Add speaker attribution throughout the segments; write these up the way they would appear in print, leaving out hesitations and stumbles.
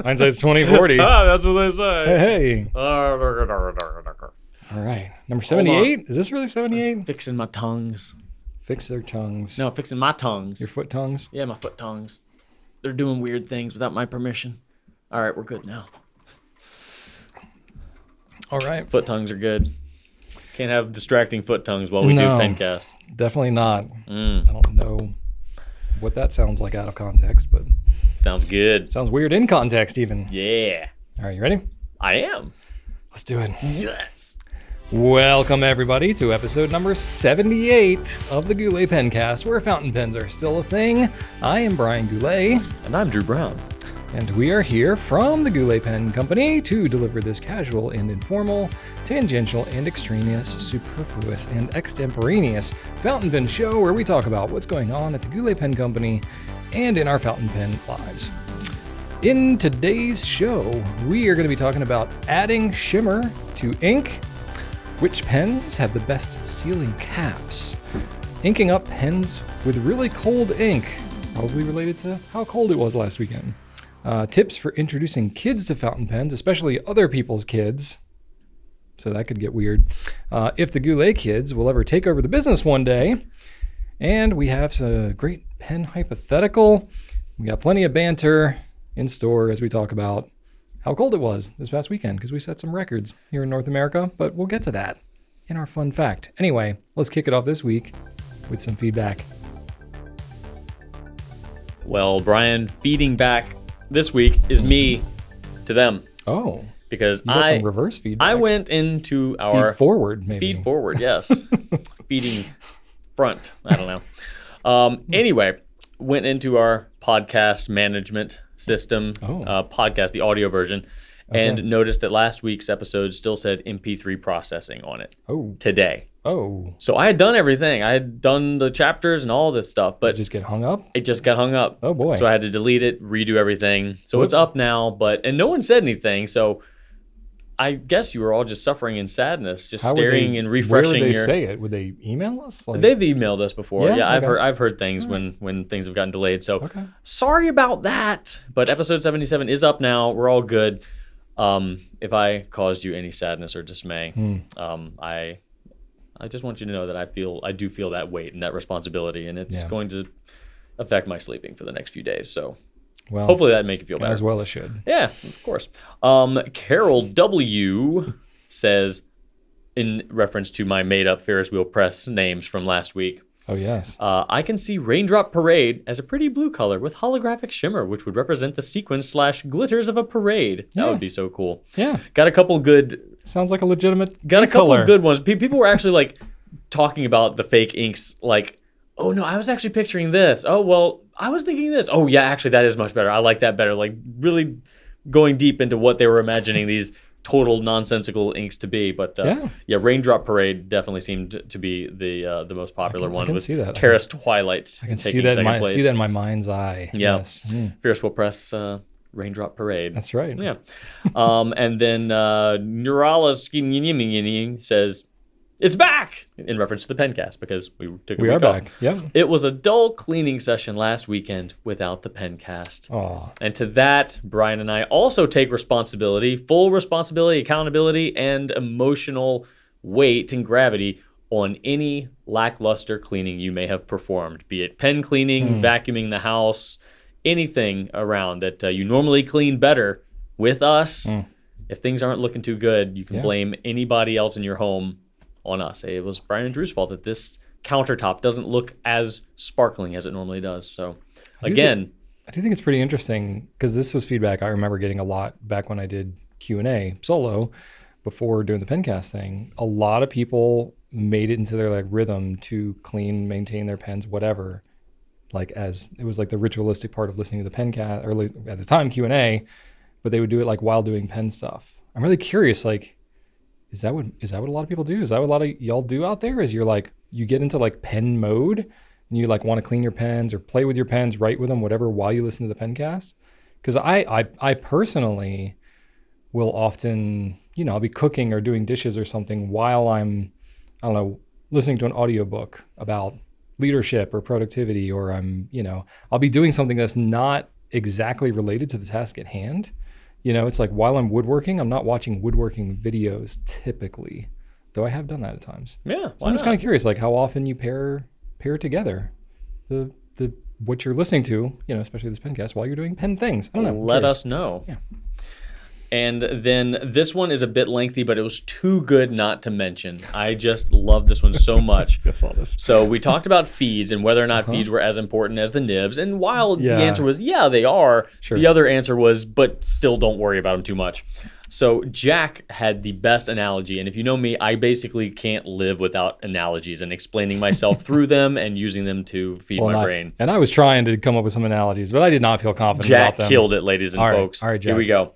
Speaker 1: Hindsight's 20/40.
Speaker 2: That's what they say.
Speaker 1: Hey. All right. Number 78? Is this really 78?
Speaker 2: Fixing my tongues.
Speaker 1: Fix their tongues.
Speaker 2: No, fixing my tongues.
Speaker 1: Your foot tongues?
Speaker 2: Yeah, my foot tongues. They're doing weird things without my permission. All right, we're good now.
Speaker 1: All right.
Speaker 2: Foot tongues are good. Can't have distracting foot tongues while we do Pencast.
Speaker 1: Definitely not. I don't know what that sounds like out of context, but
Speaker 2: sounds good.
Speaker 1: Sounds weird in context even.
Speaker 2: Yeah.
Speaker 1: All right, you ready?
Speaker 2: I am.
Speaker 1: Let's do it.
Speaker 2: Yes.
Speaker 1: Welcome everybody to episode number 78 of the Goulet Pencast, where fountain pens are still a thing. I am Brian Goulet.
Speaker 2: And I'm Drew Brown.
Speaker 1: And we are here from the Goulet Pen Company to deliver this casual and informal, tangential and extraneous, superfluous and extemporaneous fountain pen show where we talk about what's going on at the Goulet Pen Company and in our fountain pen lives. In today's show, we are going to be talking about adding shimmer to ink, which pens have the best sealing caps, inking up pens with really cold ink, probably related to how cold it was last weekend. Tips for introducing kids to fountain pens, especially other people's kids. So that could get weird. If the Goulet kids will ever take over the business one day. And we have a great pen hypothetical. We got plenty of banter in store as we talk about how cold it was this past weekend, because we set some records here in North America, but we'll get to that in our fun fact. Anyway, let's kick it off this week with some feedback.
Speaker 2: Well, Brian, feeding back this week is me to them.
Speaker 1: Oh,
Speaker 2: because
Speaker 1: you got some reverse feedback.
Speaker 2: I went into our
Speaker 1: feed forward, maybe.
Speaker 2: Feed forward, yes. Feeding front. I don't know. Anyway, went into our podcast management system, podcast, the audio version, and noticed that last week's episode still said MP3 processing on it. Today. So I had done everything. I had done the chapters and all this stuff, but
Speaker 1: it just get hung up?
Speaker 2: It just got hung up.
Speaker 1: Oh boy.
Speaker 2: So I had to delete it, redo everything. So It's up now, and no one said anything. So I guess you were all just suffering in sadness, just staring and refreshing.
Speaker 1: Where would they say it? Would they email us?
Speaker 2: They've emailed us before. Yeah, I've heard things when things have gotten delayed. So sorry about that. But episode 77 is up now. We're all good. If I caused you any sadness or dismay, I just want you to know that I do feel that weight and that responsibility, and it's going to affect my sleeping for the next few days. So hopefully that'd make you feel better.
Speaker 1: As well it should.
Speaker 2: Yeah, of course. Carol W. says, in reference to my made-up Ferris wheel press names from last week,
Speaker 1: oh, yes.
Speaker 2: I can see Raindrop Parade as a pretty blue color with holographic shimmer, which would represent the sequins/glitters of a parade. That would be so cool.
Speaker 1: Yeah.
Speaker 2: Got a couple good...
Speaker 1: Sounds like a legitimate
Speaker 2: Got a couple
Speaker 1: color.
Speaker 2: of good ones. People were actually talking about the fake inks oh no, I was actually picturing this. Oh, well, I was thinking this. Oh yeah, actually that is much better. I like that better. Really going deep into what they were imagining these total nonsensical inks to be. But Raindrop Parade definitely seemed to be the most popular one.
Speaker 1: I can see that.
Speaker 2: Terrace Twilight.
Speaker 1: I can see that in my mind's eye.
Speaker 2: Yeah.
Speaker 1: Yes.
Speaker 2: Ferris Wheel Press Raindrop Parade.
Speaker 1: That's right.
Speaker 2: Yeah. And then Neurala says, it's back! In reference to the Pencast, because we took a week off.
Speaker 1: We are back, yeah.
Speaker 2: It was a dull cleaning session last weekend without the Pencast.
Speaker 1: Aww.
Speaker 2: And to that, Brian and I also take responsibility, full responsibility, accountability, and emotional weight and gravity on any lackluster cleaning you may have performed, be it pen cleaning, vacuuming the house, anything around that you normally clean better with us. If things aren't looking too good, you can blame anybody else in your home on us. It was Brian and Drew's fault that this countertop doesn't look as sparkling as it normally does. So again,
Speaker 1: I do think it's pretty interesting, because this was feedback I remember getting a lot back when I did Q&A solo before doing the Pencast thing. A lot of people made it into their rhythm to clean, maintain their pens, whatever. As it was the ritualistic part of listening to the Pencast, or at the time Q&A, but they would do it while doing pen stuff. I'm really curious, is that what a lot of people do? Is that what a lot of y'all do out there? Is you get into pen mode and you want to clean your pens or play with your pens, write with them, whatever, while you listen to the Pencast? Because I personally will often, I'll be cooking or doing dishes or something while I'm, listening to an audiobook about leadership or productivity, or I'll be doing something that's not exactly related to the task at hand. You know, it's like while I'm woodworking, I'm not watching woodworking videos typically, though I have done that at times.
Speaker 2: Yeah,
Speaker 1: So I'm just kind of curious, like how often you pair together the what you're listening to, you know, especially this Pencast, while you're doing pen things. I don't know.
Speaker 2: Let us know.
Speaker 1: Yeah.
Speaker 2: And then this one is a bit lengthy, but it was too good not to mention. I just love this one so much.
Speaker 1: I saw this.
Speaker 2: So we talked about feeds and whether or not feeds were as important as the nibs. And while the
Speaker 1: Yeah.
Speaker 2: answer was, yeah, they are,
Speaker 1: Sure.
Speaker 2: the other answer was, but still don't worry about them too much. So Jack had the best analogy. And if you know me, I basically can't live without analogies and explaining myself through them and using them to feed my brain.
Speaker 1: And I was trying to come up with some analogies, but I did not feel confident
Speaker 2: Jack
Speaker 1: about them.
Speaker 2: killed it, ladies and
Speaker 1: All right.
Speaker 2: folks.
Speaker 1: All right, Jack.
Speaker 2: Here we go.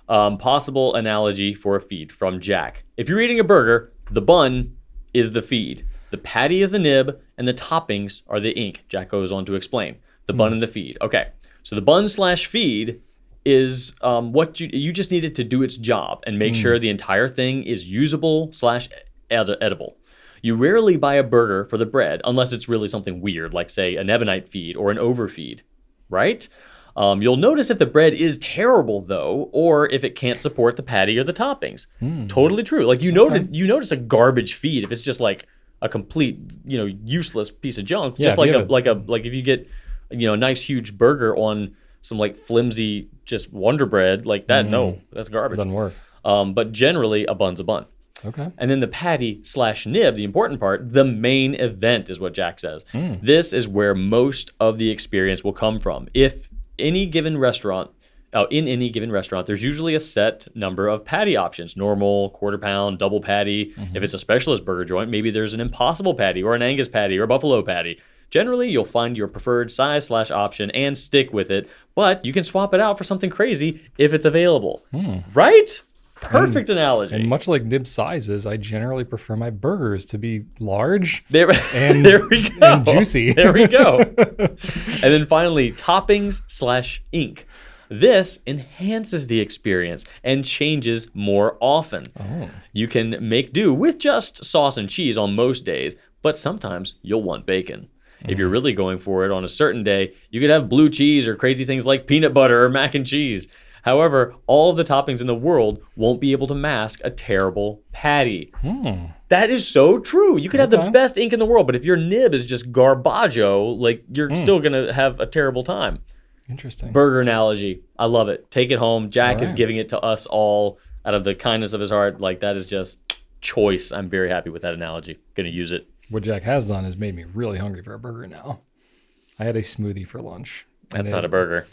Speaker 2: Possible analogy for a feed from Jack. If you're eating a burger, the bun is the feed, the patty is the nib, and the toppings are the ink. Jack goes on to explain the bun and the feed. Okay, so the bun/feed is what you just needed to do its job and make sure the entire thing is usable/edible. You rarely buy a burger for the bread unless it's really something weird, like say an ebonite feed or an overfeed, right? You'll notice if the bread is terrible though, or if it can't support the patty or the toppings. Totally true. Like you notice a garbage feed if it's just like a complete, useless piece of junk.
Speaker 1: Yeah,
Speaker 2: Just like if you get, a nice huge burger on some like flimsy just Wonder Bread like that. No, that's garbage.
Speaker 1: Doesn't work.
Speaker 2: But generally a bun's a bun.
Speaker 1: Okay.
Speaker 2: And then the patty/nib, the important part, the main event is what Jack says. This is where most of the experience will come from. In any given restaurant, there's usually a set number of patty options: normal, quarter pound, double patty. If it's a specialist burger joint, maybe there's an impossible patty or an Angus patty or a buffalo patty. Generally, you'll find your preferred size/option and stick with it, but you can swap it out for something crazy if it's available. Right? Perfect analogy.
Speaker 1: And much like nib sizes, I generally prefer my burgers to be large
Speaker 2: There
Speaker 1: and,
Speaker 2: we go.
Speaker 1: and juicy.
Speaker 2: There we go. And then finally, toppings/ink. This enhances the experience and changes more often. You can make do with just sauce and cheese on most days, but sometimes you'll want bacon. If you're really going for it on a certain day, you could have blue cheese or crazy things like peanut butter or mac and cheese. However, all of the toppings in the world won't be able to mask a terrible patty. That is so true. You could have the best ink in the world, but if your nib is just garbaggio, like you're still going to have a terrible time.
Speaker 1: Interesting.
Speaker 2: Burger analogy. I love it. Take it home. Jack is giving it to us all out of the kindness of his heart. Like that is just choice. I'm very happy with that analogy. Going to use it.
Speaker 1: What Jack has done is made me really hungry for a burger now. I had a smoothie for lunch.
Speaker 2: That's not a burger.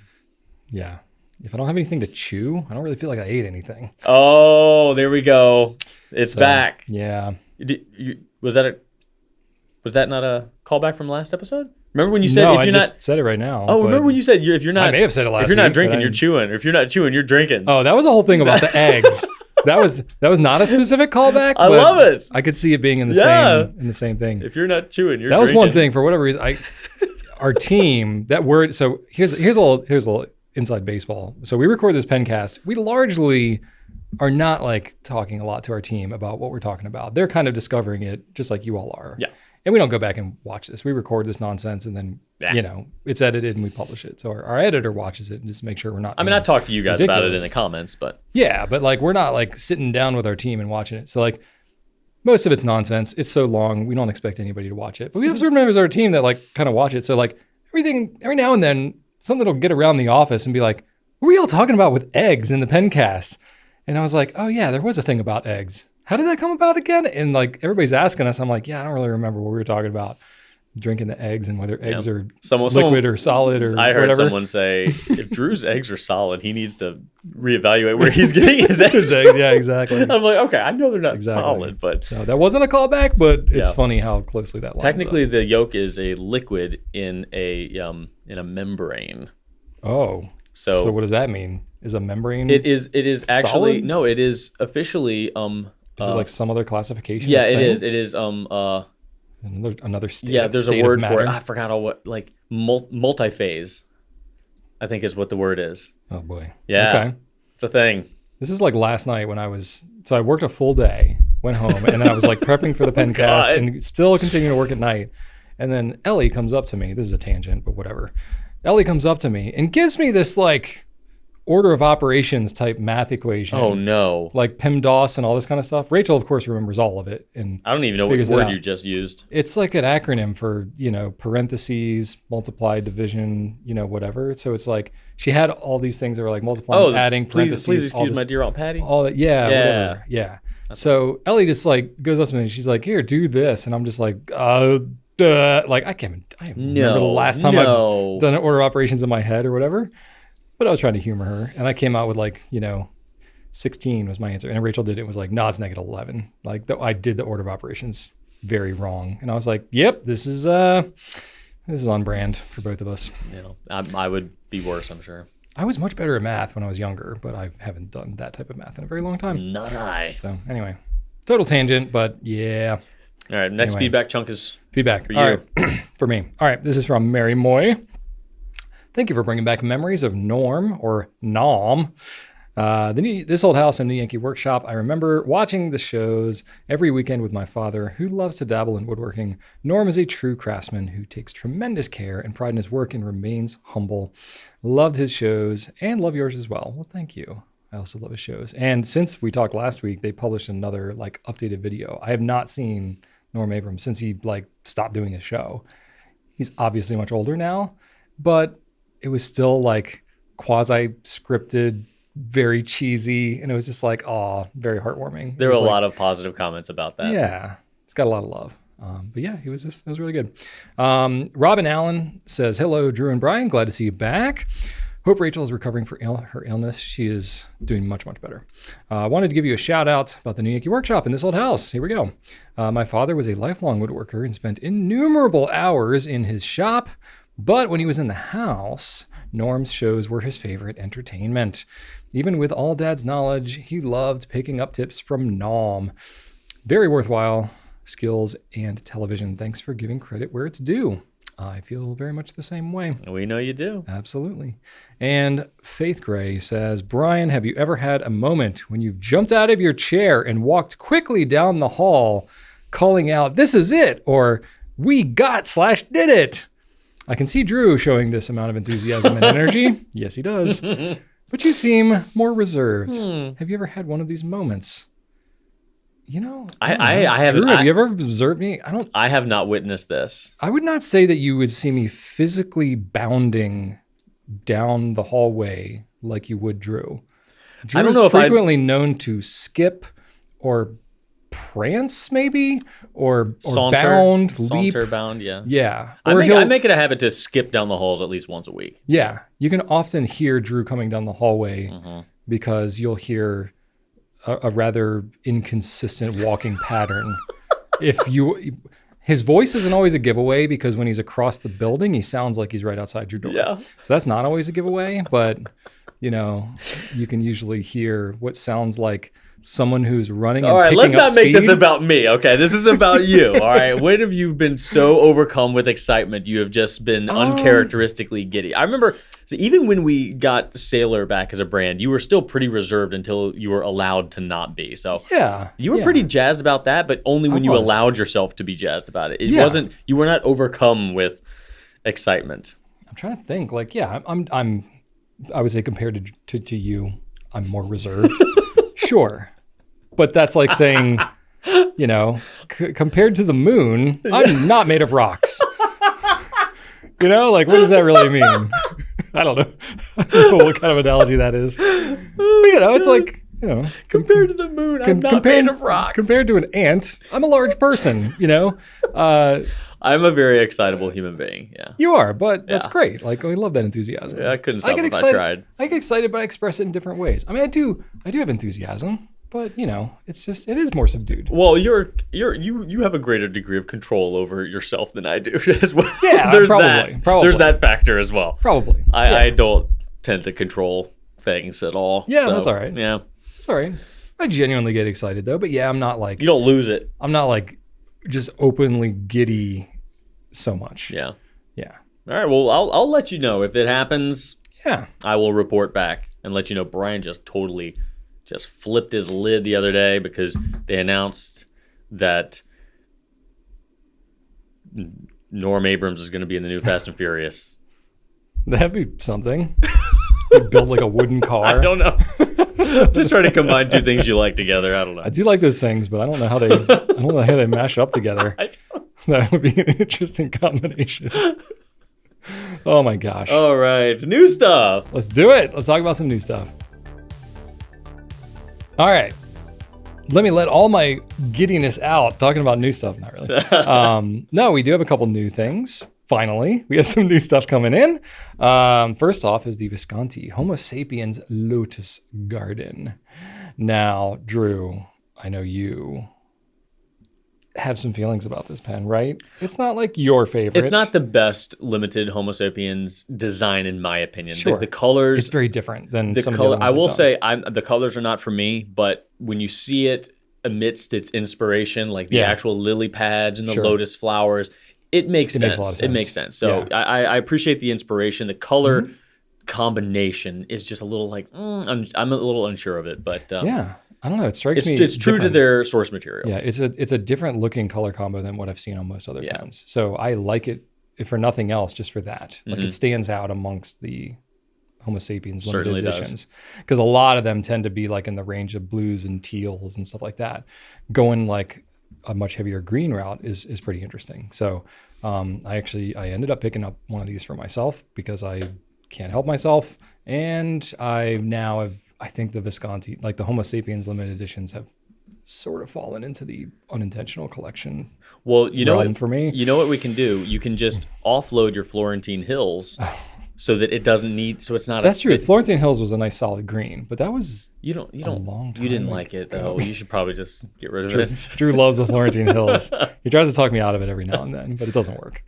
Speaker 1: Yeah. If I don't have anything to chew, I don't really feel like I ate anything.
Speaker 2: Oh, there we go. It's back.
Speaker 1: Yeah.
Speaker 2: Was that not a callback from last episode? Remember when you said
Speaker 1: no,
Speaker 2: if you're
Speaker 1: I just
Speaker 2: not
Speaker 1: said it right now.
Speaker 2: Oh, remember when you said if you're not
Speaker 1: I may have said it last
Speaker 2: if you're not
Speaker 1: week,
Speaker 2: drinking, you're chewing. Or if you're not chewing, you're drinking.
Speaker 1: Oh, that was the whole thing about the eggs. That was not a specific callback.
Speaker 2: I
Speaker 1: but
Speaker 2: love it.
Speaker 1: I could see it being in the same thing.
Speaker 2: If you're not chewing, you're
Speaker 1: that
Speaker 2: drinking.
Speaker 1: was one thing for whatever reason. Our team, that word. So here's a little inside baseball. So we record this Pencast. We largely are not like talking a lot to our team about what we're talking about. They're kind of discovering it just like you all are.
Speaker 2: Yeah.
Speaker 1: And we don't go back and watch this. We record this nonsense and then, it's edited and we publish it. So our editor watches it and just make sure we're not.
Speaker 2: I mean, I talked to you guys about it in the comments, but.
Speaker 1: Yeah, but like we're not like sitting down with our team and watching it. So like most of it's nonsense. It's so long. We don't expect anybody to watch it. But we have certain members of our team that like kind of watch it. So like every now and then something will get around the office and be like, what were y'all talking about with eggs in the Pencast? And I was like, oh yeah, there was a thing about eggs. How did that come about again? And like everybody's asking us, I'm like, yeah, I don't really remember what we were talking about. Drinking the eggs and whether eggs are liquid or solid or
Speaker 2: I heard
Speaker 1: whatever.
Speaker 2: someone say, if Drew's eggs are solid, he needs to reevaluate where he's getting his eggs.
Speaker 1: Yeah, exactly.
Speaker 2: I'm like, okay, I know they're not solid, but.
Speaker 1: No, that wasn't a callback, but it's funny how closely that lines
Speaker 2: Technically,
Speaker 1: up.
Speaker 2: the yolk is a liquid in a membrane.
Speaker 1: Oh. So what does that mean? Is a membrane?
Speaker 2: It is actually,
Speaker 1: solid?
Speaker 2: no, it is officially,
Speaker 1: is it like some other classification?
Speaker 2: Yeah, it is. It is,
Speaker 1: another state.
Speaker 2: Yeah, there's
Speaker 1: state
Speaker 2: a word
Speaker 1: of
Speaker 2: for
Speaker 1: matter.
Speaker 2: it. I forgot like multiphase, I think is what the word is.
Speaker 1: Oh boy.
Speaker 2: Yeah.
Speaker 1: Okay.
Speaker 2: It's a thing.
Speaker 1: This is like last night when I worked a full day, went home, and then I was like prepping for the Pencast and still continuing to work at night. And then Ellie comes up to me. This is a tangent, but whatever. Ellie comes up to me and gives me this like order of operations type math equation.
Speaker 2: Oh no.
Speaker 1: Like PEMDAS and all this kind of stuff. Rachel, of course, remembers all of it. And
Speaker 2: I don't even know what word you just used.
Speaker 1: It's like an acronym for, parentheses, multiply, division, whatever. So it's like she had all these things that were like multiplying, adding, parentheses.
Speaker 2: Please excuse my dear Aunt Patty.
Speaker 1: All that, whatever. Yeah. So Ellie just like goes up to me and she's like, here, do this. And I'm just like, like I remember the last time I've done order of operations in my head or whatever. But I was trying to humor her, and I came out with like, 16 was my answer. And Rachel did it, was like, no, it's negative 11. Like I did the order of operations very wrong. And I was like, yep, this is on brand for both of us.
Speaker 2: I would be worse, I'm sure.
Speaker 1: I was much better at math when I was younger, but I haven't done that type of math in a very long time.
Speaker 2: Not I.
Speaker 1: So anyway, total tangent, but yeah.
Speaker 2: All right, next feedback chunk is
Speaker 1: feedback
Speaker 2: for you.
Speaker 1: All right. For me. All right, this is from Mary Moy. Thank you for bringing back memories of Norm or Nom. This old house in the Yankee workshop. I remember watching the shows every weekend with my father, who loves to dabble in woodworking. Norm is a true craftsman who takes tremendous care and pride in his work and remains humble. Loved his shows and love yours as well. Well, thank you. I also love his shows. And since we talked last week, they published another like updated video. I have not seen Norm Abrams since he like stopped doing his show. He's obviously much older now, but it was still like quasi-scripted, very cheesy, and it was just like, very heartwarming.
Speaker 2: There were a lot of positive comments about that.
Speaker 1: Yeah, it's got a lot of love. But yeah, it was really good. Robin Allen says, hello, Drew and Brian. Glad to see you back. Hope Rachel is recovering from her illness. She is doing much, much better. I wanted to give you a shout out about the New Yankee Workshop in this old house. Here we go. My father was a lifelong woodworker and spent innumerable hours in his shop. But when he was in the house, Norm's shows were his favorite entertainment. Even with all Dad's knowledge, he loved picking up tips from Norm. Very worthwhile skills and television. Thanks for giving credit where it's due. I feel very much the same way.
Speaker 2: We know you do.
Speaker 1: Absolutely. And Faith Gray says, Brian, have you ever had a moment when you've jumped out of your chair and walked quickly down the hall calling out, this is it, or we got/did it? I can see Drew showing this amount of enthusiasm and energy. Yes, he does. But you seem more reserved. Have you ever had one of these moments?
Speaker 2: I haven't.
Speaker 1: Drew, have you ever observed me?
Speaker 2: I have not witnessed this.
Speaker 1: I would not say that you would see me physically bounding down the hallway like you would Drew. Drew
Speaker 2: I don't
Speaker 1: is
Speaker 2: know if
Speaker 1: frequently known to skip or prance maybe or bound, leap.
Speaker 2: Saunter, bound, yeah.
Speaker 1: Yeah.
Speaker 2: I make it a habit to skip down the halls at least once a week.
Speaker 1: Yeah. You can often hear Drew coming down the hallway because you'll hear a rather inconsistent walking pattern. His voice isn't always a giveaway because when he's across the building, he sounds like he's right outside your door.
Speaker 2: Yeah.
Speaker 1: So that's not always a giveaway, but you can usually hear what sounds like someone who's running and picking up speed.
Speaker 2: All right, let's not make this about me, okay? This is about you, all right? When have you been so overcome with excitement you have just been uncharacteristically giddy? I remember, even when we got Sailor back as a brand, you were still pretty reserved until you were allowed to not be. So
Speaker 1: yeah,
Speaker 2: you were pretty jazzed about that, but only when you allowed yourself to be jazzed about it. It wasn't, you were not overcome with excitement.
Speaker 1: I'm trying to think, I would say compared to you, I'm more reserved. Sure. But that's like saying, compared to the moon, I'm not made of rocks. What does that really mean? I don't know. I don't know what kind of analogy that is. But, it's like,
Speaker 2: compared to the moon, I'm not made of rocks.
Speaker 1: Compared to an ant, I'm a large person,
Speaker 2: I'm a very excitable human being, yeah.
Speaker 1: You are, but that's great. Like, I love that enthusiasm.
Speaker 2: Yeah, I couldn't stop if I tried.
Speaker 1: I get excited, but I express it in different ways. I mean, I do have enthusiasm, but it is more subdued.
Speaker 2: Well, you have a greater degree of control over yourself than I do as well.
Speaker 1: Yeah, probably.
Speaker 2: There's that factor as well.
Speaker 1: Probably.
Speaker 2: I don't tend to control things at all.
Speaker 1: Yeah, that's all right.
Speaker 2: Yeah.
Speaker 1: It's all right. I genuinely get excited though, but yeah, I'm not like...
Speaker 2: You don't lose it.
Speaker 1: I'm not like just openly giddy so much.
Speaker 2: Yeah.
Speaker 1: Yeah.
Speaker 2: All right, well, I'll let you know if it happens.
Speaker 1: Yeah.
Speaker 2: I will report back and let you know Brian just totally flipped his lid the other day because they announced that Norm Abrams is going to be in the new Fast and Furious.
Speaker 1: That'd be something. You'd build like a wooden car.
Speaker 2: I don't know. Just trying to combine two things you like together. I don't know.
Speaker 1: I do like those things, but I don't know how they mash up together. That would be an interesting combination. Oh my gosh.
Speaker 2: All right, new stuff.
Speaker 1: Let's do it. Let's talk about some new stuff. All right. Let me let all my giddiness out talking about new stuff. Not really. No, we do have a couple new things. Finally, we have some new stuff coming in. First off is the Visconti Homo sapiens Lotus Garden. Now, Drew, I know you have some feelings about this pen, right? It's not like your favorite.
Speaker 2: It's not the best limited Homo sapiens design, in my opinion.
Speaker 1: Sure.
Speaker 2: The colors.
Speaker 1: It's very different than
Speaker 2: the
Speaker 1: some
Speaker 2: color.
Speaker 1: of the
Speaker 2: I
Speaker 1: other
Speaker 2: will
Speaker 1: ones I've
Speaker 2: say, the colors are not for me. But when you see it amidst its inspiration, like the actual lily pads and the lotus flowers, it makes sense.
Speaker 1: Makes a lot of sense.
Speaker 2: It makes sense. So I appreciate the inspiration. The color combination is just a little like I'm a little unsure of it, but
Speaker 1: I don't know. It strikes me.
Speaker 2: It's true to their source material.
Speaker 1: Yeah, it's a different looking color combo than what I've seen on most other pens. So I like it, if for nothing else, just for that. Like it stands out amongst the Homo sapiens limited editions, because a lot of them tend to be like in the range of blues and teals and stuff like that. Going like a much heavier green route is pretty interesting. So I ended up picking up one of these for myself because I can't help myself, and I think the Visconti, like the Homo sapiens limited editions, have sort of fallen into the unintentional collection.
Speaker 2: Well, you know what,
Speaker 1: for me,
Speaker 2: you know what we can do? You can just offload your Florentine Hills so that it doesn't need. So it's not.
Speaker 1: That's true. Florentine Hills was a nice solid green, but that was
Speaker 2: you don't
Speaker 1: a long time
Speaker 2: you didn't
Speaker 1: ago.
Speaker 2: like it though. You should probably just get rid of it.
Speaker 1: Drew loves the Florentine Hills. He tries to talk me out of it every now and then, but it doesn't work.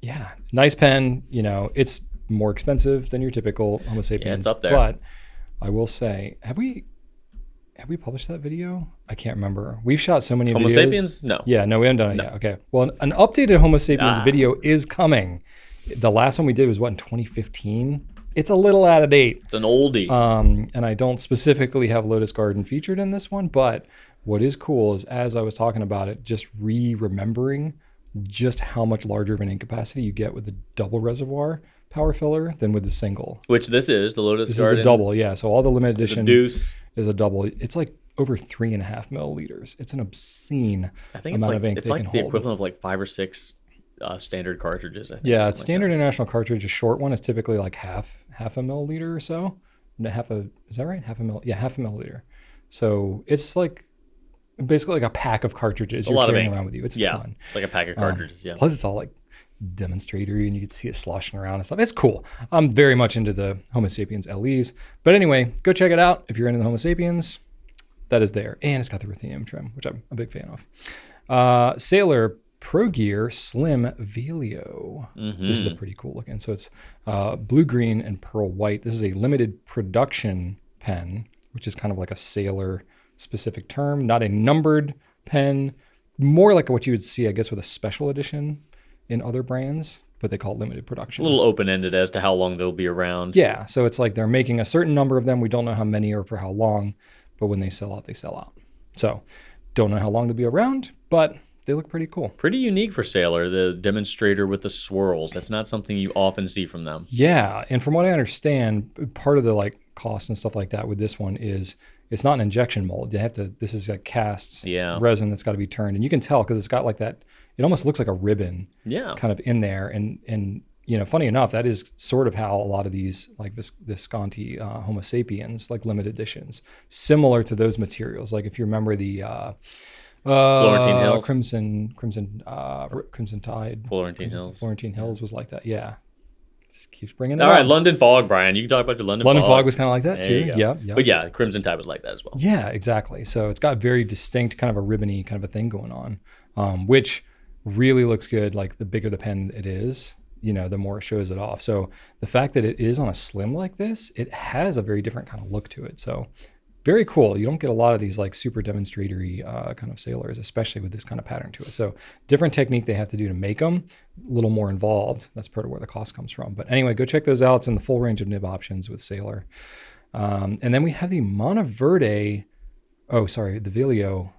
Speaker 1: Yeah, nice pen. You know, it's more expensive than your typical Homo sapiens.
Speaker 2: Yeah, it's up there.
Speaker 1: But I will say, have we published that video? I can't remember. We've shot so many
Speaker 2: Homo
Speaker 1: videos.
Speaker 2: sapiens? No.
Speaker 1: Yeah, no, we haven't done it yet. Okay. Well, an updated Homo sapiens video is coming. The last one we did was in 2015? It's a little out of date.
Speaker 2: It's an oldie.
Speaker 1: And I don't specifically have Lotus Garden featured in this one, but what is cool is, as I was talking about it, just remembering just how much larger of an ink capacity you get with the double reservoir power filler than with the single.
Speaker 2: Which this is, the Lotus
Speaker 1: This
Speaker 2: Garden.
Speaker 1: is the double, yeah. So all the limited edition
Speaker 2: Deuce.
Speaker 1: is a double. It's like over 3.5 milliliters. It's an obscene amount of ink
Speaker 2: it's
Speaker 1: they
Speaker 2: like
Speaker 1: can
Speaker 2: the
Speaker 1: hold.
Speaker 2: equivalent of like 5 or 6 standard cartridges. I think.
Speaker 1: Yeah, it's standard international cartridge. A short one is typically like half a milliliter or so. Is that right? Half a milliliter. So it's like basically like a pack of cartridges you're carrying around with you. It's a ton.
Speaker 2: It's like a pack of cartridges. Plus
Speaker 1: it's all like demonstratory and you can see it sloshing around and stuff. It's cool. I'm very much into the Homo sapiens LEs. But anyway, go check it out if you're into the Homo sapiens. That is there. And it's got the ruthenium trim, which I'm a big fan of. Sailor Pro Gear Slim Velio. This is a pretty cool looking. So it's blue, green, and pearl white. This is a limited production pen, which is kind of like a sailor specific term, not a numbered pen, more like what you would see, I guess, with a special edition in other brands, but they call it limited production.
Speaker 2: A little open-ended as to how long they'll be around.
Speaker 1: Yeah, so it's like they're making a certain number of them. We don't know how many or for how long, but when they sell out, they sell out. So don't know how long they'll be around, but they look pretty cool.
Speaker 2: Pretty unique for Sailor, the demonstrator with the swirls. That's not something you often see from them.
Speaker 1: Yeah, and from what I understand, part of the like cost and stuff like that with this one is it's not an injection mold. This is like cast resin that's got to be turned, and you can tell because it's got like that. It almost looks like a ribbon, kind of in there. And you know, funny enough, that is sort of how a lot of these like Visconti Homo sapiens, like limited editions, similar to those materials. Like if you remember the
Speaker 2: Florentine Hills,
Speaker 1: Crimson Tide, Florentine Hills was like that. Yeah, just keeps bringing it.
Speaker 2: All right, London Fog, Brian. You can talk about your London Fog.
Speaker 1: London Fog was kind of like that too. Yeah.
Speaker 2: But yeah, Crimson Tide was like that as well.
Speaker 1: Yeah, exactly. So it's got very distinct kind of a ribbony kind of a thing going on, which really looks good. Like the bigger the pen it is, you know, the more it shows it off. So the fact that it is on a slim like this, it has a very different kind of look to it. So very cool. You don't get a lot of these like super demonstratory kind of sailors, especially with this kind of pattern to it. So different technique they have to do to make them, a little more involved. That's part of where the cost comes from. But anyway, go check those out. It's in the full range of nib options with Sailor. And then we have the Monteverde. Oh, sorry, the Velio.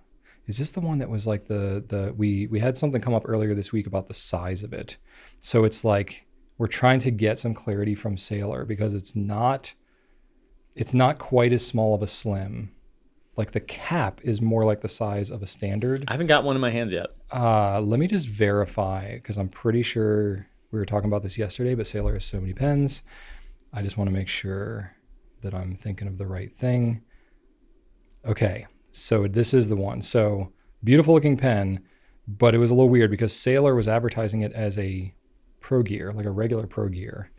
Speaker 1: Is this the one that was like we had something come up earlier this week about the size of it? So it's like we're trying to get some clarity from Sailor because it's not quite as small of a slim. Like the cap is more like the size of a standard.
Speaker 2: I haven't got one in my hands yet.
Speaker 1: Let me just verify because I'm pretty sure we were talking about this yesterday, but Sailor has so many pens. I just want to make sure that I'm thinking of the right thing. Okay, so this is the one. So beautiful looking pen, but it was a little weird because Sailor was advertising it as a Pro Gear, like a regular Pro Gear.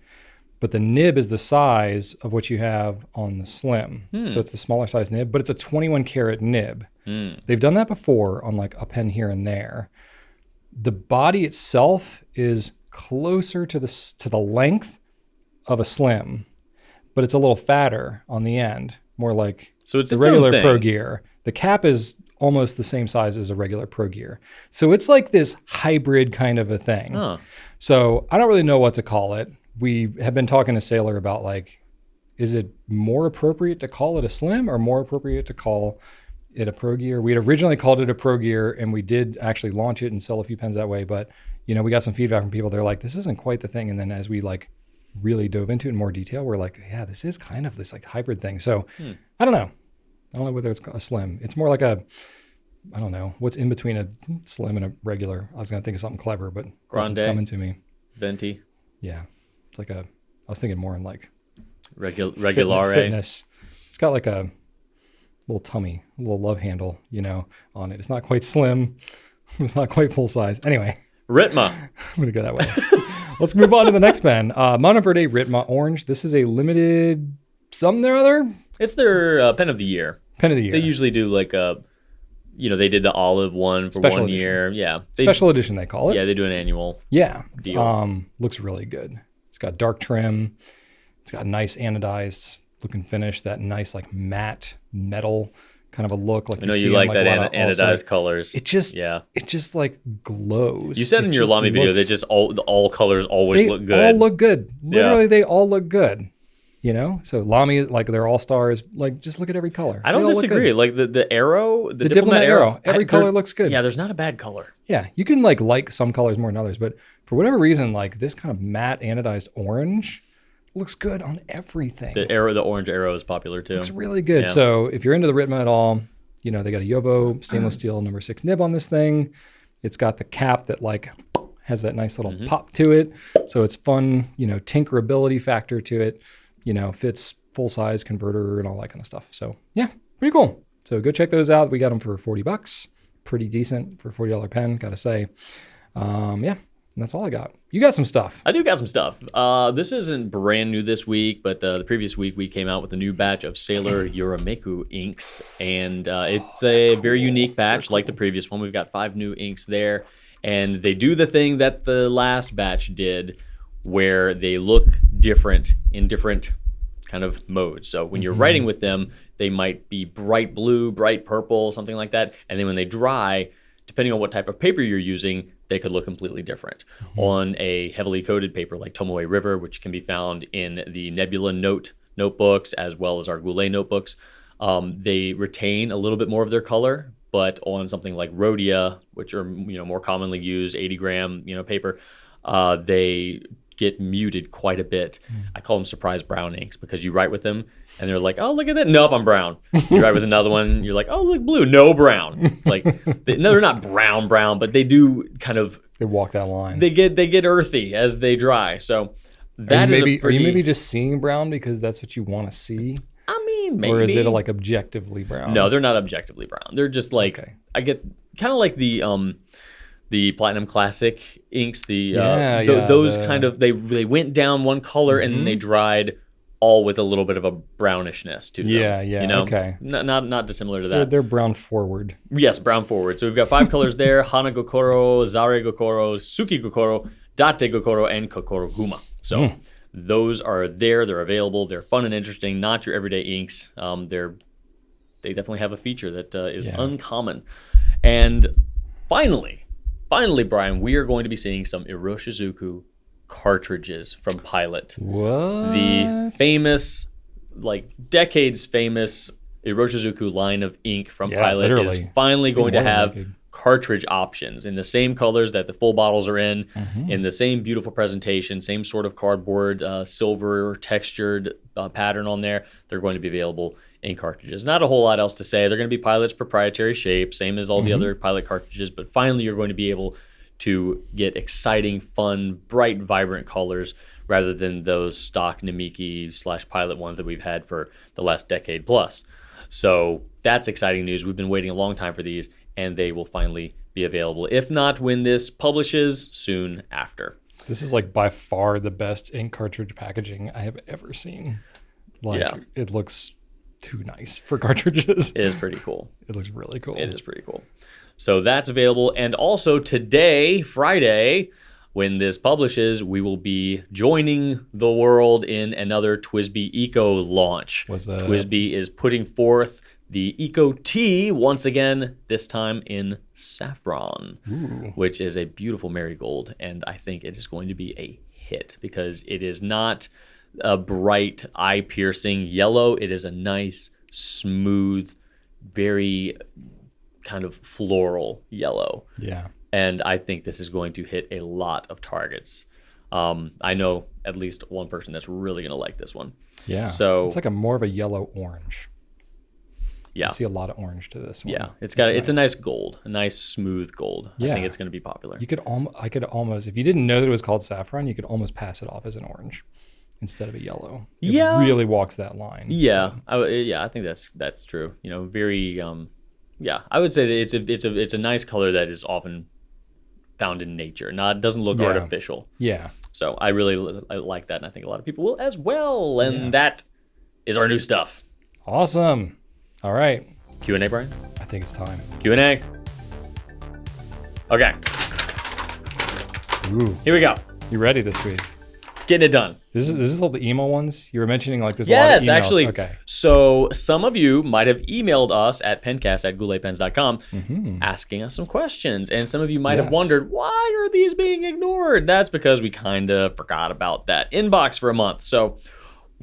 Speaker 1: But the nib is the size of what you have on the Slim. So it's the smaller size nib, but it's a 21 karat nib. They've done that before on like a pen here and there. The body itself is closer to the length of a Slim, but it's a little fatter on the end, more like
Speaker 2: So it's
Speaker 1: the
Speaker 2: its own
Speaker 1: regular
Speaker 2: thing.
Speaker 1: Pro Gear. The cap is almost the same size as a regular Pro Gear. So it's like this hybrid kind of a thing.
Speaker 2: Huh.
Speaker 1: So I don't really know what to call it. We have been talking to Sailor about like, is it more appropriate to call it a Slim or more appropriate to call it a Pro Gear? We had originally called it a Pro Gear and we did actually launch it and sell a few pens that way. But, you know, we got some feedback from people. They're like, this isn't quite the thing. And then as we like really dove into it in more detail, we're like, yeah, this is kind of this like hybrid thing. So I don't know. I don't know whether it's a Slim. It's more like I don't know, what's in between a Slim and a regular. I was going to think of something clever, but
Speaker 2: Grande.
Speaker 1: nothing's coming to me.
Speaker 2: Venti.
Speaker 1: Yeah. It's like I was thinking more in like
Speaker 2: Regulare.
Speaker 1: fitness. It's got like a little tummy, a little love handle, you know, on it. It's not quite slim. It's not quite full size. Anyway,
Speaker 2: Ritma.
Speaker 1: I'm going to go that way. Let's move on to the next pen. Monteverde Ritma Orange. This is a limited something or other.
Speaker 2: It's their pen of the year.
Speaker 1: Pen of the year.
Speaker 2: They usually do like they did the olive one for
Speaker 1: Special
Speaker 2: 1
Speaker 1: edition.
Speaker 2: year. Yeah.
Speaker 1: Special edition, they call it.
Speaker 2: Yeah, they do an annual
Speaker 1: Yeah.
Speaker 2: deal.
Speaker 1: Looks really good. It's got dark trim. It's got a nice anodized looking finish, that nice like matte metal kind of a look. Like
Speaker 2: I know
Speaker 1: see
Speaker 2: you
Speaker 1: on,
Speaker 2: like that
Speaker 1: a lot of-
Speaker 2: anodized
Speaker 1: also,
Speaker 2: colors.
Speaker 1: It just like glows.
Speaker 2: You said
Speaker 1: It
Speaker 2: in your
Speaker 1: just
Speaker 2: Lamy video
Speaker 1: looks-
Speaker 2: that just all colors always
Speaker 1: they
Speaker 2: look good.
Speaker 1: all look good. Literally, they all look good. You know, so Lamy, like they're all stars. Like just look at every color.
Speaker 2: I don't
Speaker 1: They all look
Speaker 2: disagree.
Speaker 1: good.
Speaker 2: Like the arrow, the
Speaker 1: Diplomat arrow. Every color
Speaker 2: there's-
Speaker 1: looks good.
Speaker 2: Yeah, there's not a bad color.
Speaker 1: Yeah, you can like some colors more than others, but for whatever reason, like this kind of matte anodized orange looks good on everything.
Speaker 2: The orange arrow is popular too.
Speaker 1: Looks really good.
Speaker 2: Yeah.
Speaker 1: So if you're into the Ritma at all, you know, they got a Yovo stainless steel number 6 nib on this thing. It's got the cap that like has that nice little pop to it. So it's fun, you know, tinkerability factor to it, you know, fits full size converter and all that kind of stuff. So yeah, pretty cool. So go check those out. We got them for $40. Pretty decent for a $40 pen, gotta say. Yeah, and that's all I got. You got some stuff.
Speaker 2: I do got some stuff. This isn't brand new this week, but the previous week we came out with a new batch of Sailor Urameku inks, and it's a very unique batch like the previous one. We've got 5 new inks there, and they do the thing that the last batch did, where they look different in different kind of modes. So when you're writing with them, they might be bright blue, bright purple, something like that, and then when they dry, depending on what type of paper you're using, they could look completely different. On a heavily coated paper like Tomoe River, which can be found in the Nebula notebooks as well as our Goulet notebooks, they retain a little bit more of their color. But on something like Rhodia, which are more commonly used 80-gram paper, they get muted quite a bit. I call them surprise brown inks because you write with them and they're like, oh, look at that. Nope, I'm brown. You write with another one, you're like, oh, look, blue. No, brown. Like, no, they're not brown, but they do kind of,
Speaker 1: They walk that line.
Speaker 2: they get earthy as they dry. So that is
Speaker 1: are you
Speaker 2: pretty,
Speaker 1: maybe just seeing brown because that's what you want to see?
Speaker 2: I mean, maybe.
Speaker 1: Or is it like objectively brown?
Speaker 2: No, they're not objectively brown. They're just like,
Speaker 1: Okay.
Speaker 2: I get kind of like the Platinum Classic inks, those kind of, they went down one color and then they dried all with a little bit of a brownishness to them.
Speaker 1: Yeah, okay.
Speaker 2: Not dissimilar to that.
Speaker 1: They're brown forward.
Speaker 2: Yes, brown forward. So we've got 5 colors there: Hana Gokoro, Zare Gokoro, Suki Gokoro, Date Gokoro, and Kokoro Guma. So those are there. They're available. They're fun and interesting. Not your everyday inks. They definitely have a feature that is uncommon. And finally, Brian, we are going to be seeing some Iroshizuku cartridges from Pilot.
Speaker 1: What?
Speaker 2: The famous, like decades famous Iroshizuku line of ink from Pilot is
Speaker 1: literally.
Speaker 2: finally going to
Speaker 1: More than a
Speaker 2: have
Speaker 1: decade.
Speaker 2: cartridge options in the same colors that the full bottles are in the same beautiful presentation, same sort of cardboard, silver textured pattern on there. They're going to be available in cartridges. Not a whole lot else to say. They're going to be Pilot's proprietary shape, same as all the other Pilot cartridges, but finally you're going to be able to get exciting, fun, bright, vibrant colors rather than those stock Namiki / Pilot ones that we've had for the last decade plus. So that's exciting news. We've been waiting a long time for these, and they will finally be available. If not when this publishes, soon after.
Speaker 1: This is like by far the best ink cartridge packaging I have ever seen. It looks too nice for cartridges.
Speaker 2: It is pretty cool.
Speaker 1: It looks really cool.
Speaker 2: It is pretty cool. So that's available. And also today, Friday, when this publishes, we will be joining the world in another TWSBI Eco launch. TWSBI is putting forth the Eco Tea once again, this time in saffron, which is a beautiful marigold. And I think it is going to be a hit because it is not a bright, eye-piercing yellow. It is a nice, smooth, very kind of floral yellow.
Speaker 1: Yeah.
Speaker 2: And I think this is going to hit a lot of targets. I know at least one person that's really going to like this one.
Speaker 1: Yeah.
Speaker 2: So
Speaker 1: it's like more of a yellow orange.
Speaker 2: Yeah.
Speaker 1: I see a lot of orange to this one.
Speaker 2: Yeah. It's a nice gold, a nice smooth gold.
Speaker 1: Yeah.
Speaker 2: I think it's going to be popular.
Speaker 1: I could almost, if you didn't know that it was called saffron, you could almost pass it off as an orange instead of a yellow. It really walks that line.
Speaker 2: Yeah. I think that's true. You know, very I would say that it's a nice color that is often found in nature. Doesn't look artificial.
Speaker 1: Yeah.
Speaker 2: So I like that, and I think a lot of people will as well. And that is our new stuff.
Speaker 1: Awesome. All right.
Speaker 2: Q&A, Brian?
Speaker 1: I think it's time.
Speaker 2: Q&A. Okay.
Speaker 1: Ooh.
Speaker 2: Here we go.
Speaker 1: You ready this week?
Speaker 2: Getting it done.
Speaker 1: This is all the emo ones you were mentioning. Like there's
Speaker 2: a lot of emails.
Speaker 1: Yes, actually. Okay.
Speaker 2: So some of you might have emailed us at pencast@gouletpens.com asking us some questions, and some of you might have wondered, why are these being ignored? That's because we kind of forgot about that inbox for a month. So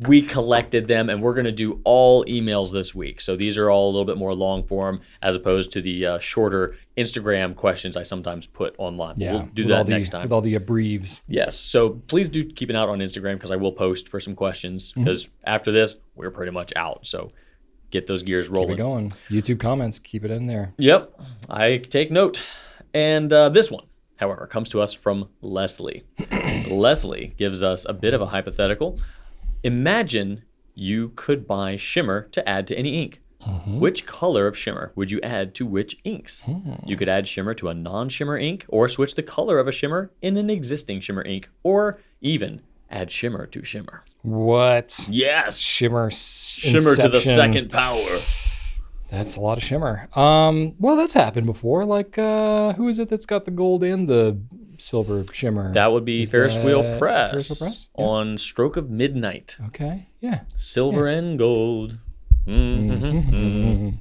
Speaker 2: we collected them, and we're going to do all emails this week. So these are all a little bit more long form as opposed to the shorter Instagram questions I sometimes put online.
Speaker 1: Yeah,
Speaker 2: we'll do that next time.
Speaker 1: With all the abbreves.
Speaker 2: Yes. So please do keep an eye out on Instagram because I will post for some questions because after this, we're pretty much out. So get those gears rolling.
Speaker 1: Keep it going. YouTube comments, keep it in there.
Speaker 2: Yep. I take note. And this one, however, comes to us from Leslie. Leslie gives us a bit of a hypothetical. Imagine you could buy shimmer to add to any ink. Which color of shimmer would you add to which inks? You could add shimmer to a non-shimmer ink, or switch the color of a shimmer in an existing shimmer ink, or even add shimmer to shimmer.
Speaker 1: What?
Speaker 2: Yes.
Speaker 1: Shimmer
Speaker 2: to the second power.
Speaker 1: That's a lot of shimmer. Well, that's happened before. Like, who is it that's got the gold and the silver shimmer?
Speaker 2: That would be Ferris Wheel Press,
Speaker 1: Yeah.
Speaker 2: on Stroke of Midnight.
Speaker 1: Okay, yeah.
Speaker 2: Silver and gold.
Speaker 1: You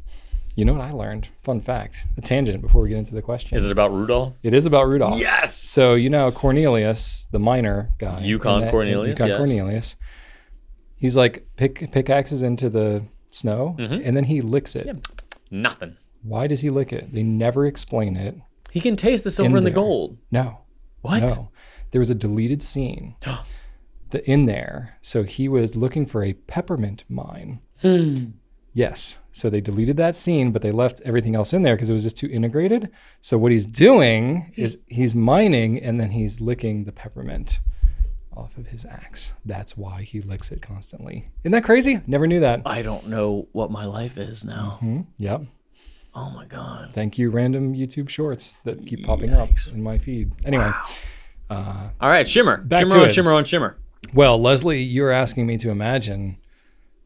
Speaker 1: know what I learned? Fun fact. A tangent before we get into the question.
Speaker 2: Is it about Rudolph?
Speaker 1: It is about Rudolph.
Speaker 2: Yes!
Speaker 1: So, you know, Cornelius, the miner guy.
Speaker 2: Yukon Cornelius, yes.
Speaker 1: Cornelius. He's like, pickaxes into the snow, and then he licks it.
Speaker 2: Yeah. Nothing.
Speaker 1: Why does he lick it? They never explain it.
Speaker 2: He can taste the silver and the gold.
Speaker 1: No.
Speaker 2: What?
Speaker 1: No. There was a deleted scene in there. So he was looking for a peppermint mine. Yes. So they deleted that scene, but they left everything else in there because it was just too integrated. So what he's doing is he's mining, and then he's licking the peppermint off of his axe. That's why he licks it constantly. Isn't that crazy? Never knew that.
Speaker 2: I don't know what my life is now.
Speaker 1: Yep.
Speaker 2: Oh my God.
Speaker 1: Thank you, random YouTube shorts that keep popping up in my feed. Anyway.
Speaker 2: All right, shimmer.
Speaker 1: Back
Speaker 2: shimmer
Speaker 1: to
Speaker 2: on
Speaker 1: it.
Speaker 2: shimmer on shimmer.
Speaker 1: Well, Leslie, you're asking me to imagine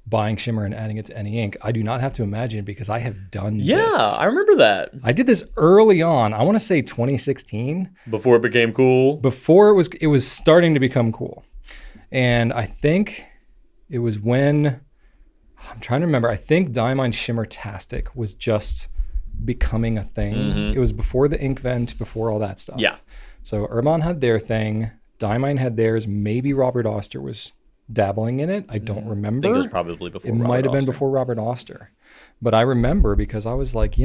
Speaker 1: buying shimmer and adding it to any ink. I do not have to imagine because I have done this.
Speaker 2: Yeah, I remember that.
Speaker 1: I did this early on. I want to say 2016.
Speaker 2: Before it became cool.
Speaker 1: Before it was starting to become cool. And I think it was when, I'm trying to remember, I think Diamine Shimmer-tastic was just becoming a thing. It was before the ink vent, before all that stuff.
Speaker 2: Yeah.
Speaker 1: So Urban had their thing. Diamine had theirs. Maybe Robert Oster was dabbling in it. I don't remember.
Speaker 2: I think it was probably before
Speaker 1: It
Speaker 2: Robert
Speaker 1: might have been
Speaker 2: Oster.
Speaker 1: before Robert Oster. But I remember because I was like,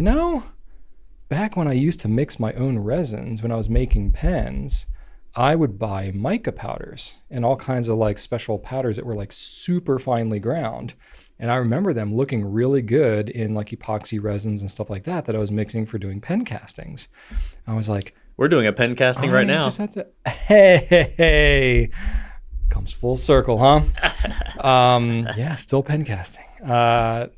Speaker 1: back when I used to mix my own resins, when I was making pens, I would buy mica powders and all kinds of like special powders that were like super finely ground. And I remember them looking really good in like epoxy resins and stuff like that I was mixing for doing pen castings. I was like,
Speaker 2: We're doing a pen casting right now.
Speaker 1: Just have to, hey, comes full circle, huh? Yeah, still pen casting. I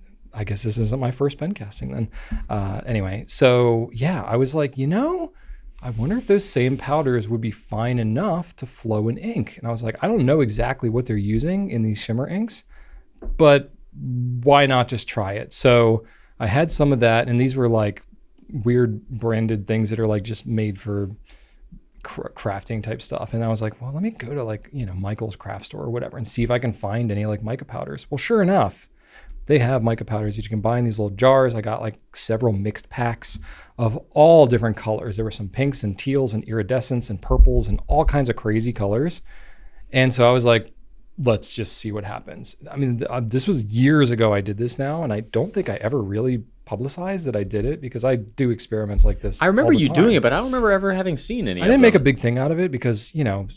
Speaker 1: guess this isn't my first pen casting then. Anyway, so yeah, I was like, I wonder if those same powders would be fine enough to flow in ink. And I was like, I don't know exactly what they're using in these shimmer inks, but why not just try it? So I had some of that, and these were like weird branded things that are like just made for crafting type stuff. And I was like, well, let me go to like, Michael's craft store or whatever and see if I can find any like mica powders. Well, sure enough, they have mica powders that you can buy in these little jars. I got like several mixed packs of all different colors. There were some pinks and teals and iridescents and purples and all kinds of crazy colors. And so I was like, let's just see what happens. I mean, this was years ago I did this now, and I don't think I ever really publicized that I did it because I do experiments like this.
Speaker 2: I remember
Speaker 1: all the
Speaker 2: you
Speaker 1: time.
Speaker 2: doing it, but I don't remember ever having seen any.
Speaker 1: I didn't make a big thing out of it because,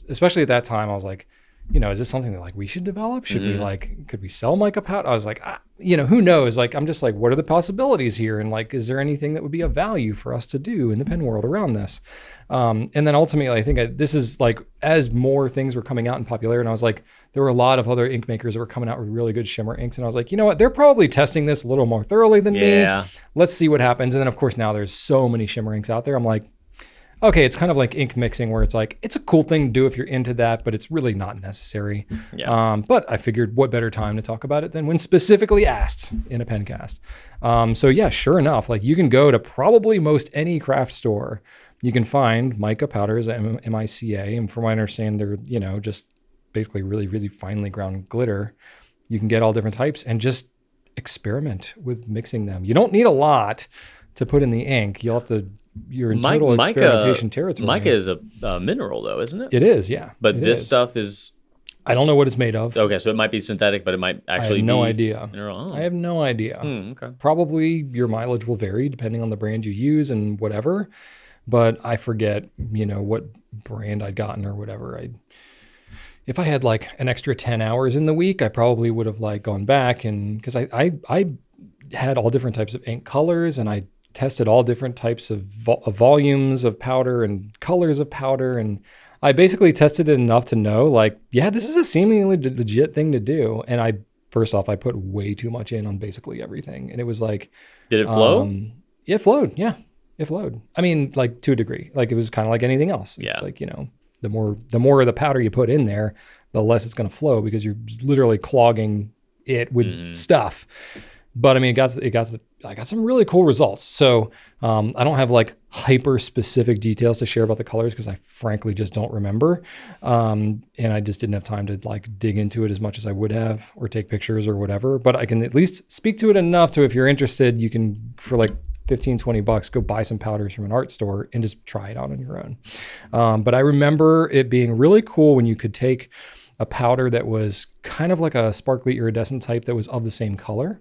Speaker 1: especially at that time, I was like, is this something that like we should develop? Should we could we sell mica powder? I was like, who knows? Like, I'm just like, what are the possibilities here? And like, is there anything that would be of value for us to do in the pen world around this? And then ultimately, I think this is like, as more things were coming out in popularity, and I was like, there were a lot of other ink makers that were coming out with really good shimmer inks. And I was like, you know what? They're probably testing this a little more thoroughly than me. Let's see what happens. And then of course, now there's so many shimmer inks out there. I'm like, okay, it's kind of like ink mixing where it's like, it's a cool thing to do if you're into that, but it's really not necessary.
Speaker 2: Yeah.
Speaker 1: But I figured what better time to talk about it than when specifically asked in a Pencast. So yeah, sure enough, like you can go to probably most any craft store. You can find mica powders, M-I-C-A. And from what I understand, they're, just basically really, really finely ground glitter. You can get all different types and just experiment with mixing them. You don't need a lot to put in the ink. You'll have to, you're in total experimentation territory.
Speaker 2: Mica is a mineral though, isn't it?
Speaker 1: It is, yeah.
Speaker 2: But this stuff is...
Speaker 1: I don't know what it's made of.
Speaker 2: Okay, so it might be synthetic, but it might actually be...
Speaker 1: I have no idea.
Speaker 2: Mineral. Oh.
Speaker 1: I have no idea.
Speaker 2: Okay.
Speaker 1: Probably your mileage will vary depending on the brand you use and whatever. But I forget, what brand I'd gotten or whatever. If I had like an extra 10 hours in the week, I probably would have like gone back and... Because I had all different types of ink colors, and I tested all different types of volumes of powder and colors of powder. And I basically tested it enough to know like, yeah, this is a seemingly legit thing to do. And first off, I put way too much in on basically everything. And it was like,
Speaker 2: did it flow?
Speaker 1: It flowed. Yeah, it flowed. I mean, like to a degree, like it was kind of like anything else. It's like, the more of the powder you put in there, the less it's going to flow because you're just literally clogging it with stuff. But I mean, I got some really cool results. So I don't have like hyper specific details to share about the colors because I frankly just don't remember. And I just didn't have time to like dig into it as much as I would have or take pictures or whatever. But I can at least speak to it enough to, if you're interested, you can, for like $15-20, go buy some powders from an art store and just try it out on your own. But I remember it being really cool when you could take a powder that was kind of like a sparkly iridescent type that was of the same color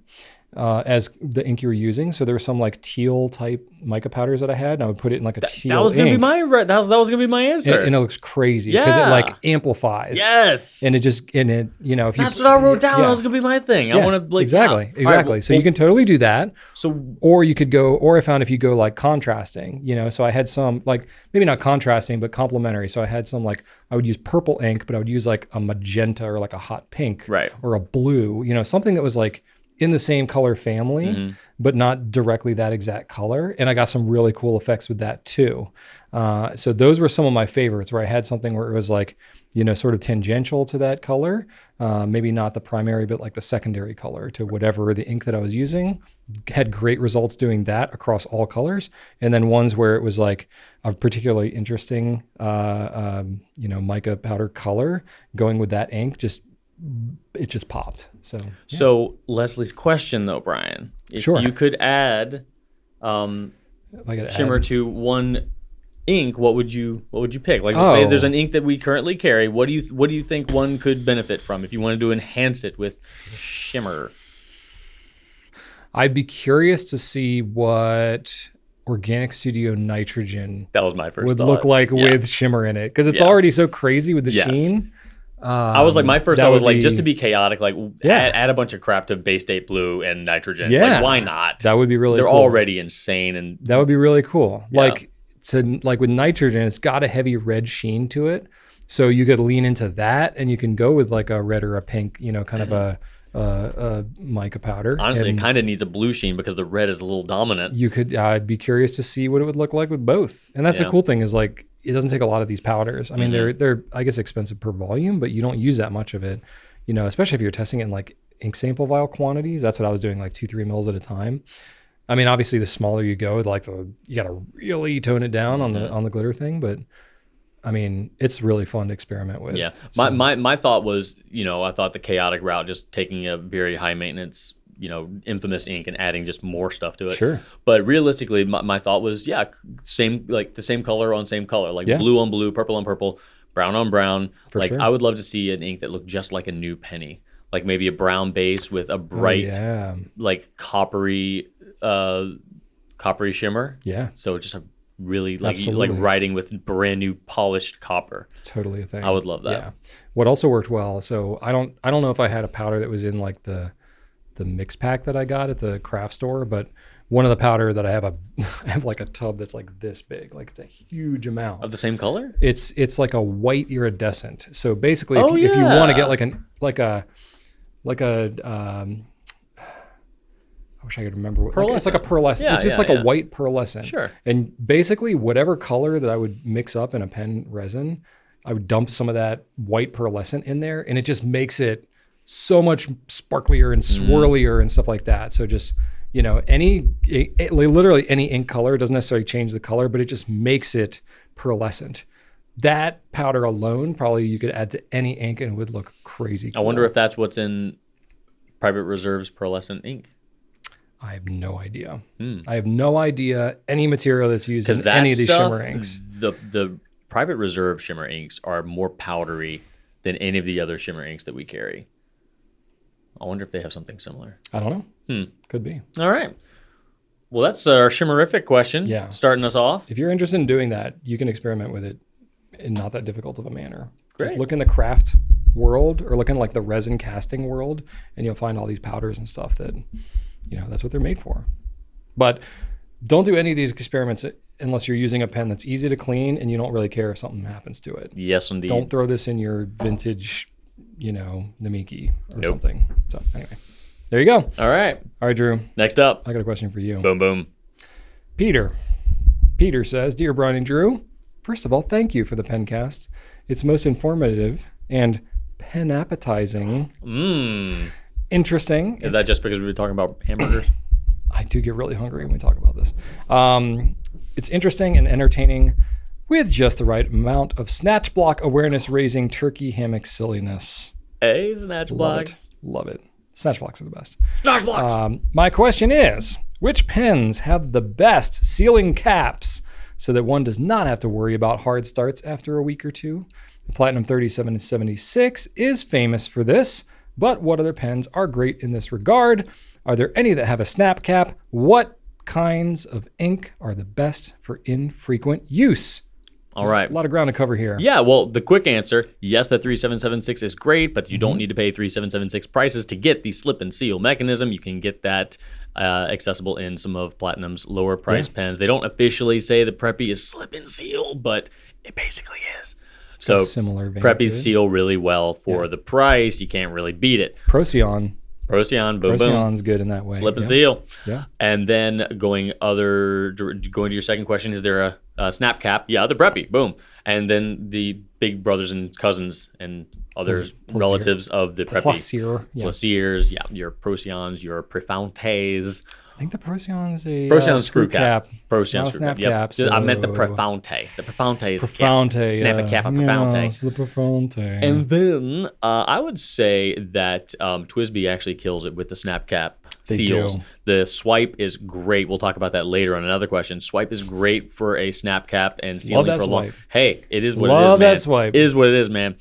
Speaker 1: as the ink you were using. So there were some like teal type mica powders that I had, and I would put it in like a teal
Speaker 2: that was gonna
Speaker 1: ink.
Speaker 2: be that was gonna be my answer.
Speaker 1: And it looks crazy because it like amplifies.
Speaker 2: Yes.
Speaker 1: And it just, if you...
Speaker 2: That's what I wrote down. That was gonna be my thing. I want to like...
Speaker 1: Exactly.
Speaker 2: Right,
Speaker 1: so you can totally do that.
Speaker 2: So...
Speaker 1: Or you could go, or I found if you go like contrasting, so I had some like, maybe not contrasting, but complementary. So I had some like, I would use purple ink, but I would use like a magenta or like a hot pink.
Speaker 2: Right.
Speaker 1: Or a blue, something that was like in the same color family, but not directly that exact color. And I got some really cool effects with that too. So those were some of my favorites where I had something where it was like, sort of tangential to that color. Maybe not the primary, but like the secondary color to whatever the ink that I was using. Had great results doing that across all colors. And then ones where it was like a particularly interesting, mica powder color going with that ink, it just popped. So, yeah.
Speaker 2: So Leslie's question though, Brian, if you could add shimmer to one ink, what would you pick? Like, let's say there's an ink that we currently carry. What do you think one could benefit from if you wanted to enhance it with shimmer?
Speaker 1: I'd be curious to see what Organic Studio Nitrogen
Speaker 2: That was my first
Speaker 1: would
Speaker 2: thought.
Speaker 1: look like with shimmer in it, because it's already so crazy with the sheen.
Speaker 2: I was like, my first thought was like, just to be chaotic, like
Speaker 1: Yeah.
Speaker 2: add a bunch of crap to Bay State Blue and Nitrogen.
Speaker 1: Yeah.
Speaker 2: Like, why not?
Speaker 1: That would be really
Speaker 2: They're
Speaker 1: cool.
Speaker 2: already insane. And
Speaker 1: That would be really cool.
Speaker 2: Yeah.
Speaker 1: Like with nitrogen, it's got a heavy red sheen to it. So you could lean into that, and you can go with like a red or a pink, kind of a mica powder.
Speaker 2: honestly,
Speaker 1: And
Speaker 2: it kind of needs a blue sheen because the red is a little dominant.
Speaker 1: you could, I'd be curious to see what it would look like with both. And that's the
Speaker 2: Yeah.
Speaker 1: cool thing is like, it doesn't take a lot of these powders. I mean,
Speaker 2: Mm-hmm.
Speaker 1: they're I guess expensive per volume, but you don't use that much of it, especially if you're testing it in like ink sample vial quantities. That's what I was doing, like 2-3 mils at a time. I mean, obviously the smaller you go, like you got to really tone it down on the glitter thing, but I mean, it's really fun to experiment with.
Speaker 2: Yeah.
Speaker 1: So,
Speaker 2: My thought was, I thought the chaotic route, just taking a very high maintenance, infamous ink and adding just more stuff to it.
Speaker 1: Sure.
Speaker 2: But realistically, my thought was, same, like the same color on same color, like blue on blue, purple on purple, brown on brown.
Speaker 1: For
Speaker 2: like
Speaker 1: sure.
Speaker 2: I would love to see an ink that looked just like a new penny, like maybe a brown base with a bright,
Speaker 1: yeah.
Speaker 2: like coppery shimmer.
Speaker 1: Yeah.
Speaker 2: So just a really like
Speaker 1: Absolutely.
Speaker 2: writing with brand new polished copper.
Speaker 1: It's totally a thing.
Speaker 2: I would love that.
Speaker 1: Yeah. What also worked well, so I don't know if I had a powder that was in like the mix pack that I got at the craft store, but one of the powder that I have like a tub that's like this big, like it's a huge amount.
Speaker 2: Of the same color?
Speaker 1: It's like a white iridescent. So basically,
Speaker 2: Oh,
Speaker 1: if you want to
Speaker 2: yeah.
Speaker 1: get I wish I could remember. It's like a pearlescent.
Speaker 2: Yeah,
Speaker 1: it's just
Speaker 2: yeah,
Speaker 1: like
Speaker 2: yeah.
Speaker 1: a white pearlescent.
Speaker 2: Sure.
Speaker 1: And basically, whatever color that I would mix up in a pen resin, I would dump some of that white pearlescent in there, and it just makes it so much sparklier and swirlier and stuff like that. So just literally any ink color doesn't necessarily change the color, but it just makes it pearlescent. That powder alone, probably you could add to any ink and it would look crazy
Speaker 2: I
Speaker 1: cool.
Speaker 2: wonder if that's what's in Private Reserve's pearlescent ink.
Speaker 1: I have no idea. I have no idea any material that's used in
Speaker 2: That
Speaker 1: any of these
Speaker 2: stuff,
Speaker 1: shimmer inks.
Speaker 2: The Private Reserve shimmer inks are more powdery than any of the other shimmer inks that we carry. I wonder if they have something similar.
Speaker 1: I don't know. Could be.
Speaker 2: All right. Well, that's our shimmerific question.
Speaker 1: Yeah.
Speaker 2: Starting us off.
Speaker 1: If you're interested in doing that, you can experiment with it in not that difficult of a manner. Just
Speaker 2: Great.
Speaker 1: look in the craft world or look in like the resin casting world, and you'll find all these powders and stuff that, that's what they're made for. But don't do any of these experiments unless you're using a pen that's easy to clean and you don't really care if something happens to it.
Speaker 2: Yes, indeed.
Speaker 1: Don't throw this in your vintage, Namiki or
Speaker 2: Nope.
Speaker 1: something. So anyway, there you go.
Speaker 2: All right.
Speaker 1: All right, Drew,
Speaker 2: Next up.
Speaker 1: I got a question for you.
Speaker 2: Boom, boom.
Speaker 1: Peter says, Dear Brian and Drew, first of all, thank you for the Pencast. It's most informative and pen appetizing. Interesting.
Speaker 2: Is that just because we were talking about hamburgers?
Speaker 1: I do get really hungry when we talk about this. It's interesting and entertaining with just the right amount of snatch block awareness raising turkey hammock silliness.
Speaker 2: Hey, snatch blocks.
Speaker 1: Love it. Snatch blocks are the best.
Speaker 2: Snatch blocks.
Speaker 1: My question is, which pens have the best sealing caps so that one does not have to worry about hard starts after a week or two? The Platinum 3776 is famous for this, but what other pens are great in this regard? Are there any that have a snap cap? What kinds of ink are the best for infrequent use?
Speaker 2: All right.
Speaker 1: A lot of ground to cover here.
Speaker 2: Yeah, well, the quick answer, yes, the 3776 is great, but you don't need to pay 3776 prices to get the slip and seal mechanism. You can get that accessible in some of Platinum's lower price pens. They don't officially say the Preppy is slip and seal, but it basically is. So
Speaker 1: Similar vein to
Speaker 2: Preppies
Speaker 1: it.
Speaker 2: seal really well for the price. You can't really beat it.
Speaker 1: Procyon.
Speaker 2: Procyon, boom, boom.
Speaker 1: Procyon's good in that way.
Speaker 2: Slip and seal.
Speaker 1: Yeah.
Speaker 2: And then going to your second question, is there a snap cap? Yeah, the Preppy, boom. And then the big brothers and cousins and other relatives of the Preppy.
Speaker 1: Plaisir. Yeah.
Speaker 2: Plaisirs, yeah, your Procyons, your Prefontes.
Speaker 1: I think the Procyon's a
Speaker 2: Procyon screw cap.
Speaker 1: Not
Speaker 2: Procyon
Speaker 1: a
Speaker 2: screw
Speaker 1: snap
Speaker 2: cap. Yep.
Speaker 1: cap,
Speaker 2: I meant the
Speaker 1: so-
Speaker 2: Prefonte. The Prefonte is a
Speaker 1: Profonte.
Speaker 2: cap. Snap a cap, a Prefonte.
Speaker 1: Yeah, it's the Profonte.
Speaker 2: And then I would say that Twisby actually kills it with the snap cap
Speaker 1: They
Speaker 2: seals.
Speaker 1: do.
Speaker 2: The swipe is great. We'll talk about that later on another question. Swipe is great for a snap cap and sealing
Speaker 1: that
Speaker 2: for a long.
Speaker 1: swipe.
Speaker 2: Hey, it is what it
Speaker 1: Love
Speaker 2: is, man.
Speaker 1: that swipe.
Speaker 2: It is what it is, man.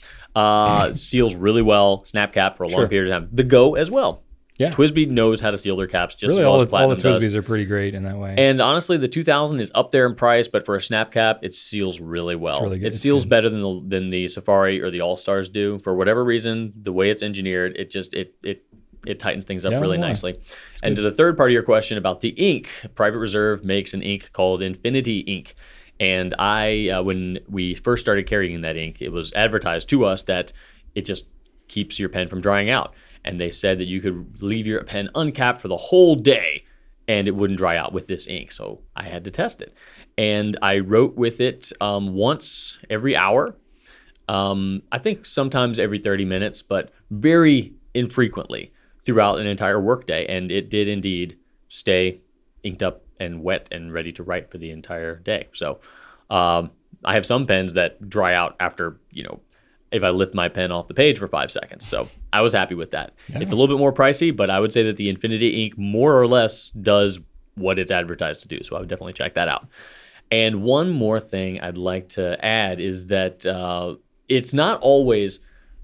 Speaker 2: Seals really well. Snap cap for a long
Speaker 1: Sure.
Speaker 2: period of time. The Go as well.
Speaker 1: Yeah.
Speaker 2: TWSBI knows how to seal their caps just
Speaker 1: Really,
Speaker 2: as well
Speaker 1: all
Speaker 2: as
Speaker 1: the
Speaker 2: Platinum does.
Speaker 1: TWSBIs are pretty great in that way.
Speaker 2: And honestly, the 2000 is up there in price, but for a snap cap, it seals really well.
Speaker 1: really good.
Speaker 2: It seals better than the Safari or the All Stars do. For whatever reason, the way it's engineered, it tightens things up really nicely. And to the third part of your question about the ink, Private Reserve makes an ink called Infinity ink. And when we first started carrying that ink, it was advertised to us that it just keeps your pen from drying out. And they said that you could leave your pen uncapped for the whole day and it wouldn't dry out with this ink. So I had to test it. And I wrote with it once every hour. I think sometimes every 30 minutes, but very infrequently throughout an entire workday. And it did indeed stay inked up and wet and ready to write for the entire day. So I have some pens that dry out after, if I lift my pen off the page for 5 seconds. So I was happy with that. Yeah. It's a little bit more pricey, but I would say that the Infinity ink more or less does what it's advertised to do. So I would definitely check that out. And one more thing I'd like to add is that it's not always,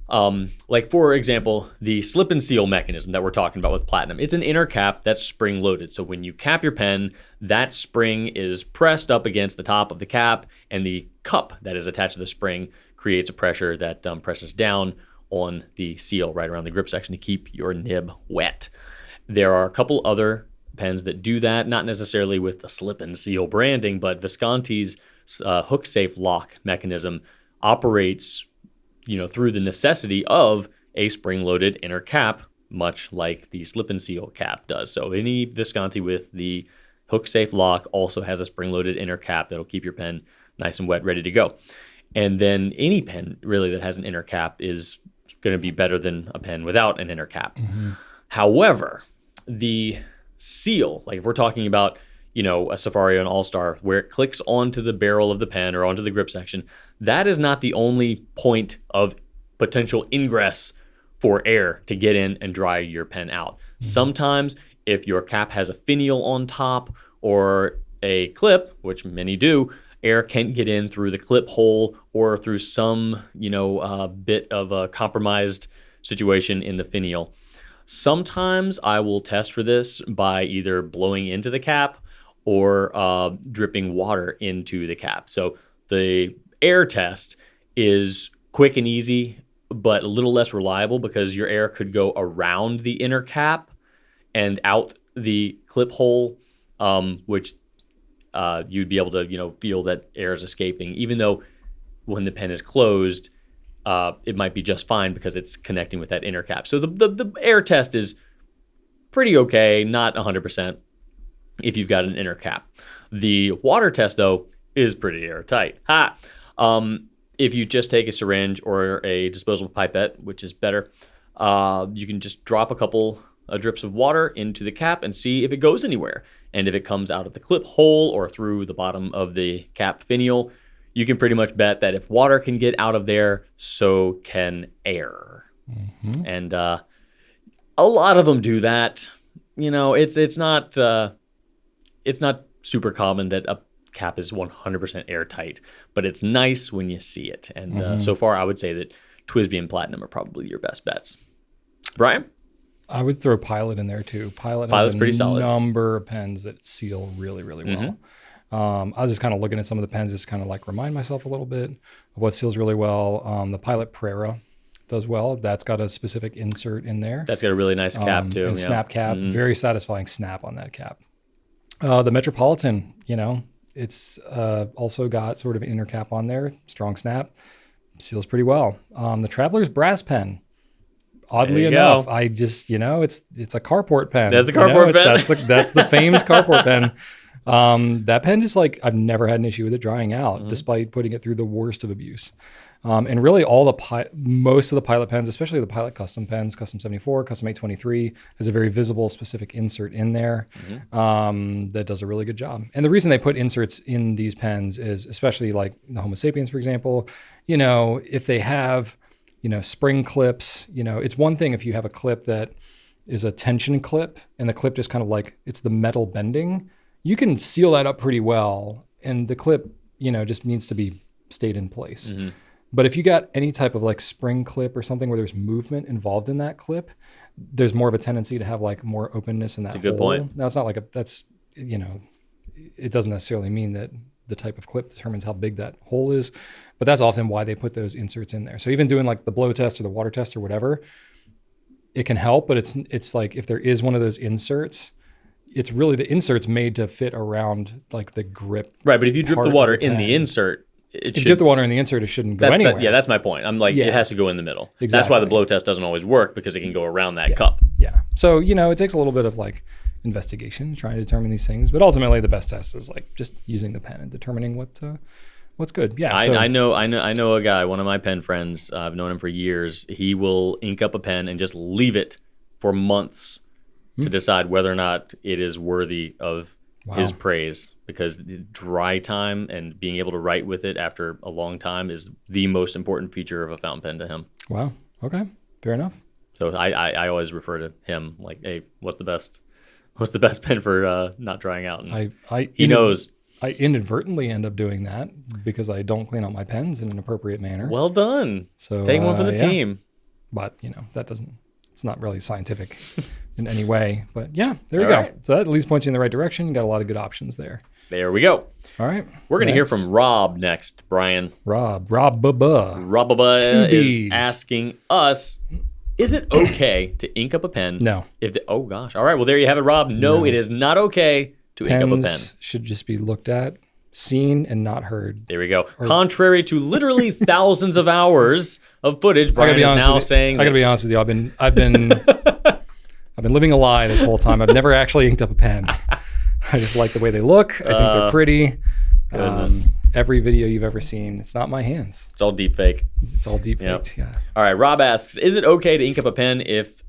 Speaker 2: like for example, the slip and seal mechanism that we're talking about with Platinum. It's an inner cap that's spring loaded. So when you cap your pen, that spring is pressed up against the top of the cap, and the cup that is attached to the spring creates a pressure that presses down on the seal right around the grip section to keep your nib wet. There are a couple other pens that do that, not necessarily with the slip and seal branding, but Visconti's hook safe lock mechanism operates through the necessity of a spring-loaded inner cap, much like the slip and seal cap does. So any Visconti with the hook-safe lock also has a spring-loaded inner cap that'll keep your pen nice and wet, ready to go. And then any pen really that has an inner cap is going to be better than a pen without an inner cap. Mm-hmm. However, the seal, like if we're talking about a Safari or an All-Star, where it clicks onto the barrel of the pen or onto the grip section, that is not the only point of potential ingress for air to get in and dry your pen out. Mm-hmm. Sometimes if your cap has a finial on top or a clip, which many do, air can get in through the clip hole or through some, bit of a compromised situation in the finial. Sometimes I will test for this by either blowing into the cap or dripping water into the cap. So the air test is quick and easy, but a little less reliable because your air could go around the inner cap and out the clip hole, which you'd be able to, feel that air is escaping, even though when the pen is closed, it might be just fine because it's connecting with that inner cap. So the air test is pretty okay, not 100%. If you've got an inner cap. The water test, though, is pretty airtight. If you just take a syringe or a disposable pipette, which is better, you can just drop a couple drips of water into the cap and see if it goes anywhere. And if it comes out of the clip hole or through the bottom of the cap finial, you can pretty much bet that if water can get out of there, so can air. Mm-hmm. And a lot of them do that. It's not super common that a cap is 100% airtight, but it's nice when you see it. And so far, I would say that TWSBI and Platinum are probably your best bets. Brian?
Speaker 1: I would throw Pilot in there too. Pilot's has pretty solid. Number of pens that seal really, really well. Mm-hmm. I was just kind of looking at some of the pens, just kind of like remind myself a little bit of what seals really well. The Pilot Prera does well. That's got a specific insert in there.
Speaker 2: That's got a really nice cap too.
Speaker 1: And snap cap, very satisfying snap on that cap. The Metropolitan, it's also got sort of an inner cap on there, strong snap, seals pretty well. The Traveler's Brass Pen, oddly enough, I just, it's a carport pen.
Speaker 2: That's the carport pen.
Speaker 1: That's the famed carport pen. That pen just I've never had an issue with it drying out, despite putting it through the worst of abuse. And really most of the Pilot pens, especially the Pilot custom pens, Custom 74, Custom 823, has a very visible specific insert in there that does a really good job. And the reason they put inserts in these pens is, especially like the Homo sapiens, for example, if they have, spring clips, it's one thing if you have a clip that is a tension clip and the clip just kind of it's the metal bending, you can seal that up pretty well. And the clip, just needs to be stayed in place. Mm-hmm. But if you got any type of spring clip or something where there's movement involved in that clip, there's more of a tendency to have like more openness in that hole.
Speaker 2: That's a good point.
Speaker 1: Now it's not like that's, it doesn't necessarily mean that the type of clip determines how big that hole is, but that's often why they put those inserts in there. So even doing like the blow test or the water test or whatever, it can help, but it's like if there is one of those inserts, it's really the insert's made to fit around like the grip.
Speaker 2: Right, but if you drip the water in the insert,
Speaker 1: if you dip the water in the insert, it shouldn't go anywhere.
Speaker 2: That's my point. I'm like, it has to go in the middle.
Speaker 1: Exactly.
Speaker 2: That's why the blow test doesn't always work, because it can go around that cup.
Speaker 1: Yeah. So, it takes a little bit of like investigation, trying to determine these things, but ultimately the best test is like just using the pen and determining what's good. Yeah.
Speaker 2: I know a guy, one of my pen friends, I've known him for years. He will ink up a pen and just leave it for months to decide whether or not it is worthy of his praise, because dry time and being able to write with it after a long time is the most important feature of a fountain pen to him.
Speaker 1: Wow. Okay. Fair enough.
Speaker 2: So I always refer to him like, hey, what's the best pen for not drying out? And he knows.
Speaker 1: I inadvertently end up doing that because I don't clean out my pens in an appropriate manner.
Speaker 2: Well done.
Speaker 1: So
Speaker 2: take one for the team.
Speaker 1: But it's not really scientific in any way. But yeah, there we go. Right. So that at least points you in the right direction. You got a lot of good options there.
Speaker 2: There we go.
Speaker 1: All right.
Speaker 2: We're going to hear from Rob next, Brian.
Speaker 1: Rob Bubba.
Speaker 2: Rob Bubba is asking us, is it okay to ink up a pen?
Speaker 1: No.
Speaker 2: Oh gosh. All right. Well, there you have it, Rob. No, it is not okay to ink up a pen.
Speaker 1: Pens should just be looked at, seen, and not heard.
Speaker 2: There we go. Contrary to literally thousands of hours of footage, Brian is now saying.
Speaker 1: I gotta be honest with you. I've been living a lie this whole time. I've never actually inked up a pen. I just like the way they look. I think they're pretty. Every video you've ever seen, it's not my hands.
Speaker 2: It's all deep fake.
Speaker 1: It's all deep faked. Yeah.
Speaker 2: All right. Rob asks, is it okay to ink up a pen if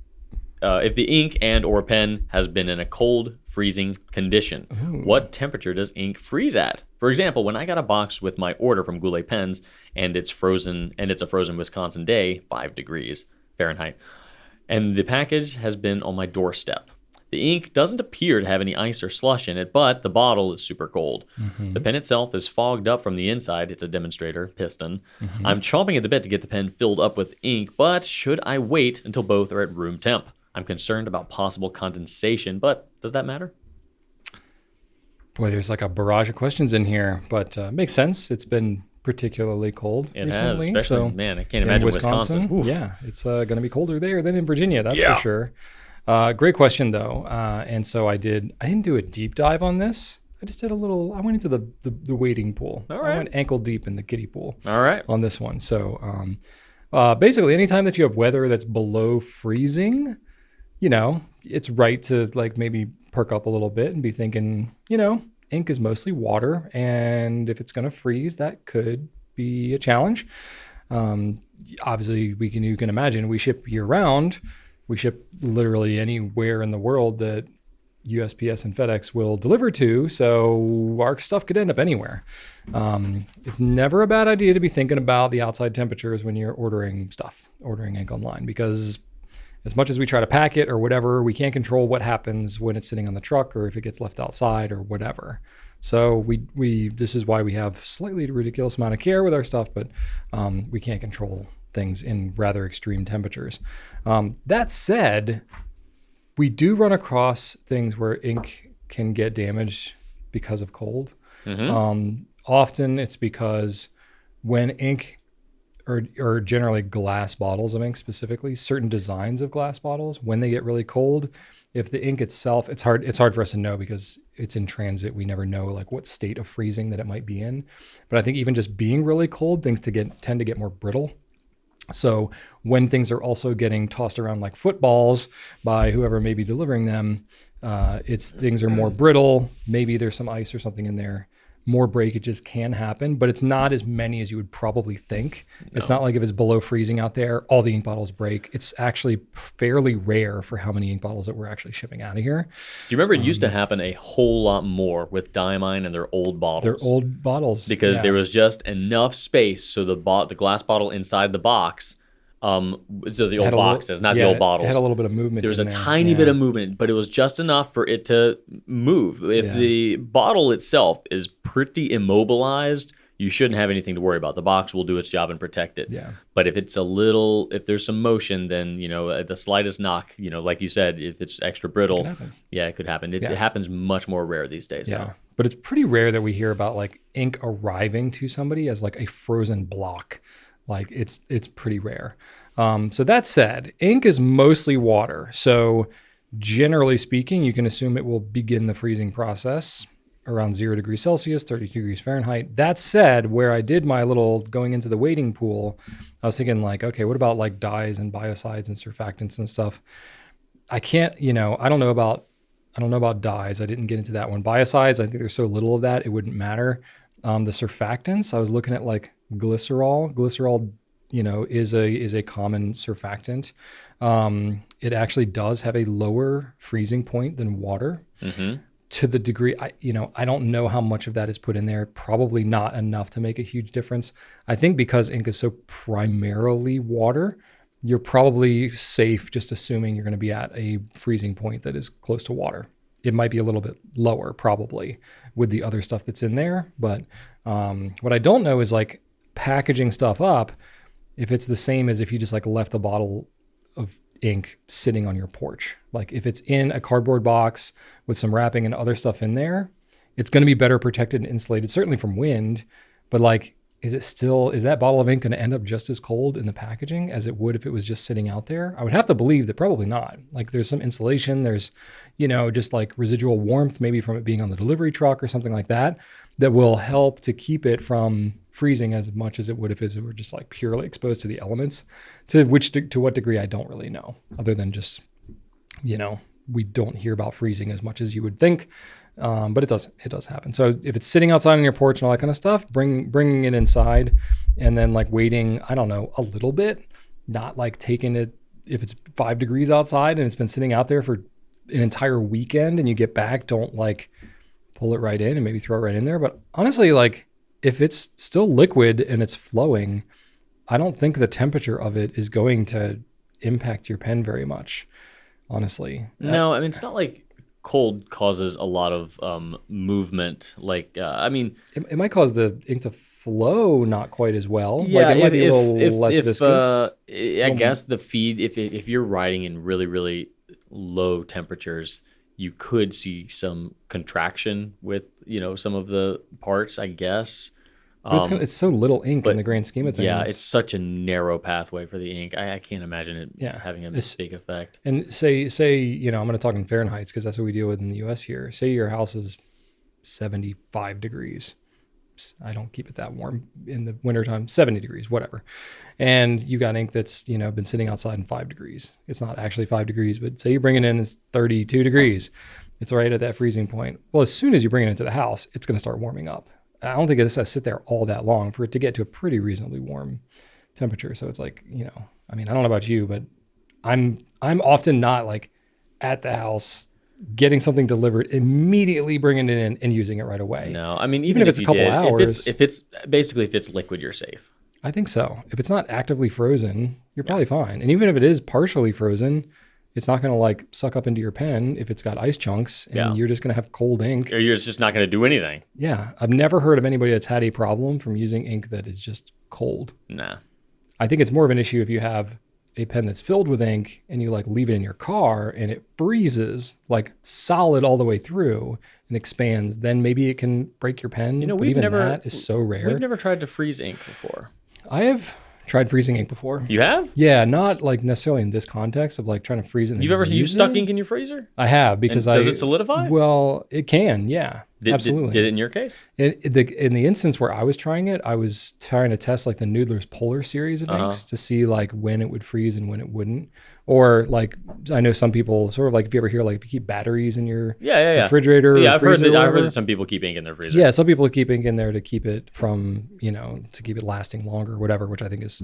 Speaker 2: the ink and or pen has been in a cold, freezing condition?
Speaker 1: Ooh.
Speaker 2: What temperature does ink freeze at? For example, when I got a box with my order from Goulet pens and it's a frozen Wisconsin day, 5 degrees Fahrenheit, and the package has been on my doorstep. The ink doesn't appear to have any ice or slush in it, but the bottle is super cold. Mm-hmm. The pen itself is fogged up from the inside. It's a demonstrator piston. Mm-hmm. I'm chomping at the bit to get the pen filled up with ink, but should I wait until both are at room temp? I'm concerned about possible condensation, but does that matter?
Speaker 1: Boy, there's like a barrage of questions in here, but makes sense. It's been particularly cold recently.
Speaker 2: It has, especially, man, I can't imagine Wisconsin.
Speaker 1: Yeah, it's going to be colder there than in Virginia, that's for sure. Great question, though. And so I didn't do a deep dive on this. I just did I went into the wading pool.
Speaker 2: All right.
Speaker 1: I went ankle deep in the kiddie pool.
Speaker 2: All right.
Speaker 1: On this one. So basically, anytime that you have weather that's below freezing, it's right to like maybe perk up a little bit and be thinking, ink is mostly water. And if it's going to freeze, that could be a challenge. Obviously, you can imagine we ship year round. We ship literally anywhere in the world that USPS and FedEx will deliver to, so our stuff could end up anywhere. It's never a bad idea to be thinking about the outside temperatures when you're ordering ink online, because as much as we try to pack it or whatever, we can't control what happens when it's sitting on the truck or if it gets left outside or whatever. So this is why we have slightly ridiculous amount of care with our stuff, but we can't control things in rather extreme temperatures. That said, we do run across things where ink can get damaged because of cold. Mm-hmm. Often it's because when ink, or generally glass bottles of ink specifically, certain designs of glass bottles, when they get really cold, if the ink itself, it's hard for us to know because it's in transit. We never know like what state of freezing that it might be in. But I think even just being really cold, things tend to get more brittle. So when things are also getting tossed around like footballs by whoever may be delivering them, things are more brittle. Maybe there's some ice or something in there. More breakages can happen, but it's not as many as you would probably think. No. It's not like if it's below freezing out there, all the ink bottles break. It's actually fairly rare for how many ink bottles that we're actually shipping out of here.
Speaker 2: Do you remember it used to happen a whole lot more with Diamine and their old bottles?
Speaker 1: Their old bottles.
Speaker 2: Because there was just enough space so the glass bottle inside the box, so the old boxes, not the old bottles.
Speaker 1: It had a little bit of movement.
Speaker 2: There was a tiny bit of movement, but it was just enough for it to move. If the bottle itself is pretty immobilized, you shouldn't have anything to worry about. The box will do its job and protect it.
Speaker 1: Yeah.
Speaker 2: But if if there's some motion, then, at the slightest knock, like you said, if it's extra brittle, it could happen. It happens much more rare these days.
Speaker 1: Yeah.
Speaker 2: Now.
Speaker 1: But it's pretty rare that we hear about like ink arriving to somebody as like a frozen block. Like it's pretty rare. So that said, ink is mostly water. So generally speaking, you can assume it will begin the freezing process around 0 degrees Celsius, 32 degrees Fahrenheit. That said, where I did my little going into the wading pool, I was thinking like, okay, what about like dyes and biocides and surfactants and stuff? I can't, I don't know about dyes. I didn't get into that one. Biocides, I think there's so little of that, it wouldn't matter. The surfactants, I was looking at like glycerol. Glycerol, is a common surfactant. It actually does have a lower freezing point than water. Mm-hmm. To the degree, I don't know how much of that is put in there. Probably not enough to make a huge difference. I think because ink is so primarily water, you're probably safe just assuming you're going to be at a freezing point that is close to water. It might be a little bit lower probably with the other stuff that's in there. But what I don't know is like packaging stuff up, if it's the same as if you just like left a bottle of ink sitting on your porch. Like if it's in a cardboard box with some wrapping and other stuff in there, it's going to be better protected and insulated, certainly from wind. But like, is that bottle of ink going to end up just as cold in the packaging as it would if it was just sitting out there? I would have to believe that probably not. Like there's some insulation, there's, just like residual warmth, maybe from it being on the delivery truck or something like that, that will help to keep it from freezing as much as it would if it were just like purely exposed to the elements. To what degree, I don't really know, other than just, we don't hear about freezing as much as you would think. But it does happen. So if it's sitting outside on your porch and all that kind of stuff, bringing it inside and then like waiting, I don't know, a little bit, not like taking it, if it's 5 degrees outside and it's been sitting out there for an entire weekend and you get back, don't like pull it right in and maybe throw it right in there. But honestly, like if it's still liquid and it's flowing, I don't think the temperature of it is going to impact your pen very much, honestly.
Speaker 2: No, I mean, it's not like cold causes a lot of movement. Like,
Speaker 1: it might cause the ink to flow not quite as well.
Speaker 2: Yeah,
Speaker 1: like it might be a little less viscous.
Speaker 2: I guess the feed, if you're writing in really, really low temperatures, you could see some contraction with, some of the parts, I guess.
Speaker 1: It's so little ink in the grand scheme of things.
Speaker 2: Yeah, it's such a narrow pathway for the ink. I can't imagine it having a big effect.
Speaker 1: And say I'm going to talk in Fahrenheit because that's what we deal with in the U.S. here. Say your house is 75 degrees. I don't keep it that warm in the wintertime, 70 degrees, whatever. And you got ink that's, been sitting outside in 5 degrees. It's not actually 5 degrees, but say you bring it in, it's 32 degrees. It's right at that freezing point. Well, as soon as you bring it into the house, it's going to start warming up. I don't think it's going to sit there all that long for it to get to a pretty reasonably warm temperature. So it's like, I don't know about you, but I'm often not like at the house getting something delivered, immediately bringing it in and using it right away.
Speaker 2: No, I mean, even if
Speaker 1: it's a couple hours.
Speaker 2: If it's liquid, you're safe.
Speaker 1: I think so. If it's not actively frozen, you're probably fine. And even if it is partially frozen, it's not going to like suck up into your pen if it's got ice chunks and you're just going to have cold ink.
Speaker 2: Or you're just not going to do anything.
Speaker 1: Yeah. I've never heard of anybody that's had a problem from using ink that is just cold.
Speaker 2: Nah.
Speaker 1: I think it's more of an issue if you have a pen that's filled with ink and you like leave it in your car and it freezes like solid all the way through and expands, then maybe it can break your pen. That is so rare.
Speaker 2: We've never tried to freeze ink before.
Speaker 1: I have tried freezing ink before.
Speaker 2: You have?
Speaker 1: Yeah, not like necessarily in this context of like trying to freeze it.
Speaker 2: You've ever stuck ink in your freezer?
Speaker 1: I have because
Speaker 2: does it solidify?
Speaker 1: Well, it can. Yeah, absolutely.
Speaker 2: Did it in your case?
Speaker 1: In the instance where I was trying it, I was trying to test like the Noodler's Polar series of inks to see like when it would freeze and when it wouldn't. Or like I know some people sort of like if you ever hear like if you keep batteries in your refrigerator.
Speaker 2: Yeah, I've heard that some people keep ink in their freezer.
Speaker 1: Yeah, some people keep ink in there to keep it from to keep it lasting longer or whatever, which I think is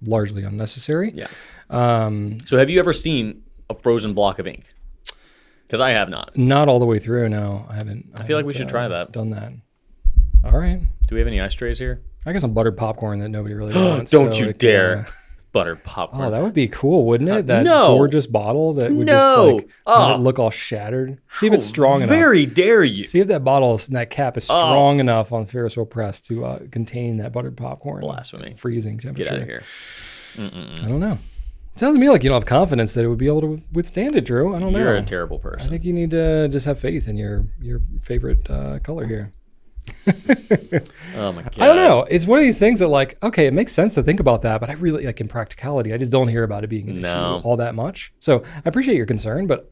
Speaker 1: largely unnecessary.
Speaker 2: Yeah. So have you ever seen a frozen block of ink? Because I have not.
Speaker 1: Not all the way through. No, I haven't.
Speaker 2: I feel like we should try that.
Speaker 1: Done that. All right.
Speaker 2: Do we have any ice trays here?
Speaker 1: I got some buttered popcorn that nobody really wants.
Speaker 2: Don't you dare. buttered popcorn.
Speaker 1: Oh, that would be cool, wouldn't it? That
Speaker 2: no.
Speaker 1: gorgeous bottle that would
Speaker 2: No.
Speaker 1: just let it look all shattered. See if it's strong enough.
Speaker 2: Very dare you.
Speaker 1: See if that bottle and that cap is strong enough on Ferris wheel press to contain that buttered popcorn.
Speaker 2: Blasphemy.
Speaker 1: Freezing temperature.
Speaker 2: Get out of here.
Speaker 1: I don't know. It sounds to me like you don't have confidence that it would be able to withstand it, Drew. I don't know.
Speaker 2: You're a terrible person.
Speaker 1: I think you need to just have faith in your favorite color here.
Speaker 2: Oh my God.
Speaker 1: I don't know. It's one of these things that like, okay, it makes sense to think about that, but I really like in practicality, I just don't hear about it being an issue all that much. So I appreciate your concern, but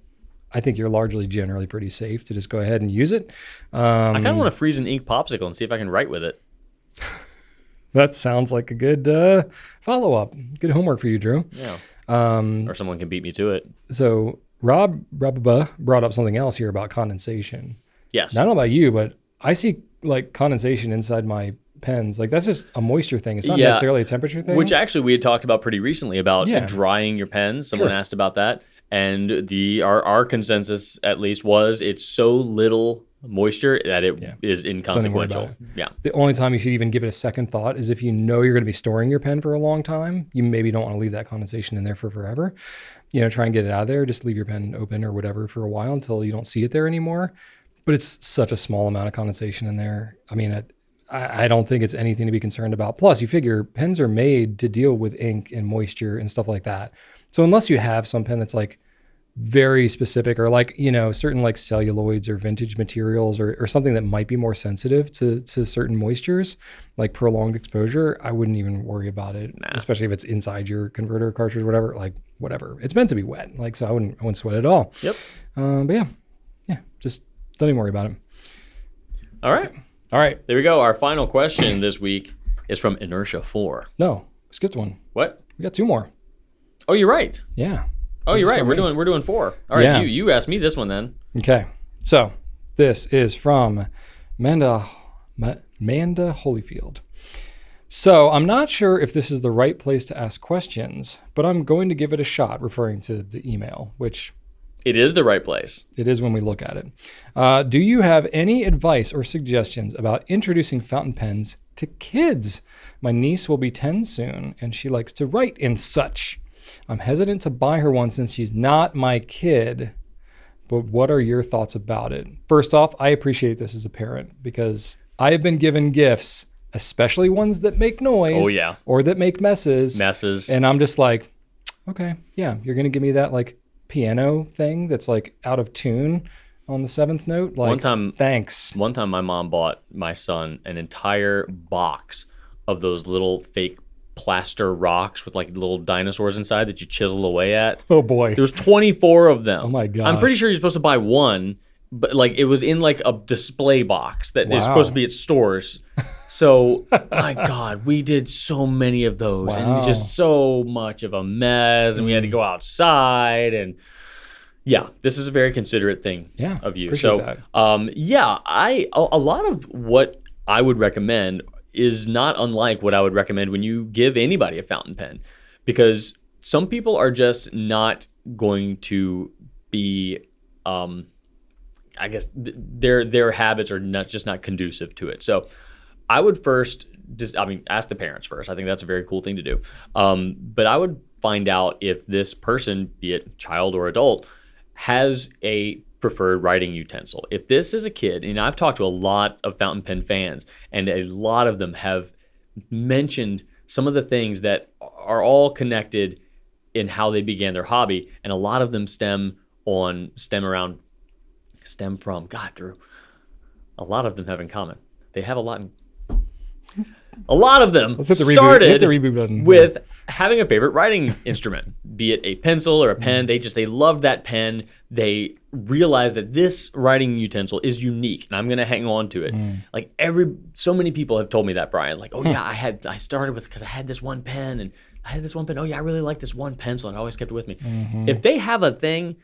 Speaker 1: I think you're largely generally pretty safe to just go ahead and use it.
Speaker 2: I kind of want to freeze an ink popsicle and see if I can write with it.
Speaker 1: That sounds like a good follow-up. Good homework for you, Drew.
Speaker 2: Yeah. Or someone can beat me to it.
Speaker 1: So Rob brought up something else here about condensation.
Speaker 2: Yes.
Speaker 1: I don't know about you, but I see like condensation inside my pens. Like that's just a moisture thing. It's not necessarily a temperature thing.
Speaker 2: Which actually we had talked about pretty recently about drying your pens. Someone asked about that. And our consensus at least was it's so little moisture that it is inconsequential. Yeah.
Speaker 1: The only time you should even give it a second thought is if you know you're going to be storing your pen for a long time. You maybe don't want to leave that condensation in there for forever. Try and get it out of there. Just leave your pen open or whatever for a while until you don't see it there anymore. But it's such a small amount of condensation in there. I mean, I don't think it's anything to be concerned about. Plus, you figure pens are made to deal with ink and moisture and stuff like that. So unless you have some pen that's like very specific or like, certain like celluloids or vintage materials or something that might be more sensitive to certain moistures, like prolonged exposure, I wouldn't even worry about it, especially if it's inside your converter cartridge, whatever, like whatever. It's meant to be wet. Like, so I wouldn't sweat it at all.
Speaker 2: Yep.
Speaker 1: But just don't even worry about it.
Speaker 2: All right.
Speaker 1: All right.
Speaker 2: There we go. Our final question this week is from Inertia 4.
Speaker 1: No, we skipped one.
Speaker 2: What?
Speaker 1: We got two more.
Speaker 2: Oh, you're right.
Speaker 1: Yeah.
Speaker 2: Oh, you're right. We're doing 4. All right. You asked me this one then.
Speaker 1: Okay. So this is from Manda Holyfield. So I'm not sure if this is the right place to ask questions, but I'm going to give it a shot, referring to the email, which
Speaker 2: it is the right place.
Speaker 1: It is when we look at it. Do you have any advice or suggestions about introducing fountain pens to kids? My niece will be 10 soon, and she likes to write and such. I'm hesitant to buy her one since she's not my kid, but what are your thoughts about it? First off, I appreciate this as a parent because I have been given gifts, especially ones that make noise or that make messes. And I'm just like, okay, yeah, you're going to give me that like piano thing that's like out of tune on the 7th note. Like, thanks.
Speaker 2: One time my mom bought my son an entire box of those little fake plaster rocks with like little dinosaurs inside that you chisel away at.
Speaker 1: Oh boy.
Speaker 2: There was 24 of them.
Speaker 1: Oh my god.
Speaker 2: I'm pretty sure you're supposed to buy one, but like it was in like a display box that is supposed to be at stores. So my god, we did so many of those and it was just so much of a mess and we had to go outside and this is a very considerate thing of you. So
Speaker 1: that.
Speaker 2: A lot of what I would recommend is not unlike what I would recommend when you give anybody a fountain pen, because some people are just not going to be, I guess their habits are not conducive to it. So I would first ask the parents first. I think that's a very cool thing to do. But I would find out if this person, be it child or adult, has a preferred writing utensil. If this is a kid, and I've talked to a lot of fountain pen fans, and a lot of them have mentioned some of the things that are all connected in how they began their hobby, and a lot of them stem from, God, Drew, a lot of them have in common. They have a lot of them started with having a favorite writing instrument, be it a pencil or a pen. They loved that pen. They realized that this writing utensil is unique and I'm going to hang on to it. Like so many people have told me that, Brian, like, oh yeah, I started with, because I had this one pen and I had this one pen. Oh yeah, I really like this one pencil and I always kept it with me. If they have a thing,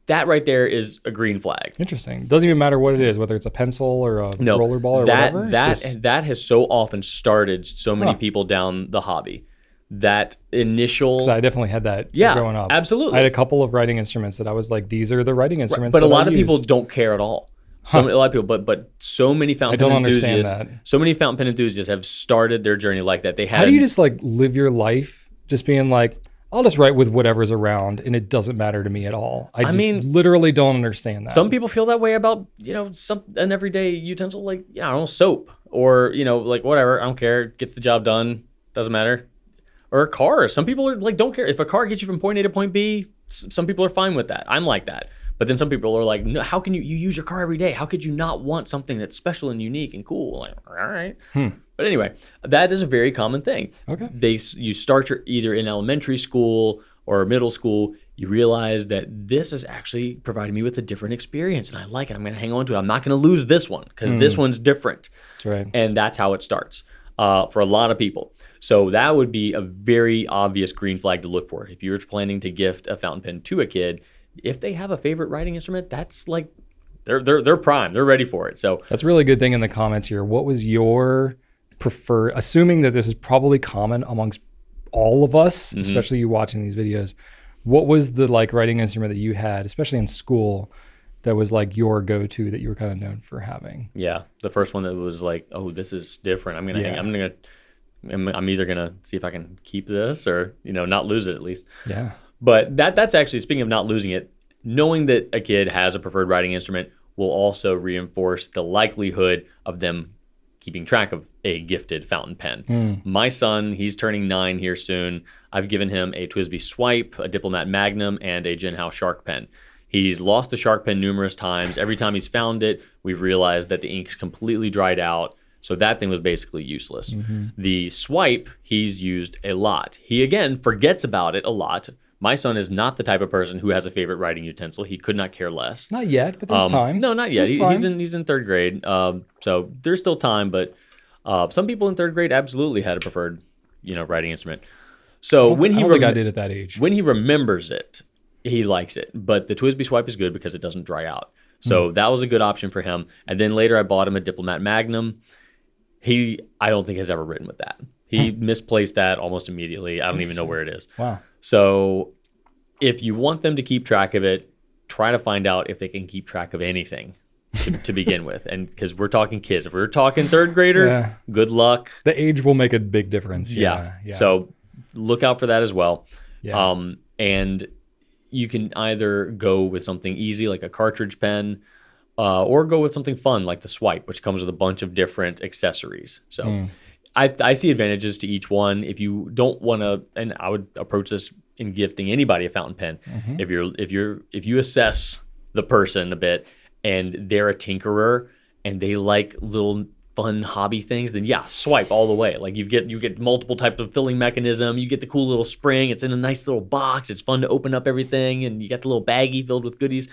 Speaker 2: that right there is a green flag.
Speaker 1: Interesting. Doesn't even matter what it is, whether it's a pencil or a rollerball or whatever.
Speaker 2: That has so often started so many people down the hobby. That initial...
Speaker 1: So I definitely had that growing up.
Speaker 2: Absolutely.
Speaker 1: I had a couple of writing instruments that I was like, these are the writing instruments.
Speaker 2: But a lot of people don't care at all. A lot of people, but so many fountain pen enthusiasts, so many fountain pen enthusiasts have started their journey like that.
Speaker 1: How do you just like live your life just being like, I'll just write with whatever's around and it doesn't matter to me at all. I mean, literally don't understand that.
Speaker 2: Some people feel that way about, an everyday utensil like, I don't know, soap or, like whatever. I don't care. It gets the job done. Doesn't matter. Or a car. Some people are like, don't care. If a car gets you from point A to point B, some people are fine with that. I'm like that. But then some people are like, no, how can you use your car every day? How could you not want something that's special and unique and cool? Like, all right. But anyway, that is a very common thing.
Speaker 1: Okay.
Speaker 2: You start either in elementary school or middle school, you realize that this is actually providing me with a different experience and I like it. I'm going to hang on to it. I'm not going to lose this one because this one's different.
Speaker 1: That's right.
Speaker 2: And that's how it starts for a lot of people. So that would be a very obvious green flag to look for. If you're planning to gift a fountain pen to a kid, if they have a favorite writing instrument, that's like they're prime. They're ready for it. So
Speaker 1: that's a really good thing in the comments here. What was your preferred, assuming that this is probably common amongst all of us, especially you watching these videos, what was the like writing instrument that you had, especially in school, that was like your go-to that you were kind of known for having?
Speaker 2: Yeah, the first one that was like, oh, this is different. I'm either gonna see if I can keep this or not lose it at least.
Speaker 1: Yeah.
Speaker 2: But that's actually, speaking of not losing it, knowing that a kid has a preferred writing instrument will also reinforce the likelihood of them keeping track of a gifted fountain pen. My son, he's turning 9 here soon. I've given him a TWSBI Swipe, a Diplomat Magnum, and a Jinhao Shark pen. He's lost the Shark pen numerous times. Every time he's found it, we've realized that the ink's completely dried out. So that thing was basically useless. The Swipe, he's used a lot. He, again, forgets about it a lot. My son is not the type of person who has a favorite writing utensil. He could not care less.
Speaker 1: Not yet, but there's time.
Speaker 2: No, not yet. He's in third grade. So there's still time, but some people in third grade absolutely had a preferred, writing instrument. So
Speaker 1: I don't think I did at that age.
Speaker 2: When he remembers it, he likes it. But the TWSBI Swipe is good because it doesn't dry out. So that was a good option for him. And then later I bought him a Diplomat Magnum. I don't think has ever written with that. He misplaced that almost immediately. I don't even know where it is.
Speaker 1: Wow.
Speaker 2: So if you want them to keep track of it, try to find out if they can keep track of anything to begin with. And because we're talking kids. If we're talking third grader, good luck.
Speaker 1: The age will make a big difference. Yeah.
Speaker 2: So look out for that as well.
Speaker 1: Yeah.
Speaker 2: And you can either go with something easy like a cartridge pen, or go with something fun like the Swipe, which comes with a bunch of different accessories. So I see advantages to each one. If you don't want to, and I would approach this in gifting anybody a fountain pen. If you assess the person a bit and they're a tinkerer and they like little fun hobby things, then Swipe all the way. Like you get multiple types of filling mechanism. You get the cool little spring. It's in a nice little box. It's fun to open up everything, and you got the little baggie filled with goodies.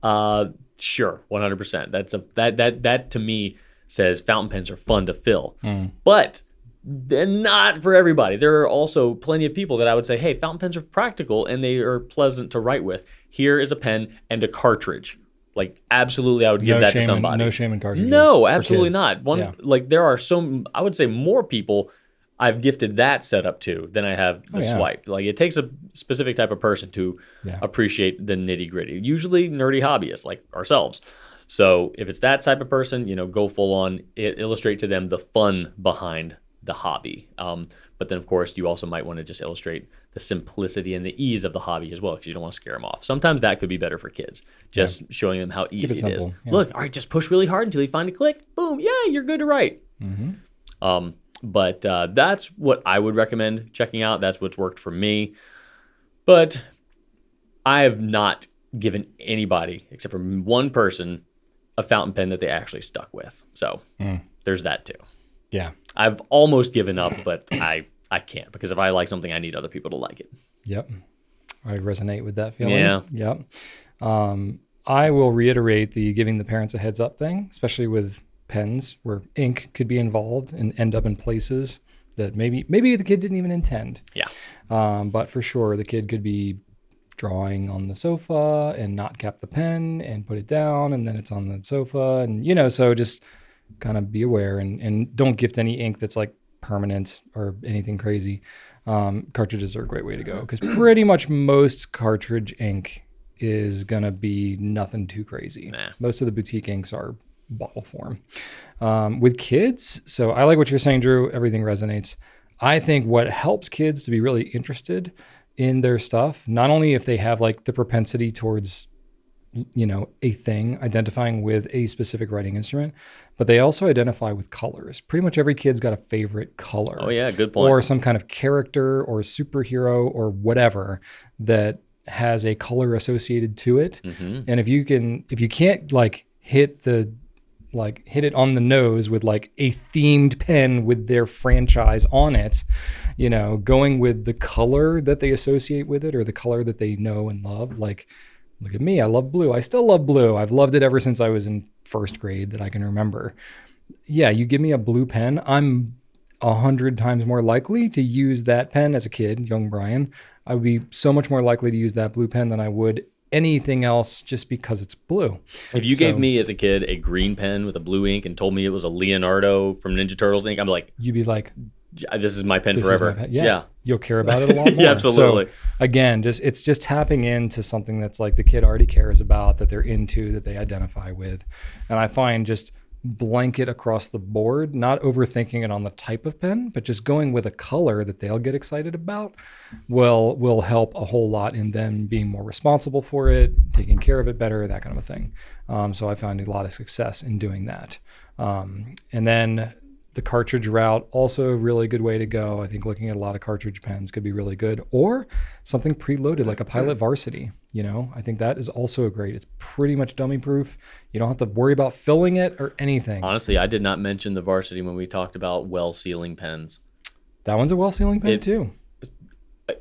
Speaker 2: Sure, 100%. That to me says fountain pens are fun to fill, but they're not for everybody. There are also plenty of people that I would say, hey, fountain pens are practical and they are pleasant to write with. Here is a pen and a cartridge. Like, absolutely, I would give that to somebody.
Speaker 1: No shame in cartridges.
Speaker 2: No, absolutely not. There are I would say more people I've gifted that setup to than I have the Swipe. Like, it takes a specific type of person to appreciate the nitty gritty. Usually nerdy hobbyists like ourselves. So if it's that type of person, go full on, illustrate to them the fun behind the hobby. But then, of course, you also might want to just illustrate the simplicity and the ease of the hobby as well, because you don't want to scare them off. Sometimes that could be better for kids, just showing them how easy it is. Yeah. Look, all right, just push really hard until you find a click. Boom, you're good to write. But that's what I would recommend checking out. That's what's worked for me. But I have not given anybody, except for one person, a fountain pen that they actually stuck with. So there's that too.
Speaker 1: Yeah.
Speaker 2: I've almost given up, but I can't, because if I like something, I need other people to like it.
Speaker 1: Yep. I resonate with that feeling.
Speaker 2: Yeah.
Speaker 1: Yep. I will reiterate the giving the parents a heads up thing, especially with pens where ink could be involved and end up in places that maybe the kid didn't even intend.
Speaker 2: Yeah.
Speaker 1: But for sure, the kid could be drawing on the sofa and not cap the pen and put it down, and then it's on the sofa, and so just kind of be aware and don't gift any ink that's like permanent or anything crazy. Cartridges are a great way to go, because pretty much most cartridge ink is gonna be nothing too crazy. Most of the boutique inks are bottle form. With kids, so I like what you're saying, Drew. Everything resonates. I think what helps kids to be really interested in their stuff, not only if they have like the propensity towards, a thing, identifying with a specific writing instrument, but they also identify with colors. Pretty much every kid's got a favorite color.
Speaker 2: Oh yeah, good point.
Speaker 1: Or some kind of character or superhero or whatever that has a color associated to it.
Speaker 2: Mm-hmm.
Speaker 1: And if you can't like hit it on the nose with like a themed pen with their franchise on it, going with the color that they associate with it or the color that they know and love. Like, look at me, I love blue. I still love blue. I've loved it ever since I was in first grade that I can remember. Yeah, you give me a blue pen, I'm 100 times more likely to use that pen as a kid, young Brian. I would be so much more likely to use that blue pen than I would anything else just because it's blue.
Speaker 2: If you gave me as a kid a green pen with a blue ink and told me it was a Leonardo from Ninja Turtles ink, I'm like,
Speaker 1: you'd be like,
Speaker 2: this is my pen forever.
Speaker 1: Yeah. You'll care about it a lot more.
Speaker 2: Yeah, absolutely.
Speaker 1: So again, it's just tapping into something that's like the kid already cares about, that they're into, that they identify with. And I find just blanket across the board, not overthinking it on the type of pen, but just going with a color that they'll get excited about will help a whole lot in them being more responsible for it, taking care of it better, that kind of a thing. So I found a lot of success in doing that. And then the cartridge route, also a really good way to go. I think looking at a lot of cartridge pens could be really good, or something preloaded like a Pilot Varsity. I think that is also great. It's pretty much dummy proof. You don't have to worry about filling it or anything.
Speaker 2: Honestly, I did not mention the Varsity when we talked about well sealing pens.
Speaker 1: That one's a well sealing pen too.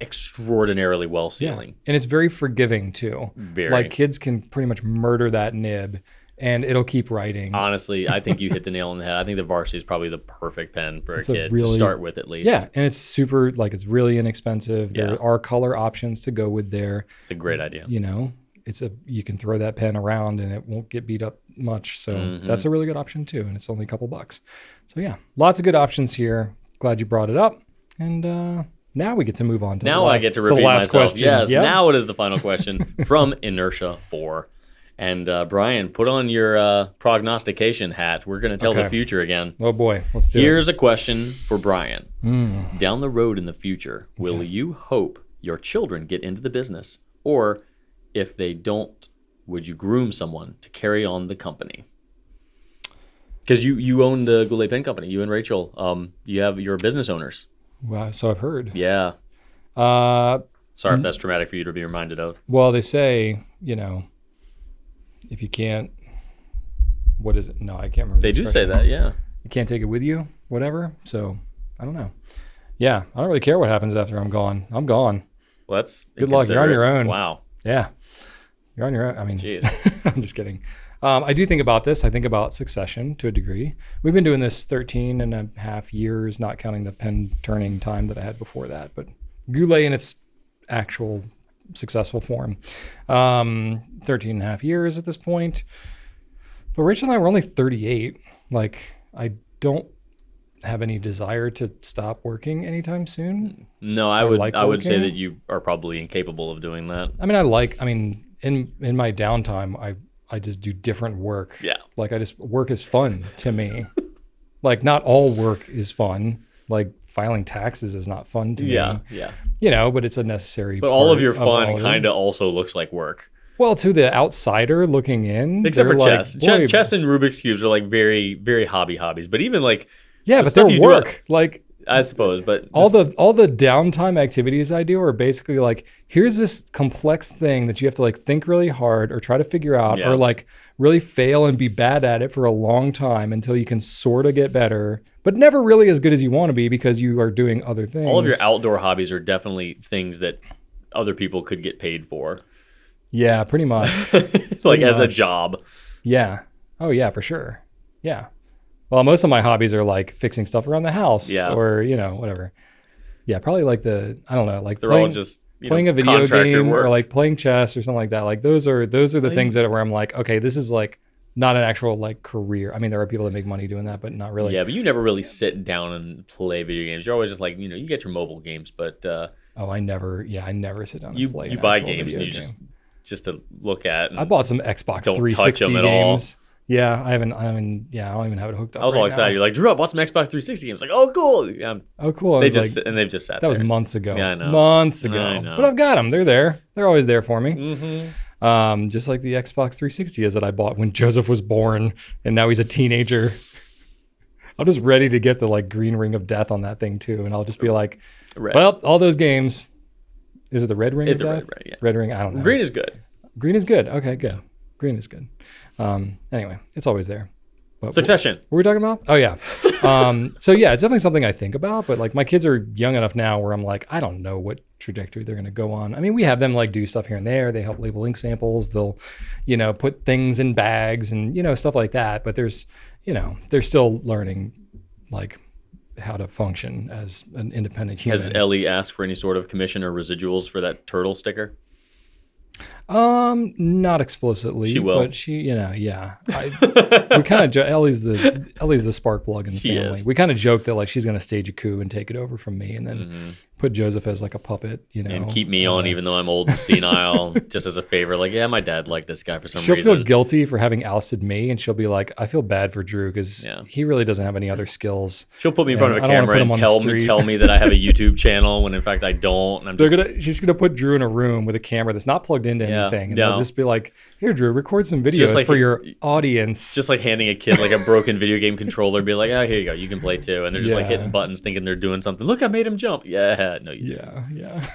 Speaker 2: Extraordinarily well sealing.
Speaker 1: Yeah. And it's very forgiving too.
Speaker 2: Very. Like
Speaker 1: kids can pretty much murder that nib and it'll keep writing.
Speaker 2: Honestly, I think you hit the nail on the head. I think the Varsity is probably the perfect pen for a kid to start with, at least.
Speaker 1: Yeah, and it's super, it's really inexpensive. There are color options to go with there.
Speaker 2: It's a great idea.
Speaker 1: You can throw that pen around and it won't get beat up much. So that's a really good option too, and it's only a couple bucks. So yeah, lots of good options here. Glad you brought it up. And now we get to move on to
Speaker 2: I get to repeat myself.
Speaker 1: Question.
Speaker 2: Yes, now it is the final question from Inertia 4. And Brian, put on your prognostication hat. We're going to tell the future again.
Speaker 1: Oh boy, let's do it.
Speaker 2: Here's a question for Brian. Down the road in the future, will you hope your children get into the business? Or if they don't, would you groom someone to carry on the company? Because you own the Goulet Pen Company. You and Rachel, you're business owners.
Speaker 1: Wow, so I've heard.
Speaker 2: Yeah. Sorry if that's traumatic for you to be reminded of.
Speaker 1: Well, they say, if you can't, what is it? No, I can't remember.
Speaker 2: They do say that, yeah.
Speaker 1: You can't take it with you, whatever. So I don't know. Yeah, I don't really care what happens after I'm gone. I'm gone.
Speaker 2: Well, that's
Speaker 1: good luck. You're on your own.
Speaker 2: Wow.
Speaker 1: Yeah, you're on your own. I mean,
Speaker 2: jeez.
Speaker 1: I'm just kidding. I do think about this. I think about succession to a degree. We've been doing this 13 and a half years, not counting the pen turning time that I had before that. But Goulet in its actual successful form, 13 and a half years at this point. But Rachel and I were only 38. I don't have any desire to stop working anytime soon.
Speaker 2: No, I would say that you are probably incapable of doing that.
Speaker 1: In my downtime, I just do different work.
Speaker 2: Yeah.
Speaker 1: Work is fun to me. Not all work is fun. Filing taxes is not fun to me. Yeah. But it's a necessary
Speaker 2: But all of your fun kind of also looks like work.
Speaker 1: Well, to the outsider looking in.
Speaker 2: Except for chess. Chess and Rubik's Cubes are very, very hobbies. But even
Speaker 1: yeah, but they're work.
Speaker 2: I suppose, but
Speaker 1: all the downtime activities I do are basically here's this complex thing that you have to think really hard or try to figure out or really fail and be bad at it for a long time until you can sort of get better, but never really as good as you want to be because you are doing other things.
Speaker 2: All of your outdoor hobbies are definitely things that other people could get paid for.
Speaker 1: Yeah, pretty much.
Speaker 2: A job.
Speaker 1: Yeah. Oh yeah, for sure. Yeah. Well, most of my hobbies are fixing stuff around the house or, whatever. Yeah, probably
Speaker 2: they're
Speaker 1: playing,
Speaker 2: all just
Speaker 1: playing a video game
Speaker 2: work.
Speaker 1: Or playing chess or something like that. Those are the things where I'm okay, this is not an actual career. I mean, there are people that make money doing that, but not really.
Speaker 2: Yeah, but you never really sit down and play video games. You're always just you get your mobile games, but
Speaker 1: I never sit down and play.
Speaker 2: You buy games and you just to look at. And
Speaker 1: I bought some Xbox
Speaker 2: don't
Speaker 1: 360
Speaker 2: touch them at
Speaker 1: games.
Speaker 2: all.
Speaker 1: Yeah, I don't even have it hooked up.
Speaker 2: I was all
Speaker 1: right
Speaker 2: excited.
Speaker 1: now.
Speaker 2: You're like, Drew, I bought some Xbox 360 games. Like, oh, cool. Yeah,
Speaker 1: Oh, cool.
Speaker 2: they've just sat
Speaker 1: that was
Speaker 2: there.
Speaker 1: months ago.
Speaker 2: Yeah, I know.
Speaker 1: Months ago.
Speaker 2: I know.
Speaker 1: But I've got them. They're there. They're always there for me.
Speaker 2: Mm-hmm.
Speaker 1: Just like the Xbox 360 is that I bought when Joseph was born, and now he's a teenager. I'm just ready to get the like green ring of death on that thing too, and I'll just be like,
Speaker 2: Red.
Speaker 1: well, all those games. Is it the red ring?
Speaker 2: It's
Speaker 1: of
Speaker 2: a
Speaker 1: death?
Speaker 2: red, yeah.
Speaker 1: Red ring. I don't know.
Speaker 2: Green is good.
Speaker 1: Green is good. Okay, good. Green is good. Anyway, it's always there. But
Speaker 2: Succession.
Speaker 1: What were we talking about? Oh yeah. So yeah, it's definitely something I think about. But like my kids are young enough now where I'm like, I don't know what trajectory they're going to go on. I mean, we have them like do stuff here and there. They help label ink samples. They'll, put things in bags and stuff like that. But there's, they're still learning like how to function as an independent human.
Speaker 2: Has Ellie asked for any sort of commission or residuals for that turtle sticker?
Speaker 1: Not explicitly.
Speaker 2: She will.
Speaker 1: But she, yeah. We kind of Ellie's the spark plug in the
Speaker 2: She
Speaker 1: family.
Speaker 2: is.
Speaker 1: We kind of joke that like she's gonna stage a coup and take it over from me, and then put Joseph as like a puppet,
Speaker 2: And keep me on even though I'm old and senile, just as a favor. Like, yeah, my dad liked this guy for some
Speaker 1: She'll
Speaker 2: reason.
Speaker 1: feel guilty for having ousted me, and she'll be like, I feel bad for Drew because he really doesn't have any other skills.
Speaker 2: She'll put me in front of a
Speaker 1: I don't wanna
Speaker 2: camera
Speaker 1: put
Speaker 2: and
Speaker 1: him on the
Speaker 2: tell me that I have a YouTube channel when in fact I don't. And I'm
Speaker 1: She's gonna put Drew in a room with a camera that's not plugged into anything, and they'll just be like, "Here, Drew, record some videos
Speaker 2: like
Speaker 1: for your audience."
Speaker 2: just like handing a kid like a broken video game controller, be like, "Oh, here you go, you can play too." And they're just like hitting buttons, thinking they're doing something. Look, I made him jump. Yeah, no, you didn't.
Speaker 1: Yeah.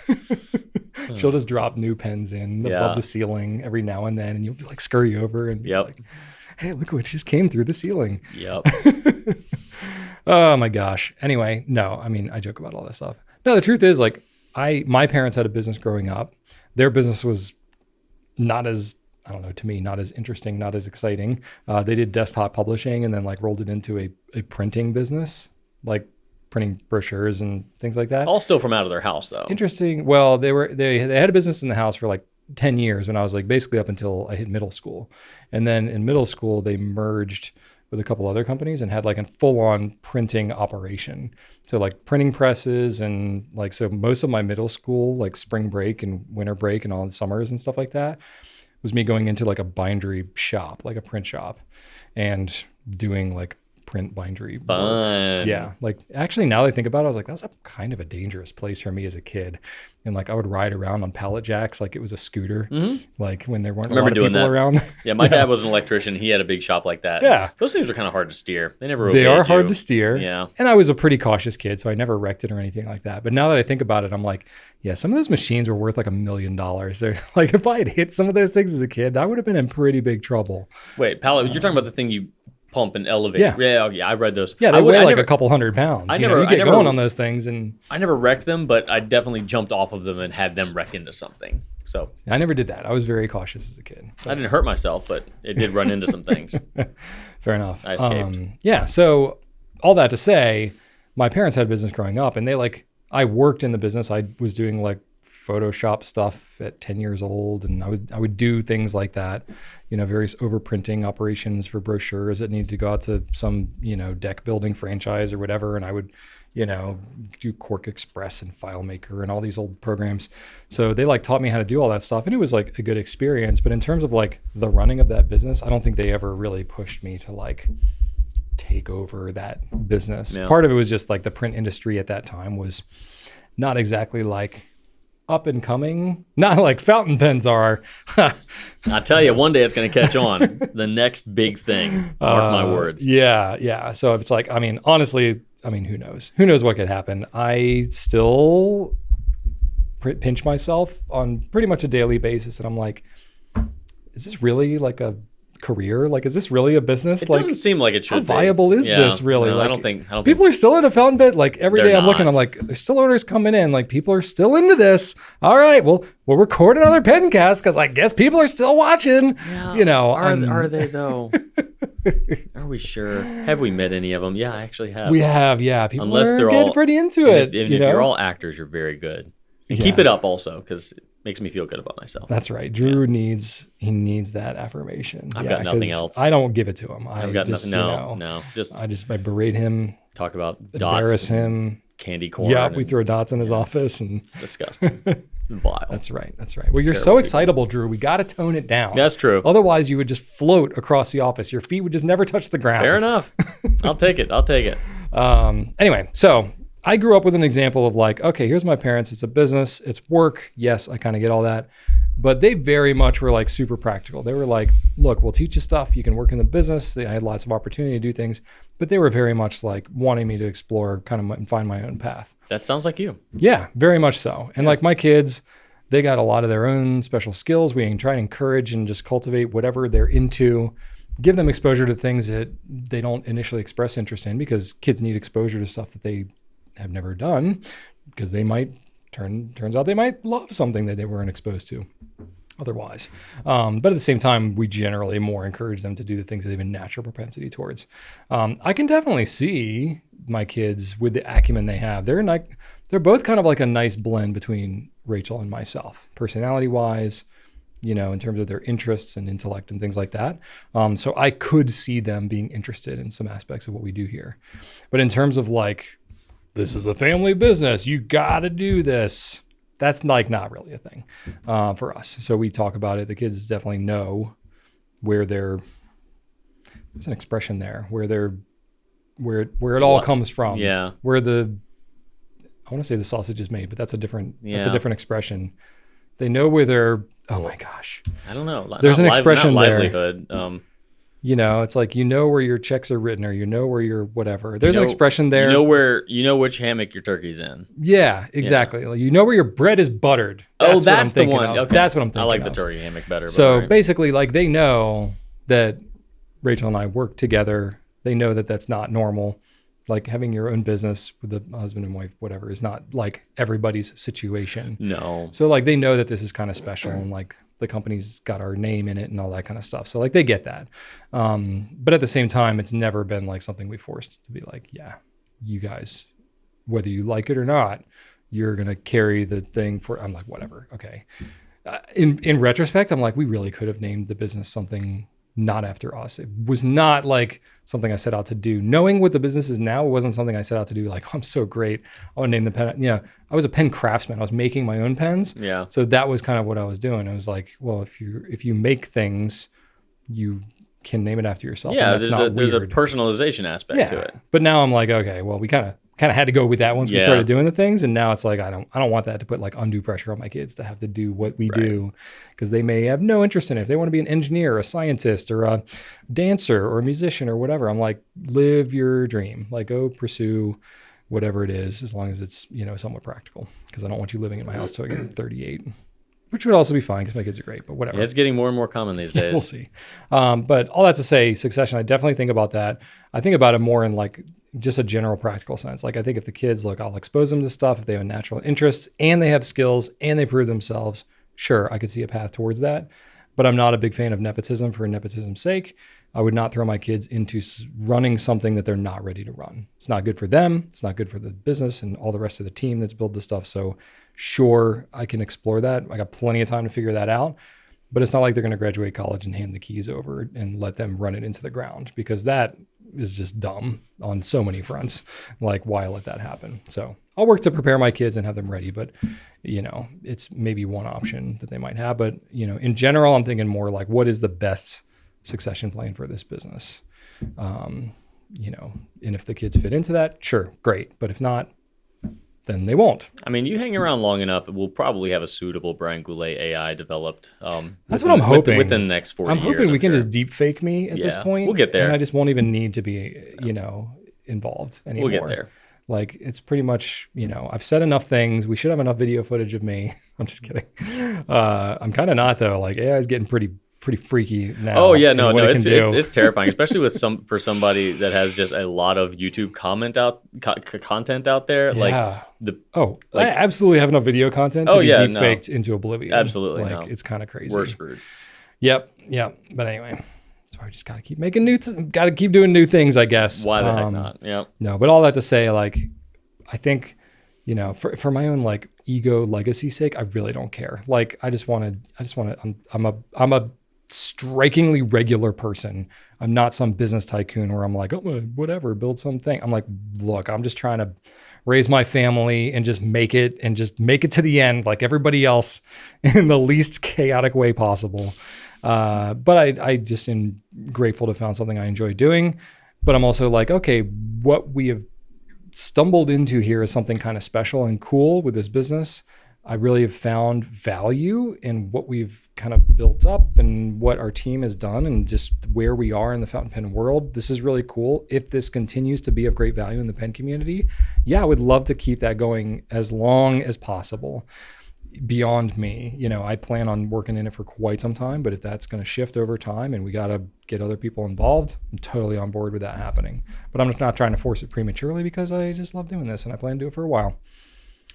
Speaker 1: She'll just drop new pens in above the ceiling every now and then, and you'll be like scurry over and be like, "Hey, look what just came through the ceiling."
Speaker 2: Yep.
Speaker 1: Oh my gosh. Anyway, no, I mean, I joke about all this stuff. No, the truth is like my parents had a business growing up. Their business was not as, I don't know, to me, not as interesting, not as exciting. They did desktop publishing and then like rolled it into a printing business, like printing brochures and things like that.
Speaker 2: All still from out of their house though.
Speaker 1: Interesting. Well, they had a business in the house for like 10 years when I was like basically up until I hit middle school. And then in middle school, they merged with a couple other companies and had like a full-on printing operation. So like printing presses and like, so most of my middle school, like spring break and winter break and all the summers and stuff like that was me going into like a bindery shop, like a print shop, and doing like print bindery work.
Speaker 2: Fun.
Speaker 1: Yeah. Like actually now that I think about it, I was like, that was a kind of a dangerous place for me as a kid. And like I would ride around on pallet jacks like it was a scooter, like when there weren't a lot of people around.
Speaker 2: Yeah, my dad was an electrician. He had a big shop like that.
Speaker 1: Yeah.
Speaker 2: Those things were kind of hard to steer. They never
Speaker 1: They are
Speaker 2: obeyed
Speaker 1: hard
Speaker 2: you.
Speaker 1: to steer.
Speaker 2: Yeah.
Speaker 1: And I was a pretty cautious kid, so I never wrecked it or anything like that. But now that I think about it, I'm like, yeah, some of those machines were worth like $1 million. They're like, if I had hit some of those things as a kid, I would have been in pretty big trouble.
Speaker 2: Wait, pallet, you're talking about the thing you pump and elevate.
Speaker 1: Yeah.
Speaker 2: I read those.
Speaker 1: Yeah, they weigh like a couple 100 pounds.
Speaker 2: I
Speaker 1: You
Speaker 2: never
Speaker 1: get going on those things, and
Speaker 2: I never wrecked them, but I definitely jumped off of them and had them wreck into something. So
Speaker 1: I never did that. I was very cautious as a kid.
Speaker 2: I didn't hurt myself, but it did run into some things.
Speaker 1: Fair enough.
Speaker 2: I escaped.
Speaker 1: Yeah. So all that to say, my parents had a business growing up, and I worked in the business. I was doing like Photoshop stuff at 10 years old, and I would do things like that, various overprinting operations for brochures that needed to go out to some, deck building franchise or whatever, and I would, do Quark Express and FileMaker and all these old programs. So they like taught me how to do all that stuff, and it was like a good experience. But in terms of like the running of that business, I don't think they ever really pushed me to like take over that business.
Speaker 2: Yeah.
Speaker 1: Part of it was just like the print industry at that time was not exactly like up and coming, not like fountain pens are.
Speaker 2: I tell you, one day it's going to catch on. The next big thing. Mark my words.
Speaker 1: Yeah. So it's like, I mean, honestly, who knows? Who knows what could happen? I still pinch myself on pretty much a daily basis, and I'm like, is this really like a career? Like, is this really a business?
Speaker 2: It
Speaker 1: like,
Speaker 2: doesn't seem like it should
Speaker 1: how viable is this really?
Speaker 2: No,
Speaker 1: like,
Speaker 2: I don't think
Speaker 1: people are still in a fountain pen. Like every
Speaker 2: They're
Speaker 1: day I'm looking,
Speaker 2: not.
Speaker 1: I'm like, there's still orders coming in. Like people are still into this. All right, well, we'll record another Pencast because I guess people are still watching.
Speaker 2: Are they though? Are we sure? Have we met any of them? Yeah, I actually have.
Speaker 1: We have, yeah. People
Speaker 2: Unless
Speaker 1: are
Speaker 2: they're
Speaker 1: getting
Speaker 2: all
Speaker 1: pretty into it.
Speaker 2: If you're all actors, you're very good. And keep it up also, because it makes me feel good about myself.
Speaker 1: That's right. Drew needs that affirmation.
Speaker 2: I've got nothing
Speaker 1: 'cause
Speaker 2: else.
Speaker 1: I don't give it to him.
Speaker 2: I've got nothing. No.
Speaker 1: I berate him,
Speaker 2: Talk about
Speaker 1: embarrass
Speaker 2: dots.
Speaker 1: him.
Speaker 2: candy corn.
Speaker 1: Yeah, we throw dots in his office, and
Speaker 2: it's disgusting. Vile.
Speaker 1: That's right. Well, you're so excitable, Drew. We got to tone it down.
Speaker 2: That's true.
Speaker 1: Otherwise, you would just float across the office. Your feet would just never touch the ground.
Speaker 2: Fair enough. I'll take it.
Speaker 1: Anyway, so I grew up with an example of like, okay, here's my parents. It's a business. It's work. Yes, I kind of get all that. But they very much were like super practical. They were like, look, we'll teach you stuff. You can work in the business. I had lots of opportunity to do things. But they were very much like wanting me to explore kind of and find my own path.
Speaker 2: That sounds like you.
Speaker 1: Yeah, very much so. And like my kids, they got a lot of their own special skills. We can try and encourage and just cultivate whatever they're into, give them exposure to things that they don't initially express interest in, because kids need exposure to stuff that they have never done, because they might turns out they might love something that they weren't exposed to otherwise. But at the same time, we generally more encourage them to do the things that they have a natural propensity towards. I can definitely see my kids with the acumen they have. They're both kind of like a nice blend between Rachel and myself, personality wise, in terms of their interests and intellect and things like that. So I could see them being interested in some aspects of what we do here. But in terms of like, this is a family business, you got to do this, that's like not really a thing for us. So we talk about it. The kids definitely know where there's an expression there, where it all comes from.
Speaker 2: Yeah.
Speaker 1: Where I want to say the sausage is made, but that's a different expression. They know where they're, oh my gosh.
Speaker 2: I don't know.
Speaker 1: There's an expression
Speaker 2: not
Speaker 1: there.
Speaker 2: Livelihood.
Speaker 1: It's like, where your checks are written, or where your whatever. There's an expression there.
Speaker 2: You know which hammock your turkey's in.
Speaker 1: Yeah, exactly. Yeah. Like, where your bread is buttered.
Speaker 2: That's the one.
Speaker 1: Of.
Speaker 2: Okay.
Speaker 1: That's what I'm thinking
Speaker 2: I like
Speaker 1: of.
Speaker 2: the turkey hammock better.
Speaker 1: So basically, like, they know that Rachel and I work together. They know that that's not normal. Like, having your own business with a husband and wife, whatever, is not like everybody's situation.
Speaker 2: No.
Speaker 1: So like, they know that this is kind of special, and like the company's got our name in it and all that kind of stuff. So like, they get that. But at the same time, it's never been like something we forced to be like, yeah, you guys, whether you like it or not, you're going to carry the thing for, I'm like, whatever. Okay. In retrospect, I'm like, we really could have named the business something not after us. It was not like something I set out to do. Knowing what the business is now, it wasn't something I set out to do. Like, oh, I'm so great, I want to name the pen. I was a pen craftsman. I was making my own pens.
Speaker 2: Yeah. So
Speaker 1: that was kind of what I was doing. I was like, well, if you make things, you can name it after yourself.
Speaker 2: Yeah, there's a personalization aspect to it.
Speaker 1: But now I'm like, okay, well, we kind of had to go with that once we started doing the things, and now it's like I don't want that to put like undue pressure on my kids to have to do what we do, because they may have no interest in it. If they want to be an engineer or a scientist or a dancer or a musician or whatever, I'm like, live your dream, like go pursue whatever it is, as long as it's somewhat practical, because I don't want you living in my house till I get 38. Which would also be fine because my kids are great, but whatever.
Speaker 2: Yeah, it's getting more and more common these days.
Speaker 1: We'll see. But all that to say, succession, I definitely think about that. I think about it more in like just a general practical sense. Like, I think if the kids, look, I'll expose them to stuff if they have a natural interest and they have skills and they prove themselves. Sure, I could see a path towards that. But I'm not a big fan of nepotism for nepotism's sake. I would not throw my kids into running something that they're not ready to run. It's not good for them. It's not good for the business and all the rest of the team that's built this stuff. So sure, I can explore that. I got plenty of time to figure that out. But it's not like they're going to graduate college and hand the keys over and let them run it into the ground, because that is just dumb on so many fronts. Like, why let that happen? So I'll work to prepare my kids and have them ready. But, it's maybe one option that they might have. But, in general, I'm thinking more like, what is the best succession plan for this business? And if the kids fit into that, sure, great. But if not, then they won't.
Speaker 2: I mean, you hang around long enough, we'll probably have a suitable Brian Goulet AI developed.
Speaker 1: That's what I'm hoping.
Speaker 2: Within the next 40 years.
Speaker 1: I'm hoping we can just deep fake me at this point.
Speaker 2: We'll get there.
Speaker 1: And I just won't even need to be, involved anymore.
Speaker 2: We'll get there.
Speaker 1: Like, it's pretty much, I've said enough things. We should have enough video footage of me. I'm just kidding. I'm kind of not, though. Like, AI is getting pretty freaky now.
Speaker 2: Oh yeah, no, it's terrifying, especially for somebody that has just a lot of YouTube content out there.
Speaker 1: Yeah. I absolutely have enough video content to be deep faked into oblivion.
Speaker 2: Absolutely,
Speaker 1: it's kind of crazy.
Speaker 2: We're screwed.
Speaker 1: Yep. But anyway, that's why we just got to keep making got to keep doing new things, I guess.
Speaker 2: Why the heck not? Yeah.
Speaker 1: No, but all that to say, like, I think, for my own like ego legacy sake, I really don't care. Like, I just want to. I'm a strikingly regular person. I'm not some business tycoon where I'm like, oh, whatever, build something. I'm like, look, I'm just trying to raise my family and just make it to the end like everybody else in the least chaotic way possible. But I just am grateful to found something I enjoy doing. But I'm also like, okay, what we have stumbled into here is something kind of special and cool with this business. I really have found value in what we've kind of built up and what our team has done and just where we are in the fountain pen world. This is really cool. If this continues to be of great value in the pen community, yeah, I would love to keep that going as long as possible. Beyond me, I plan on working in it for quite some time, but if that's going to shift over time and we got to get other people involved, I'm totally on board with that happening. But I'm just not trying to force it prematurely because I just love doing this and I plan to do it for a while.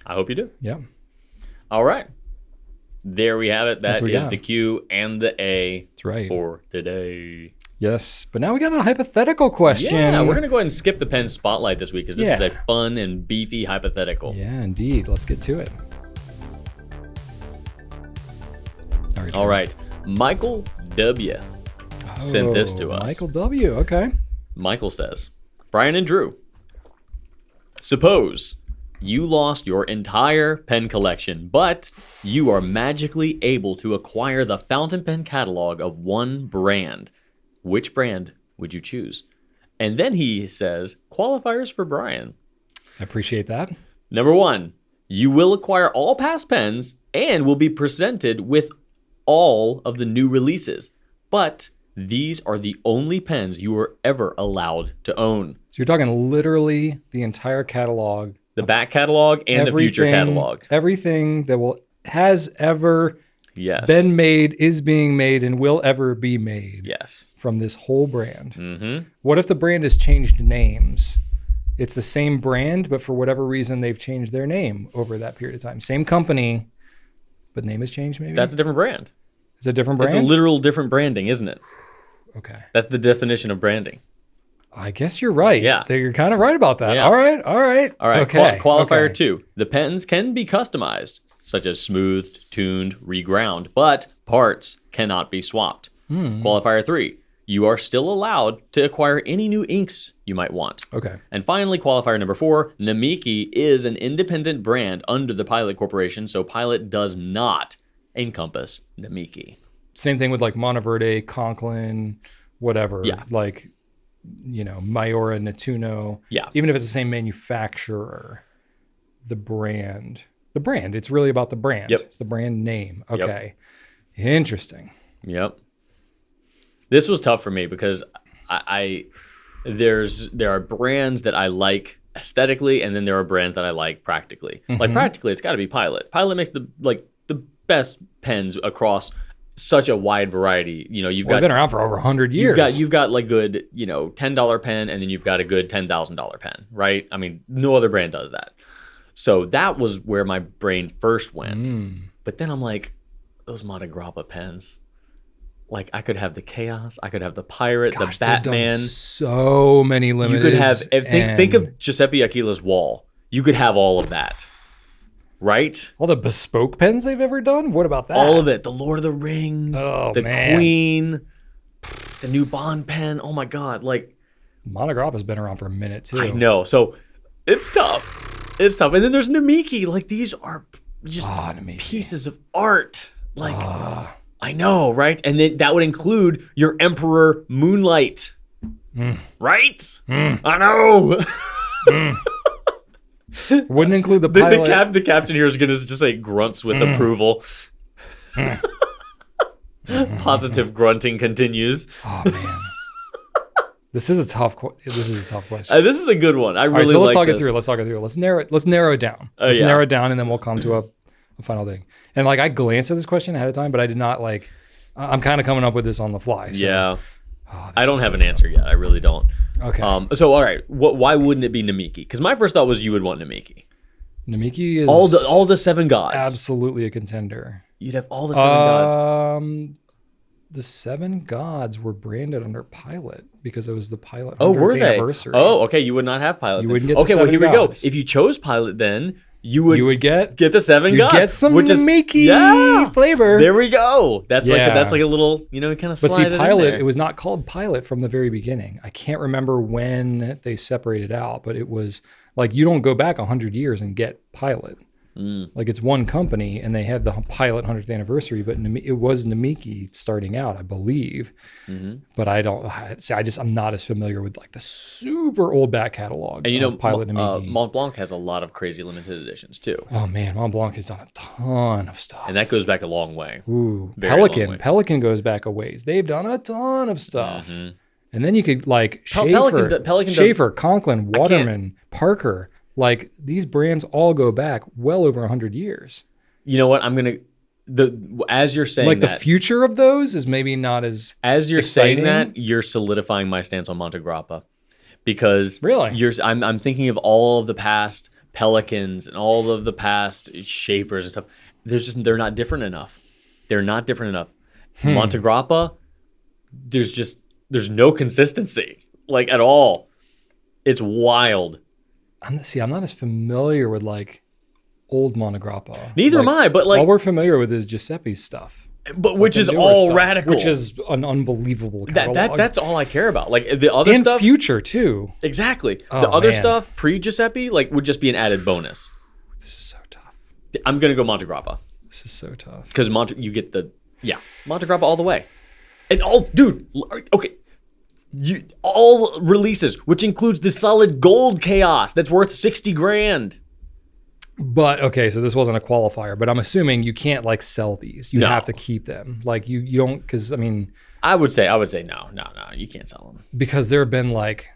Speaker 2: I hope you do.
Speaker 1: Yeah.
Speaker 2: All right. There we have it. That is the Q and the A.
Speaker 1: That's right.
Speaker 2: For today.
Speaker 1: Yes. But now we got a hypothetical question.
Speaker 2: Yeah, we're going to go ahead and skip the pen spotlight this week because this is a fun and beefy hypothetical.
Speaker 1: Yeah, indeed. Let's get to it.
Speaker 2: All right. Michael W. sent this to us.
Speaker 1: Michael W. Okay.
Speaker 2: Michael says, Brian and Drew, suppose you lost your entire pen collection, but you are magically able to acquire the fountain pen catalog of one brand. Which brand would you choose? And then he says, qualifiers for Brian.
Speaker 1: I appreciate that.
Speaker 2: Number 1, you will acquire all past pens and will be presented with all of the new releases. But these are the only pens you were ever allowed to own.
Speaker 1: So you're talking literally the entire catalog.
Speaker 2: The back catalog and the future catalog.
Speaker 1: Everything that has ever been made, is being made, and will ever be made.
Speaker 2: Yes.
Speaker 1: From this whole brand.
Speaker 2: Mm-hmm.
Speaker 1: What if the brand has changed names? It's the same brand, but for whatever reason, they've changed their name over that period of time. Same company, but name has changed maybe?
Speaker 2: That's a different brand.
Speaker 1: It's a different brand?
Speaker 2: It's a literal different branding, isn't it?
Speaker 1: Okay.
Speaker 2: That's the definition of branding.
Speaker 1: I guess you're right.
Speaker 2: Yeah.
Speaker 1: You're kind of right about that.
Speaker 2: Yeah.
Speaker 1: All right.
Speaker 2: All right.
Speaker 1: Okay.
Speaker 2: Qualifier 2. The pens can be customized, such as smoothed, tuned, reground, but parts cannot be swapped. Qualifier 3. You are still allowed to acquire any new inks you might want.
Speaker 1: Okay.
Speaker 2: And finally, qualifier number 4. Namiki is an independent brand under the Pilot Corporation, so Pilot does not encompass Namiki.
Speaker 1: Same thing with like Monteverde, Conklin, whatever.
Speaker 2: Yeah.
Speaker 1: Like, Mayora, Nettuno.
Speaker 2: Yeah.
Speaker 1: Even if it's the same manufacturer, the brand, it's really about the brand.
Speaker 2: Yep.
Speaker 1: It's the brand name. Okay. Yep. Interesting.
Speaker 2: Yep. This was tough for me because there are brands that I like aesthetically, and then there are brands that I like practically. Mm-hmm. Like practically, it's got to be Pilot. Pilot makes the best pens across such a wide variety. You've got
Speaker 1: been around for over 100 years.
Speaker 2: You've got like good, $10 pen, and then you've got a good $10,000 pen, right? I mean, no other brand does that. So that was where my brain first went. But then I'm like, those Monte Grappa pens. Like I could have the Chaos, I could have the Pirate, the Batman.
Speaker 1: So many limited.
Speaker 2: You could have think of Giuseppe Aquila's wall. You could have all of that. Right?
Speaker 1: All the bespoke pens they've ever done? What about that?
Speaker 2: All of it. The Lord of the Rings,
Speaker 1: man.
Speaker 2: Queen, the new Bond pen. Oh my God. Like
Speaker 1: Monte Grappa's been around for a minute too.
Speaker 2: I know. So it's tough. It's tough. And then there's Namiki. Like these are just pieces of art. Like I know, right? And then that would include your Emperor Moonlight. Right? I know.
Speaker 1: Wouldn't include the Pilot.
Speaker 2: The captain here is going to just say grunts with approval. Positive grunting continues.
Speaker 1: Oh man, this is a tough question.
Speaker 2: This is a good one. Let's
Speaker 1: talk it through. Let's narrow it down. Narrow it down, and then we'll come to a final thing. And I glanced at this question ahead of time, but I did not I'm kind of coming up with this on the fly. So.
Speaker 2: Yeah. I don't have an answer yet. I really don't.
Speaker 1: Okay.
Speaker 2: So all right, why wouldn't it be Namiki? Because my first thought was you would want Namiki.
Speaker 1: Namiki is
Speaker 2: all the seven gods.
Speaker 1: Absolutely a contender.
Speaker 2: You'd have all the seven gods.
Speaker 1: The seven gods were branded under Pilot because it was the Pilot.
Speaker 2: Oh, were they?
Speaker 1: Anniversary.
Speaker 2: Oh, okay. You would not have Pilot.
Speaker 1: You wouldn't get.
Speaker 2: Okay, well here
Speaker 1: gods.
Speaker 2: we go. If you chose Pilot, then you would
Speaker 1: get
Speaker 2: the 7
Speaker 1: you
Speaker 2: guts,
Speaker 1: get some
Speaker 2: which is
Speaker 1: Namiki flavor.
Speaker 2: There we go. That's
Speaker 1: Yeah.
Speaker 2: like a little, kind of slide
Speaker 1: But see,
Speaker 2: it in
Speaker 1: Pilot,
Speaker 2: there.
Speaker 1: it was not called Pilot from the very beginning. I can't remember when they separated out, but it was like you don't go back 100 years and get Pilot. Like it's one company and they had the Pilot 100th anniversary, but it was Namiki starting out, I believe. But I'm not as familiar with like the super old back catalog
Speaker 2: And
Speaker 1: of Pilot Namiki.
Speaker 2: Mont Blanc has a lot of crazy limited editions too.
Speaker 1: Oh man, Mont Blanc has done a ton of stuff.
Speaker 2: And that goes back a long way.
Speaker 1: Ooh,
Speaker 2: Very long way.
Speaker 1: Pelican goes back a ways. They've done a ton of stuff. And then you could like
Speaker 2: Pelican
Speaker 1: Schaefer, Conklin, Waterman, Parker. Like these brands all go back well over 100 years.
Speaker 2: You know what? As you're saying
Speaker 1: like
Speaker 2: that,
Speaker 1: the future of those is maybe not as
Speaker 2: you're
Speaker 1: exciting.
Speaker 2: saying that, you're solidifying my stance on Montegrappa, because
Speaker 1: Really?
Speaker 2: I'm thinking of all of the past Pelicans and all of the past Schaefers and stuff. They're not different enough. They're not different enough. Montegrappa, there's no consistency like at all. It's wild.
Speaker 1: I'm not as familiar with like old Montegrappa.
Speaker 2: Neither am I, but like
Speaker 1: all we're familiar with is Giuseppe's stuff.
Speaker 2: But which
Speaker 1: the
Speaker 2: is
Speaker 1: newer
Speaker 2: all
Speaker 1: stuff,
Speaker 2: radical.
Speaker 1: which is an unbelievable catalog.
Speaker 2: That's all I care about. Like the other
Speaker 1: and
Speaker 2: stuff,
Speaker 1: future too.
Speaker 2: exactly. The
Speaker 1: Oh,
Speaker 2: other
Speaker 1: man.
Speaker 2: stuff pre Giuseppe would just be an added bonus.
Speaker 1: This is so tough.
Speaker 2: I'm gonna go Montegrappa
Speaker 1: This is so tough.
Speaker 2: because you get Montegrappa all the way, and okay. All releases, which includes the solid gold chaos that's worth $60,000.
Speaker 1: But okay, so this wasn't a qualifier, but I'm assuming you can't like sell these. You
Speaker 2: No.
Speaker 1: have to keep them. Like you don't, because I mean,
Speaker 2: I would say no, you can't sell them.
Speaker 1: because there have been like,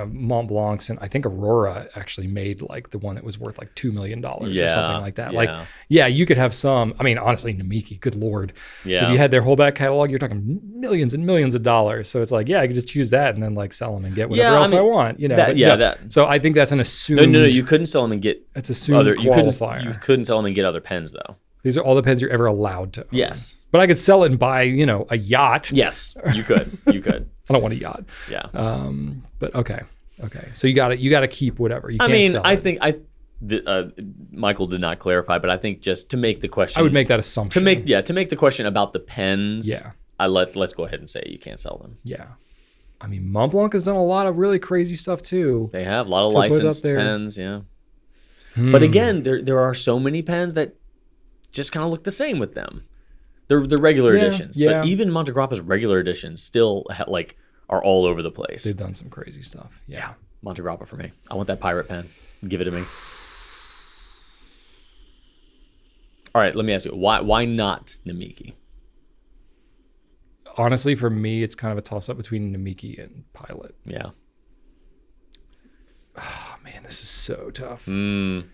Speaker 1: Mont Blancs, and I think Aurora actually made like the one that was worth like $2 million or
Speaker 2: Yeah,
Speaker 1: something like that.
Speaker 2: yeah.
Speaker 1: Like, yeah, you could have some. I mean, honestly, Namiki, good lord.
Speaker 2: Yeah.
Speaker 1: If you had their whole back catalog, you're talking millions and millions of dollars. So it's like, yeah, I could just choose that and then like sell them and get whatever else I want. So I think that's an assumed.
Speaker 2: No, you couldn't sell them and get
Speaker 1: It's assumed qualifier.
Speaker 2: You couldn't sell them and get other pens though.
Speaker 1: These are all the pens you're ever allowed to own.
Speaker 2: Yes.
Speaker 1: But I could sell it and buy, a yacht.
Speaker 2: Yes, you could.
Speaker 1: I don't want a yacht.
Speaker 2: Yeah.
Speaker 1: But okay. So you got to keep whatever. You can't sell
Speaker 2: I
Speaker 1: it.
Speaker 2: think Michael did not clarify, but I think just to make the question,
Speaker 1: I would make that assumption.
Speaker 2: to make the question about the pens.
Speaker 1: Yeah.
Speaker 2: Let's go ahead and say you can't sell them.
Speaker 1: Yeah. I mean, Mont Blanc has done a lot of really crazy stuff too.
Speaker 2: They have a lot of
Speaker 1: To put up
Speaker 2: licensed
Speaker 1: there.
Speaker 2: pens, yeah. But again, there are so many pens that just kind of look the same with them. They're regular editions,
Speaker 1: yeah.
Speaker 2: but even Montegrappa's regular editions still are all over the place.
Speaker 1: They've done some crazy stuff. Yeah.
Speaker 2: Montegrappa for me. I want that pirate pen. Give it to me. All right, let me ask you, why not Namiki?
Speaker 1: Honestly, for me, it's kind of a toss-up between Namiki and Pilot.
Speaker 2: Yeah.
Speaker 1: Oh, man, this is so tough.
Speaker 2: Mm.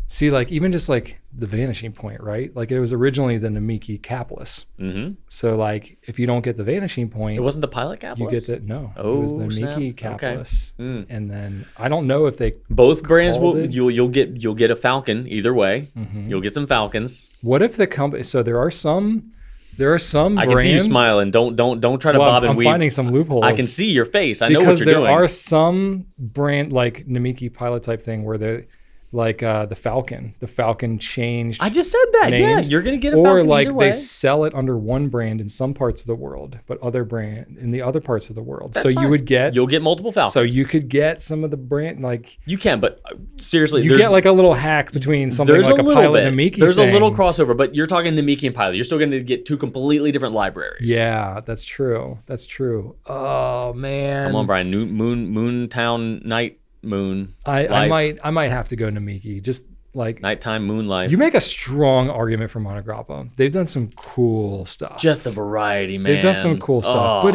Speaker 1: See, like, even just like the vanishing point, right? Like, it was originally the Namiki capless.
Speaker 2: Mm-hmm.
Speaker 1: So, like, if you don't get the vanishing point,
Speaker 2: It wasn't the pilot capless?
Speaker 1: you get the it was the
Speaker 2: Oh, snap.
Speaker 1: Namiki
Speaker 2: Okay.
Speaker 1: capless.
Speaker 2: Mm.
Speaker 1: And then I don't know if they
Speaker 2: Both brands will
Speaker 1: called it.
Speaker 2: you'll get a Falcon either way.
Speaker 1: Mhm.
Speaker 2: You'll get some Falcons.
Speaker 1: What if the company? So there are some
Speaker 2: I
Speaker 1: brands.
Speaker 2: can see you smiling. Don't try to
Speaker 1: Well,
Speaker 2: bob and
Speaker 1: I'm
Speaker 2: weave.
Speaker 1: finding some loopholes.
Speaker 2: I can see your face. I know
Speaker 1: because
Speaker 2: what you're doing.
Speaker 1: there are some brand like Namiki Pilot type thing where they like the Falcon changed.
Speaker 2: I just said that.
Speaker 1: names,
Speaker 2: Yeah, you're gonna get a
Speaker 1: or
Speaker 2: Falcon
Speaker 1: like
Speaker 2: either
Speaker 1: they
Speaker 2: way.
Speaker 1: sell it under one brand in some parts of the world, but other brand in the other parts of the world.
Speaker 2: That's
Speaker 1: so
Speaker 2: fine.
Speaker 1: you would get
Speaker 2: You'll get multiple Falcons.
Speaker 1: so you could get some of the brand like
Speaker 2: You can, but seriously,
Speaker 1: you
Speaker 2: there's
Speaker 1: get like a little hack between something
Speaker 2: there's
Speaker 1: like
Speaker 2: a
Speaker 1: a
Speaker 2: little
Speaker 1: Pilot
Speaker 2: bit.
Speaker 1: Namiki.
Speaker 2: There's
Speaker 1: thing.
Speaker 2: a little crossover, but you're talking Namiki and Pilot. You're still going to get two completely different libraries.
Speaker 1: Yeah, that's true. That's true. Oh man.
Speaker 2: Come on, Brian. Moontown Night Moon.
Speaker 1: I
Speaker 2: Life.
Speaker 1: might have to go Namiki. Just like
Speaker 2: Nighttime Moon Life.
Speaker 1: you make a strong argument for Montegrappa. They've done some cool stuff.
Speaker 2: Just the variety, man.
Speaker 1: They've done some cool stuff,
Speaker 2: Oh.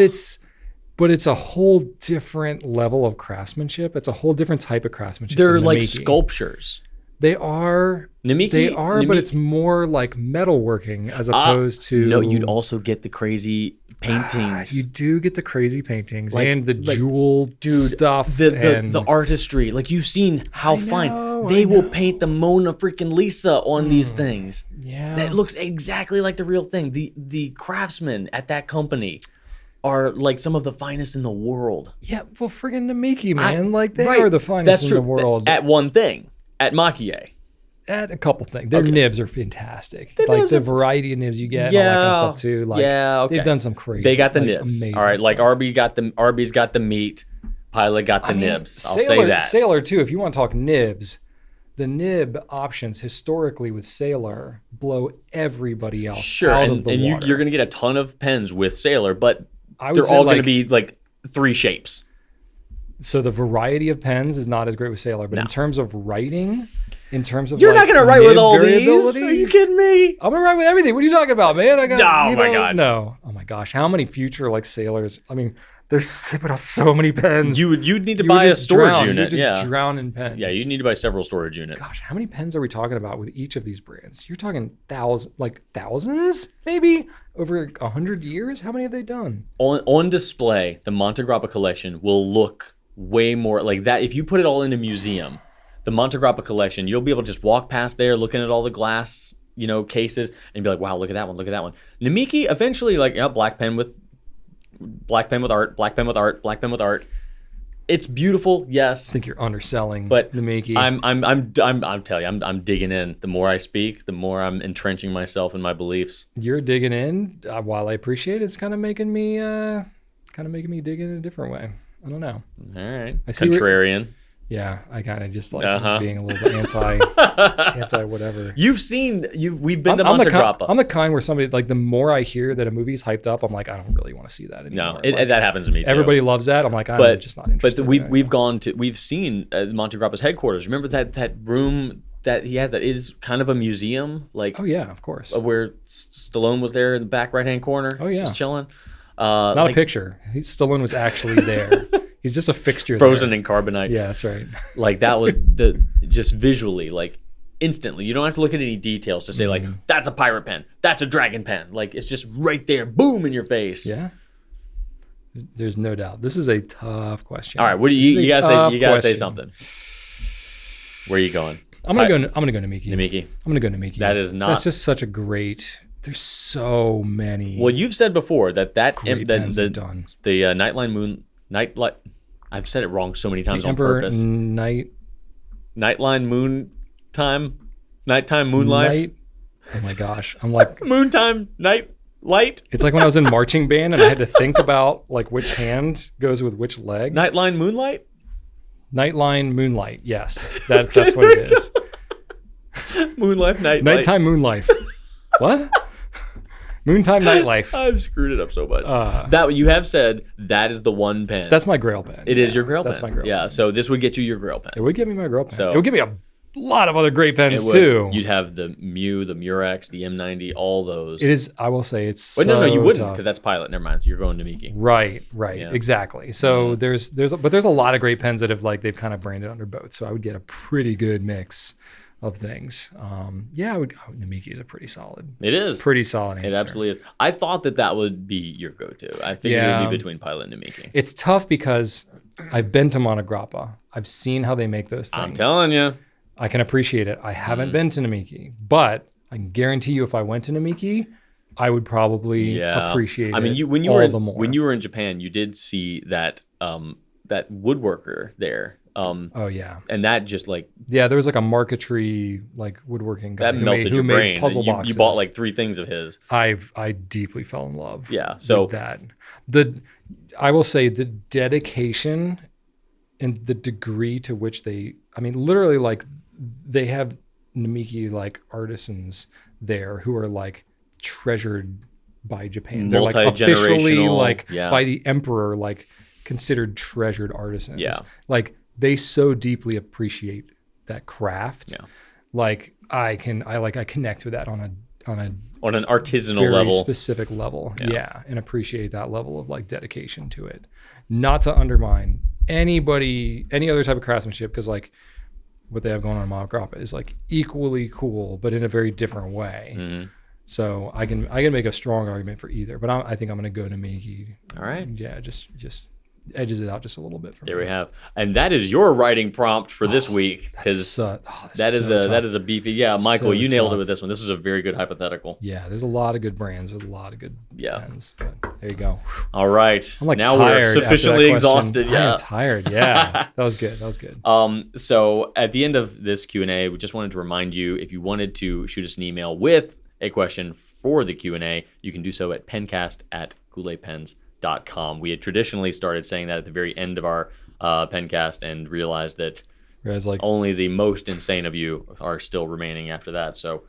Speaker 1: but it's a whole different level of craftsmanship. It's a whole different type of craftsmanship.
Speaker 2: They're
Speaker 1: than
Speaker 2: like
Speaker 1: Namiki.
Speaker 2: sculptures.
Speaker 1: They are.
Speaker 2: Namiki.
Speaker 1: They are, but it's more like metalworking as opposed to.
Speaker 2: No, you'd also get the crazy paintings.
Speaker 1: You do get the crazy paintings
Speaker 2: Like-
Speaker 1: and the
Speaker 2: like-
Speaker 1: jewel stuff. and
Speaker 2: the artistry. Like you've seen how fine
Speaker 1: know,
Speaker 2: they
Speaker 1: I
Speaker 2: will
Speaker 1: know.
Speaker 2: paint the Mona freaking Lisa on these things.
Speaker 1: yeah.
Speaker 2: That looks exactly like the real thing. The craftsmen at that company are like some of the finest in the world.
Speaker 1: Yeah, well, friggin' Namiki, man. like they
Speaker 2: Right.
Speaker 1: are the finest
Speaker 2: That's
Speaker 1: in
Speaker 2: true.
Speaker 1: the world.
Speaker 2: At one thing, at Makie.
Speaker 1: Add a couple things. Their nibs are fantastic.
Speaker 2: The
Speaker 1: like
Speaker 2: nibs
Speaker 1: the
Speaker 2: are-
Speaker 1: variety of nibs you get, and all that kind of stuff too. Like,
Speaker 2: okay.
Speaker 1: they've done some crazy.
Speaker 2: They got the
Speaker 1: like,
Speaker 2: nibs.
Speaker 1: amazing
Speaker 2: All right, like
Speaker 1: stuff.
Speaker 2: Arby's got the meat, Pilot got the nibs. I'll say that.
Speaker 1: Sailor too. If you want to talk nibs, the nib options historically with Sailor blow everybody else
Speaker 2: Sure,
Speaker 1: out
Speaker 2: and
Speaker 1: of the water.
Speaker 2: you're going to get a ton of pens with Sailor, but
Speaker 1: I would
Speaker 2: they're
Speaker 1: say,
Speaker 2: all going to
Speaker 1: like-
Speaker 2: be like 3 shapes.
Speaker 1: So the variety of pens is not as great with Sailor, but in terms of writing, in terms of
Speaker 2: You're not
Speaker 1: like,
Speaker 2: going to write with
Speaker 1: nib
Speaker 2: all these.
Speaker 1: variability,
Speaker 2: Are you kidding me?
Speaker 1: I'm gonna write with everything. What are you talking about, man? I got.
Speaker 2: Oh my God.
Speaker 1: No. Oh my gosh. How many future like sailors? I mean, they're sipping out so many pens.
Speaker 2: You'd need to
Speaker 1: You
Speaker 2: buy
Speaker 1: would
Speaker 2: a
Speaker 1: just
Speaker 2: storage
Speaker 1: drown.
Speaker 2: unit.
Speaker 1: You
Speaker 2: Yeah.
Speaker 1: just drown in pens.
Speaker 2: Yeah, you need to buy several storage units.
Speaker 1: Gosh, how many pens are we talking about with each of these brands? You're talking thousands, maybe over 100 years. How many have they done?
Speaker 2: On display, the Monte Grappa collection will look way more like that. If you put it all in a museum, the Monte Grappa collection, you'll be able to just walk past there looking at all the glass, cases and be like, wow, look at that one, look at that one. Namiki eventually black pen with art, black pen with art, black pen with art. It's beautiful, yes.
Speaker 1: I think you're underselling
Speaker 2: But
Speaker 1: Namiki.
Speaker 2: I'm telling you, I'm digging in. The more I speak, the more I'm entrenching myself in my beliefs.
Speaker 1: You're digging in. While I appreciate it, it's kind of making me dig in a different way. I don't know.
Speaker 2: All right.
Speaker 1: I see where-
Speaker 2: Contrarian.
Speaker 1: Yeah, I kind of just like
Speaker 2: Uh-huh.
Speaker 1: being a little bit anti whatever.
Speaker 2: We've been to Monte Grappa.
Speaker 1: I'm the kind where somebody like the more I hear that a movie's hyped up, I'm like, I don't really want to see that anymore.
Speaker 2: No,
Speaker 1: Like,
Speaker 2: that happens to me too.
Speaker 1: everybody loves that. I'm like, I'm just not interested.
Speaker 2: But we've seen Monte Grappa's headquarters. Remember that room that he has that is kind of a museum, like
Speaker 1: Oh yeah, of course.
Speaker 2: where Stallone was there in the back right hand corner.
Speaker 1: Oh, yeah.
Speaker 2: just chilling.
Speaker 1: Not a picture. Stallone was actually there. He's just a fixture.
Speaker 2: Frozen
Speaker 1: there.
Speaker 2: in carbonite.
Speaker 1: Yeah, that's right.
Speaker 2: Like that was just visually, like instantly. You don't have to look at any details to say like that's a pirate pen, that's a dragon pen. Like it's just right there, boom in your face.
Speaker 1: Yeah. There's no doubt. This is a tough question.
Speaker 2: All right, what do
Speaker 1: This is
Speaker 2: you
Speaker 1: a
Speaker 2: gotta say?
Speaker 1: tough
Speaker 2: You gotta say
Speaker 1: question.
Speaker 2: something. Where are you going?
Speaker 1: I'm gonna go Namiki.
Speaker 2: Namiki.
Speaker 1: I'm gonna go Namiki.
Speaker 2: That is not.
Speaker 1: That's just such a great. There's so many.
Speaker 2: Well, you've said before that
Speaker 1: great pens they've done.
Speaker 2: the Nightlight. I've said it wrong so many times
Speaker 1: The
Speaker 2: on
Speaker 1: Emperor
Speaker 2: purpose.
Speaker 1: Night.
Speaker 2: Nightline Moon Time, Nighttime Moon Life,
Speaker 1: Night. Oh my gosh, I'm like.
Speaker 2: Moon Time Night Light,
Speaker 1: It's like when I was in marching band and I had to think about like which hand goes with which leg.
Speaker 2: Nightline Moonlight,
Speaker 1: Nightline Moonlight. Yes, that's what it is.
Speaker 2: Moonlife Night.
Speaker 1: Nighttime Moonlife. What? Moontime Nightlife.
Speaker 2: I've screwed it up so much.
Speaker 1: Uh,
Speaker 2: that you have said that is the one pen.
Speaker 1: That's my Grail pen.
Speaker 2: It is your Grail pen.
Speaker 1: That's my Grail
Speaker 2: Yeah,
Speaker 1: pen.
Speaker 2: so this would get you your Grail pen.
Speaker 1: It would give me my Grail pen.
Speaker 2: So-
Speaker 1: It would give me a lot of other great pens
Speaker 2: It would.
Speaker 1: too.
Speaker 2: You'd have the Mew, the Murex, the M90, all those.
Speaker 1: It is. I will say it's.
Speaker 2: Wait, no, you
Speaker 1: so
Speaker 2: wouldn't
Speaker 1: tough.
Speaker 2: because that's Pilot. Never mind. You're going to Miki.
Speaker 1: Right,
Speaker 2: Yeah.
Speaker 1: exactly. So there's a lot of great pens that have they've kind of branded under both. So I would get a pretty good mix of things. Namiki is a pretty solid
Speaker 2: It is.
Speaker 1: pretty solid answer.
Speaker 2: It absolutely is. I thought that would be your go-to. I think it
Speaker 1: Yeah.
Speaker 2: would be between Pilot and Namiki.
Speaker 1: It's tough because I've been to Monte Grappa. I've seen how they make those things.
Speaker 2: I'm telling you.
Speaker 1: I can appreciate it. I haven't been to Namiki, but I can guarantee you if I went to Namiki, I would probably appreciate it
Speaker 2: when you
Speaker 1: all
Speaker 2: were
Speaker 1: the more.
Speaker 2: when you were in Japan, you did see that that woodworker there.
Speaker 1: Oh yeah.
Speaker 2: And that just like
Speaker 1: Yeah, there was like a marquetry woodworking guy
Speaker 2: that melted your
Speaker 1: made
Speaker 2: brain.
Speaker 1: puzzle
Speaker 2: You
Speaker 1: boxes.
Speaker 2: bought like 3 things of his.
Speaker 1: I deeply fell in love.
Speaker 2: Yeah. So
Speaker 1: with that. I will say the dedication and the degree to which literally like they have Namiki like artisans there who are like treasured by Japan. They're like officially
Speaker 2: Multi-generational,
Speaker 1: like
Speaker 2: yeah.
Speaker 1: by the emperor like considered treasured artisans.
Speaker 2: Yeah.
Speaker 1: Like they so deeply appreciate that craft.
Speaker 2: Yeah.
Speaker 1: Like I connect with that on an
Speaker 2: artisanal
Speaker 1: very
Speaker 2: level.
Speaker 1: specific level.
Speaker 2: Yeah.
Speaker 1: Yeah. And appreciate that level of like dedication to it. Not to undermine any other type of craftsmanship, because like what they have going on in Monte Grappa is like equally cool, but in a very different way.
Speaker 2: Mhm.
Speaker 1: So I can make a strong argument for either, but I think I'm going to go to Namiki.
Speaker 2: All right.
Speaker 1: Yeah, just edges it out just a little bit.
Speaker 2: There we have. And that is your writing prompt for this week. Because that is a beefy. Yeah, Michael, you nailed it with this one. This is a very good hypothetical.
Speaker 1: Yeah, there's a lot of good brands. There's a lot of good pens. But there you go.
Speaker 2: All right.
Speaker 1: I'm like
Speaker 2: now
Speaker 1: tired
Speaker 2: we're sufficiently exhausted. Yeah.
Speaker 1: I'm tired. Yeah. That was good.
Speaker 2: So at the end of this Q&A, we just wanted to remind you, if you wanted to shoot us an email with a question for the Q&A, you can do so at pencast@gouletpens.com. We had traditionally started saying that at the very end of our Pencast and realized that only the most insane of you are still remaining after that. So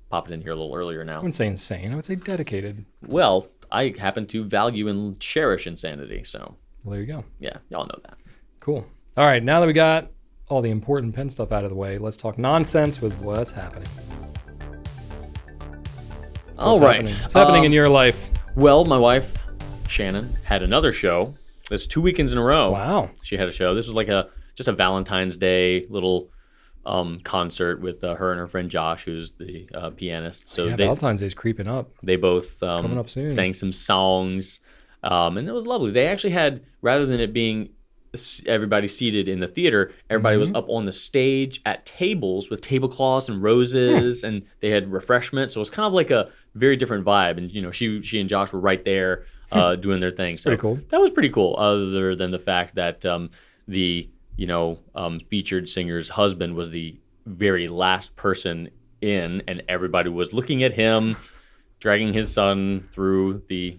Speaker 2: pop it in here a little earlier now.
Speaker 1: I wouldn't say insane. I would say dedicated.
Speaker 2: Well, I happen to value and cherish insanity. So
Speaker 1: there you go.
Speaker 2: Yeah, y'all know that.
Speaker 1: Cool. All right, now that we got all the important pen stuff out of the way, let's talk nonsense with what's happening. What's happening in your life?
Speaker 2: Well, my wife, Shannon, had another show. This 2 weekends in a row.
Speaker 1: Wow.
Speaker 2: She had a show. This was like just a Valentine's Day little concert with her and her friend Josh, who's the pianist. So
Speaker 1: Valentine's Day's creeping up.
Speaker 2: They both
Speaker 1: coming up soon.
Speaker 2: Sang some songs, and it was lovely. They actually had, rather than it being everybody seated in the theater, everybody was up on the stage at tables with tablecloths and roses, and they had refreshments. So it was kind of like a very different vibe. And she and Josh were right there doing their thing. So
Speaker 1: pretty cool.
Speaker 2: That was pretty cool. Other than the fact that the featured singer's husband was the very last person in, and everybody was looking at him, dragging his son through the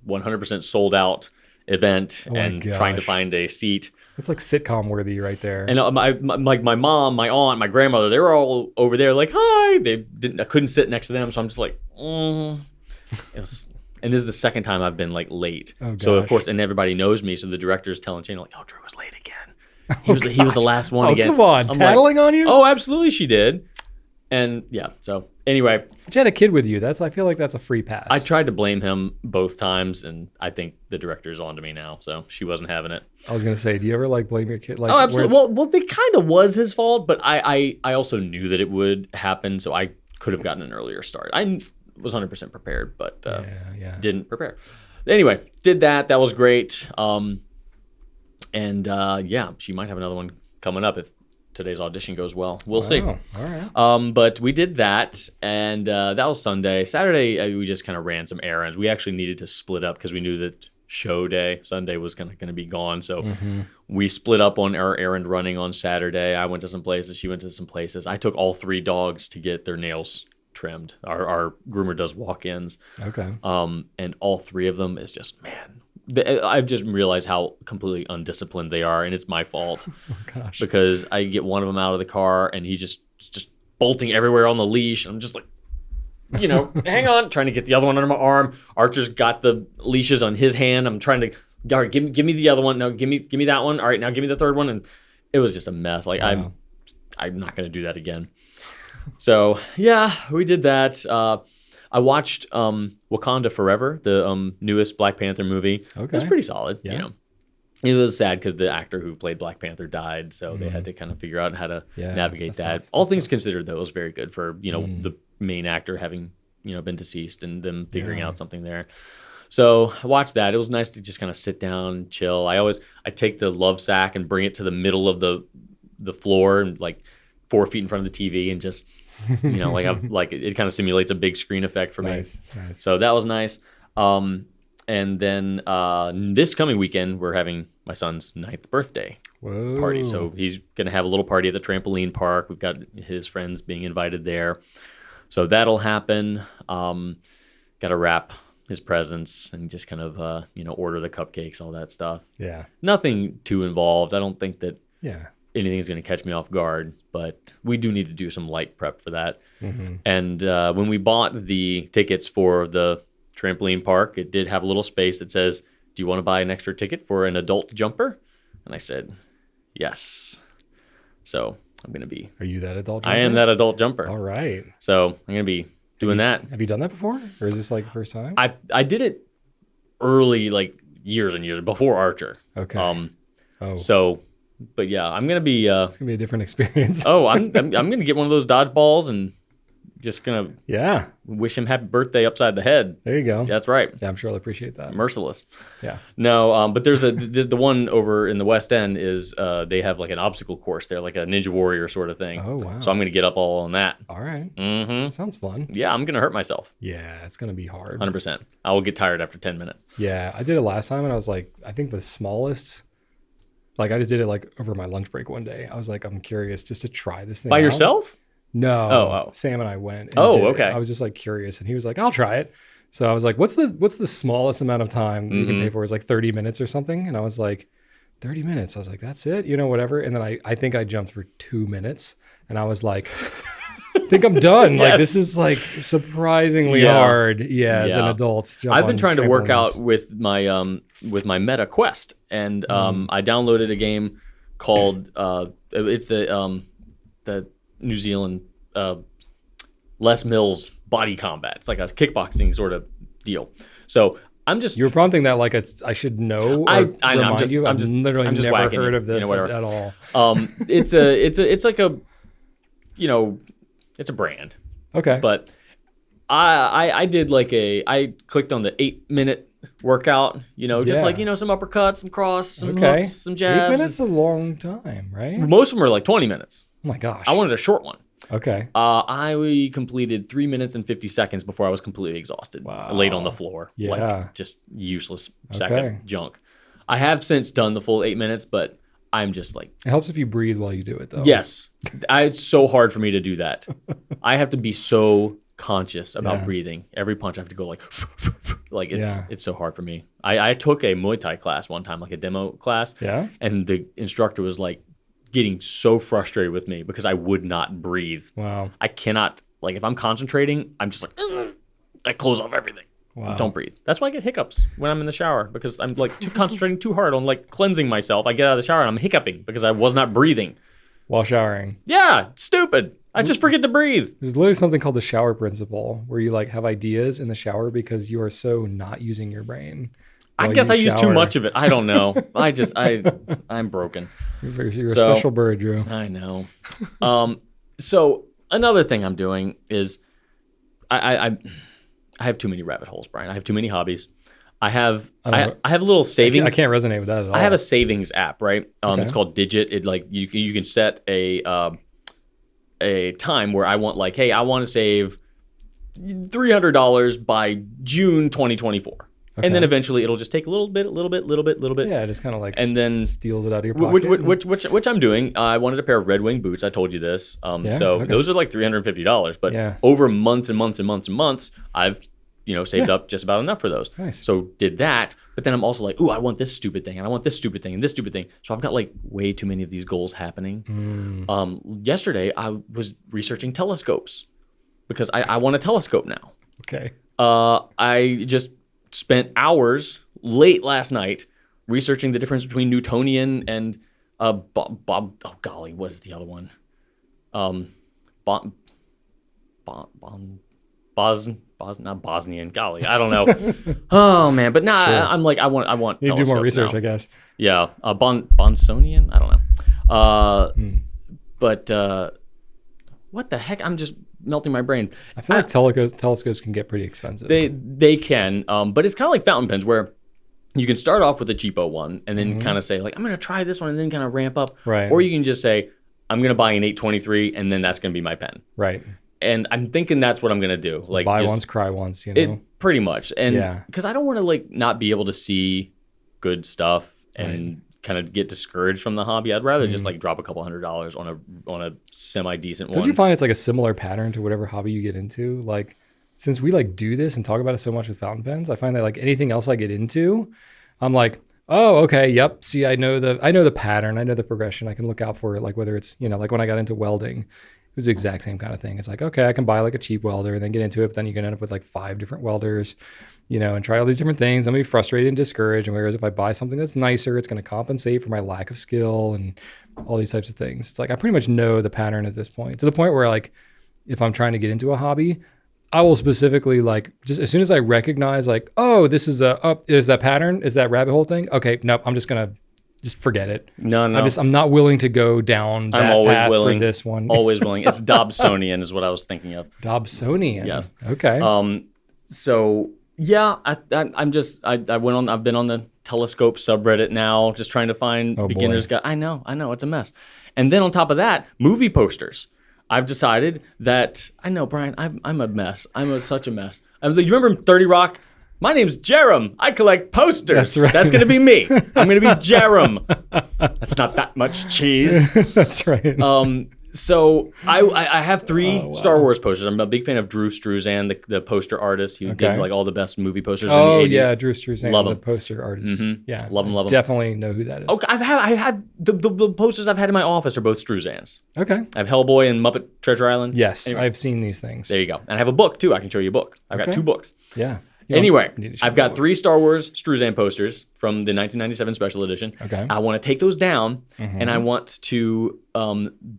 Speaker 2: 100% sold out event and trying to find a seat.
Speaker 1: It's like sitcom worthy right there.
Speaker 2: And my mom, my aunt, my grandmother, they were all over there like, hi. I couldn't sit next to them, so I'm just like, and this is the second time I've been like late. So of course, and everybody knows me, so the director's telling Shane like, oh, Drew was late again. He was the last one again.
Speaker 1: Come on, tattling on you?
Speaker 2: Oh, absolutely, she did. And yeah, so anyway,
Speaker 1: but you had a kid with you. I feel like that's a free pass.
Speaker 2: I tried to blame him both times, and I think the director's on to me now. So she wasn't having it.
Speaker 1: I was gonna say, do you ever blame your kid?
Speaker 2: Oh, absolutely. Well, it kind of was his fault, but I also knew that it would happen, so I could have gotten an earlier start. I was 100% prepared, but didn't prepare. Anyway, did that. That was great. She might have another one coming up if today's audition goes well. We'll see.
Speaker 1: All right.
Speaker 2: But we did that, and that was Sunday. Saturday, we just kind of ran some errands. We actually needed to split up because we knew that show day, Sunday, was going to be gone. So we split up on our errand running on Saturday. I went to some places. She went to some places. I took all 3 dogs to get their nails trimmed. Our groomer does walk-ins.
Speaker 1: Okay.
Speaker 2: And all 3 of them is just, man, I've just realized how completely undisciplined they are, and it's my fault.
Speaker 1: Oh, gosh.
Speaker 2: Because I get one of them out of the car, and he just bolting everywhere on the leash. I'm just like, hang on, trying to get the other one under my arm. Archer's got the leashes on his hand. I'm trying to, all right, give me the other one. No, give me that one. All right, now give me the third one. And it was just a mess. Like, wow. I'm not going to do that again. So yeah, we did that. I watched Wakanda Forever, the newest Black Panther movie.
Speaker 1: Okay.
Speaker 2: It was pretty solid.
Speaker 1: Yeah.
Speaker 2: It was sad because the actor who played Black Panther died, so they had to kind of figure out how to navigate that. All things considered, though, it was very good for the main actor having been deceased and them figuring out something there. So I watched that. It was nice to just kind of sit down, chill. I take the love sack and bring it to the middle of the floor and like 4 feet in front of the TV and just it kind of simulates a big screen effect for me.
Speaker 1: Nice.
Speaker 2: So that was nice. And then this coming weekend, we're having my son's 9th birthday party. So he's going to have a little party at the trampoline park. We've got his friends being invited there. So that'll happen. Got to wrap his presents and just kind of, order the cupcakes, all that stuff.
Speaker 1: Yeah.
Speaker 2: Nothing too involved. I don't think that anything's going to catch me off guard, but we do need to do some light prep for that. Mm-hmm. And when we bought the tickets for the trampoline park, it did have a little space that says, do you want to buy an extra ticket for an adult jumper? And I said, yes. So I'm going to be...
Speaker 1: Are you that adult jumper?
Speaker 2: I am that adult jumper.
Speaker 1: All right.
Speaker 2: So I'm going to be doing that.
Speaker 1: Have you done that before? Or is this like the first time?
Speaker 2: I did it early, like years and years before Archer.
Speaker 1: Okay.
Speaker 2: So, but yeah, I'm going to be...
Speaker 1: it's going to be a different experience.
Speaker 2: I'm going to get one of those dodgeballs and Just gonna
Speaker 1: Yeah.
Speaker 2: wish him happy birthday upside the head.
Speaker 1: There you go.
Speaker 2: That's right.
Speaker 1: Yeah, I'm sure they'll appreciate that.
Speaker 2: Merciless.
Speaker 1: Yeah.
Speaker 2: No, but there's the one over in the West End is they have like an obstacle course there, like a Ninja Warrior sort of thing.
Speaker 1: Oh, wow.
Speaker 2: So I'm gonna get up all on that.
Speaker 1: All right.
Speaker 2: Mm-hmm.
Speaker 1: Sounds fun.
Speaker 2: Yeah, I'm gonna hurt myself.
Speaker 1: Yeah, it's going to be hard.
Speaker 2: 100%. I will get tired after 10 minutes.
Speaker 1: Yeah, I did it last time and I was like, I think the smallest, like I just did it like over my lunch break one day. I was like, I'm curious just to try this thing
Speaker 2: By
Speaker 1: out.
Speaker 2: yourself?
Speaker 1: No.
Speaker 2: Oh.
Speaker 1: Sam and I went. And
Speaker 2: Oh,
Speaker 1: did it.
Speaker 2: okay.
Speaker 1: I was just like curious, and he was like, "I'll try it." So I was like, "What's the smallest amount of time you can pay for?" It was like 30 minutes or something, and I was like, 30 minutes. I was like, "That's it," whatever. And then I think I jumped for 2 minutes, and I was like, "I think I'm done." Like this is like surprisingly hard. Yeah, as an adult.
Speaker 2: I've been trying to work out with my Meta Quest, and I downloaded a game called it's the New Zealand Les Mills Body Combat. It's like a kickboxing sort of deal. So I'm just
Speaker 1: you're prompting that like I should know. Or
Speaker 2: I know.
Speaker 1: I'm just literally
Speaker 2: I'm just
Speaker 1: never
Speaker 2: whacking
Speaker 1: heard
Speaker 2: you,
Speaker 1: of this at all.
Speaker 2: It's like a it's a brand.
Speaker 1: Okay.
Speaker 2: But I did like I clicked on the 8-minute workout, just like, some uppercuts, some cross, some hooks, some jabs.
Speaker 1: 8 minutes is a long time, right?
Speaker 2: Most of them are like 20 minutes.
Speaker 1: Oh my gosh.
Speaker 2: I wanted a short one.
Speaker 1: Okay.
Speaker 2: I completed 3 minutes and 50 seconds before I was completely exhausted.
Speaker 1: Wow.
Speaker 2: I laid on the floor.
Speaker 1: Yeah.
Speaker 2: Like just useless second junk. I have since done the full 8 minutes, but I'm just like...
Speaker 1: It helps if you breathe while you do it, though.
Speaker 2: Yes. It's so hard for me to do that. I have to be so conscious about breathing. Every punch I have to go like it's so hard for me. I took a Muay Thai class one time, like a demo class. Yeah. And the instructor was like getting so frustrated with me because I would not breathe. Wow. I cannot, like if I'm concentrating, I'm just like, I close off everything. Wow. Don't breathe. That's why I get hiccups when I'm in the shower because I'm like concentrating too hard on like cleansing myself. I get out of the shower and I'm hiccuping because I was not breathing.
Speaker 1: While showering.
Speaker 2: Yeah, stupid. I just forget to breathe.
Speaker 1: There's literally something called the shower principle where you like have ideas in the shower because you are so not using your brain.
Speaker 2: I guess I use too much of it. I don't know. I'm broken.
Speaker 1: You're a special bird, Drew.
Speaker 2: I know. So another thing I'm doing is I have too many rabbit holes, Brian. I have too many hobbies. I have a little savings.
Speaker 1: I can't resonate with that at all.
Speaker 2: I have a savings app, right? It's called Digit. It like you can set a time where I want like, hey, I want to save $300 by June 2024. Okay. And then eventually it'll just take a little bit.
Speaker 1: Yeah, just kind of like
Speaker 2: and then
Speaker 1: steals it out of your pocket.
Speaker 2: Which I'm doing. I wanted a pair of Red Wing boots. I told you this. Those are like $350. But over months and months and months and months, I've saved up just about enough for those. Nice. So did that. But then I'm also like, ooh, I want this stupid thing, and I want this stupid thing, and this stupid thing. So I've got like way too many of these goals happening. Yesterday I was researching telescopes because I want a telescope now. Okay. I just spent hours late last night researching the difference between Newtonian and what is the other one? Not Bosnian. Golly, I don't know. Oh man, but nah, sure. I'm like I want.
Speaker 1: You do more research,
Speaker 2: now.
Speaker 1: I guess.
Speaker 2: Yeah, Bonsonian. I don't know. But what the heck? I'm just melting my brain.
Speaker 1: I feel like telescopes can get pretty expensive.
Speaker 2: They can, but it's kind of like fountain pens where you can start off with a cheapo one and then kind of say like I'm going to try this one and then kind of ramp up. Right. Or you can just say I'm going to buy an 823 and then that's going to be my pen. Right. And I'm thinking that's what I'm going to do. Like
Speaker 1: buy once, cry once,
Speaker 2: pretty much. And because I don't want to like not be able to see good stuff and kind of get discouraged from the hobby. I'd rather just like drop a couple $100 on a semi-decent one.
Speaker 1: Don't you find it's like a similar pattern to whatever hobby you get into? Like since we like do this and talk about it so much with fountain pens, I find that like anything else I get into, I'm like, oh, okay, yep. See, I know the pattern, I know the progression. I can look out for it. Like whether it's, like when I got into welding, it was the exact same kind of thing. It's like, okay, I can buy like a cheap welder and then get into it, but then you can end up with like 5 different welders, and try all these different things. I'm gonna be frustrated and discouraged. And whereas if I buy something that's nicer, it's gonna compensate for my lack of skill and all these types of things. It's like I pretty much know the pattern at this point, to the point where like if I'm trying to get into a hobby, I will specifically like just as soon as I recognize like, oh, this is is that pattern, is that rabbit hole thing? Okay, nope, I'm just gonna just forget it.
Speaker 2: No.
Speaker 1: I'm not willing to go down that path for this one.
Speaker 2: Always willing. It's Dobsonian is what I was thinking of.
Speaker 1: Dobsonian.
Speaker 2: Yeah.
Speaker 1: Okay.
Speaker 2: So yeah, I've been on the telescope subreddit now, just trying to find beginner's guide. I know, it's a mess. And then on top of that, movie posters. I've decided that I know, Brian, I'm a mess. Such a mess. You remember 30 Rock? My name's Jerem. I collect posters.
Speaker 1: That's right.
Speaker 2: That's going to be me. I'm going to be Jerem. That's not that much cheese.
Speaker 1: That's right.
Speaker 2: So I have 3 Star Wars posters. I'm a big fan of Drew Struzan, the poster artist. He did like all the best movie posters in the 80s. Oh
Speaker 1: yeah, Drew Struzan,
Speaker 2: love
Speaker 1: the
Speaker 2: him.
Speaker 1: Poster artist.
Speaker 2: Mm-hmm.
Speaker 1: Yeah,
Speaker 2: love him.
Speaker 1: Definitely know who that is.
Speaker 2: Okay, I had the posters I've had in my office are both Struzans.
Speaker 1: Okay.
Speaker 2: I have Hellboy and Muppet Treasure Island.
Speaker 1: Yes,
Speaker 2: anyway,
Speaker 1: I've seen these things.
Speaker 2: There you go. And I have a book too. I can show you a book. I've got 2 books.
Speaker 1: Yeah.
Speaker 2: Anyway, I've got 3 Star Wars Struzan posters from the 1997 special edition.
Speaker 1: Okay.
Speaker 2: I want to take those down and I want to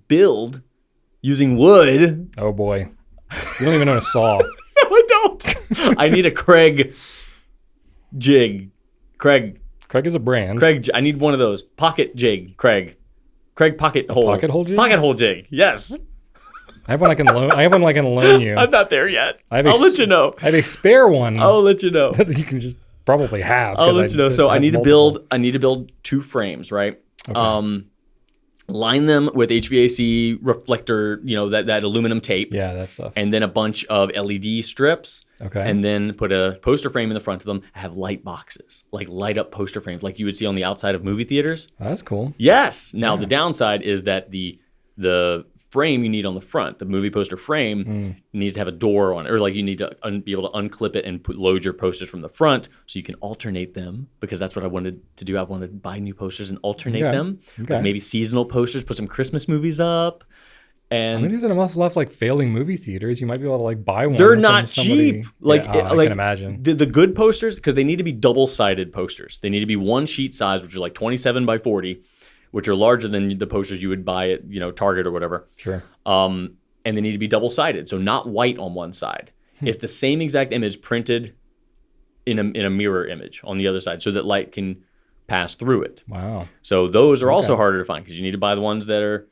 Speaker 2: build using wood.
Speaker 1: Oh boy. You don't even own a saw.
Speaker 2: No, I don't. I need a Craig jig. Craig
Speaker 1: is a brand.
Speaker 2: I need one of those. Pocket jig, Craig pocket hole.
Speaker 1: Pocket hole jig?
Speaker 2: Pocket hole jig, yes.
Speaker 1: I have one I can loan you.
Speaker 2: I'm not there yet. I'll let you know.
Speaker 1: I have a spare one.
Speaker 2: I'll let you know.
Speaker 1: That you can just probably have.
Speaker 2: I'll let you know. So I need to build 2 frames, right?
Speaker 1: Okay.
Speaker 2: Line them with HVAC reflector, that aluminum tape.
Speaker 1: Yeah, that stuff.
Speaker 2: And then a bunch of LED strips.
Speaker 1: Okay.
Speaker 2: And then put a poster frame in the front of them. Have light boxes, like light up poster frames, like you would see on the outside of movie theaters.
Speaker 1: That's cool.
Speaker 2: Yes. Now the downside is that the frame you need on the front, the movie poster frame, needs to have a door on it, or like you need to be able to unclip it and load your posters from the front so you can alternate them, because that's what I wanted to do. I wanted to buy new posters and alternate them.
Speaker 1: Okay.
Speaker 2: Like maybe seasonal posters, put some Christmas movies up. And
Speaker 1: I mean, there's enough left like failing movie theaters. You might be able to like buy one.
Speaker 2: They're not cheap. I
Speaker 1: can imagine.
Speaker 2: The good posters, because they need to be double-sided posters. They need to be 1 sheet size, which are like 27 by 40. Which are larger than the posters you would buy at Target or whatever.
Speaker 1: Sure.
Speaker 2: And they need to be double-sided, so not white on one side. It's the same exact image printed in a mirror image on the other side, so that light can pass through it.
Speaker 1: Wow.
Speaker 2: So those are also harder to find because you need to buy the ones that are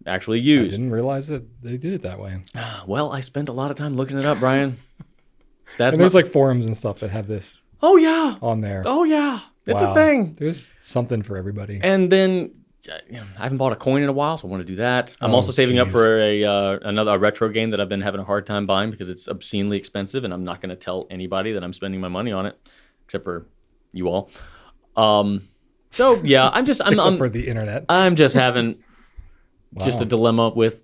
Speaker 2: actually used.
Speaker 1: I didn't realize that they did it that way.
Speaker 2: Well, I spent a lot of time looking it up, Brian.
Speaker 1: And there's like forums and stuff that have this.
Speaker 2: Oh yeah.
Speaker 1: On there.
Speaker 2: Oh yeah. It's a thing.
Speaker 1: There's something for everybody.
Speaker 2: And then I haven't bought a coin in a while, so I want to do that. I'm also saving up for another retro game that I've been having a hard time buying because it's obscenely expensive, and I'm not going to tell anybody that I'm spending my money on it, except for you all. So yeah,
Speaker 1: except for the internet.
Speaker 2: I'm just having just a dilemma with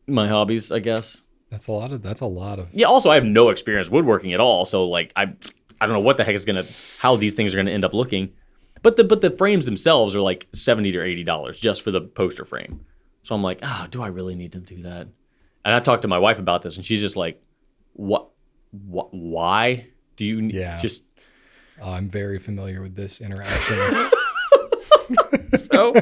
Speaker 2: my hobbies, I guess.
Speaker 1: That's a lot of.
Speaker 2: Yeah. Also, I have no experience woodworking at all, so like I don't know what the heck how these things are gonna end up looking. But the frames themselves are like $70 to $80 just for the poster frame. So I'm like, do I really need to do that? And I talked to my wife about this, and she's just like, what? Why do you just?
Speaker 1: I'm very familiar with this interaction.
Speaker 2: So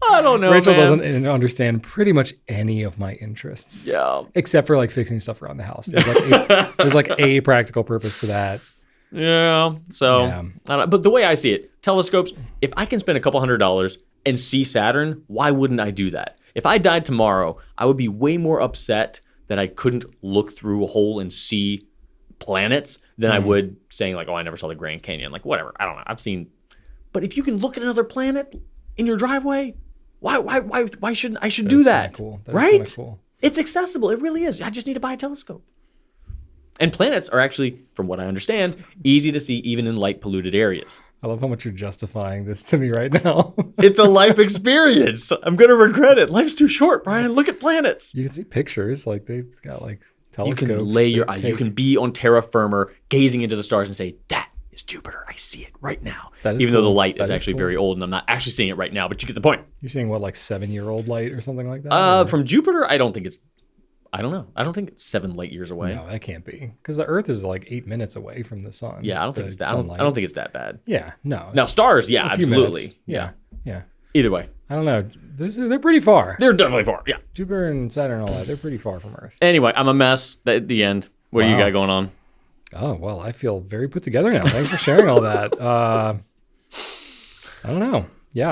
Speaker 2: I don't know.
Speaker 1: Rachel doesn't understand pretty much any of my interests.
Speaker 2: Yeah.
Speaker 1: Except for like fixing stuff around the house. There's like a practical purpose to that.
Speaker 2: Yeah. So, but the way I see it, telescopes, if I can spend a couple $100 and see Saturn, why wouldn't I do that? If I died tomorrow, I would be way more upset that I couldn't look through a hole and see planets than I would saying like, I never saw the Grand Canyon. Like, whatever. I don't know. I've seen. But if you can look at another planet in your driveway, why shouldn't I do that?
Speaker 1: Cool.
Speaker 2: Right?
Speaker 1: Cool.
Speaker 2: It's accessible. It really is. I just need to buy a telescope. And planets are actually, from what I understand, easy to see even in light polluted areas.
Speaker 1: I love how much you're justifying this to me right now.
Speaker 2: It's a life experience. I'm going to regret it. Life's too short, Brian. Look at planets.
Speaker 1: You can see pictures. Like they've got like telescopes.
Speaker 2: You can lay your eyes. You can be on terra firma, gazing into the stars and say, that is Jupiter. I see it right now. Even though the light is actually very old and I'm not actually seeing it right now, but you get the point.
Speaker 1: You're seeing what, like 7-year-old light or something like that?
Speaker 2: From Jupiter, I don't know. I don't think it's 7 light years away.
Speaker 1: No, that can't be. Because the Earth is like 8 minutes away from the sun.
Speaker 2: Yeah, I don't think it's that. I don't think it's that bad.
Speaker 1: Yeah, no.
Speaker 2: Now stars, yeah, absolutely.
Speaker 1: Yeah.
Speaker 2: Either way.
Speaker 1: I don't know. They're pretty far.
Speaker 2: They're definitely far, yeah.
Speaker 1: Jupiter and Saturn and all that, they're pretty far from Earth.
Speaker 2: Anyway, I'm a mess at the end. What do you got going on?
Speaker 1: Oh, well, I feel very put together now. Thanks for sharing all that. I don't know. Yeah,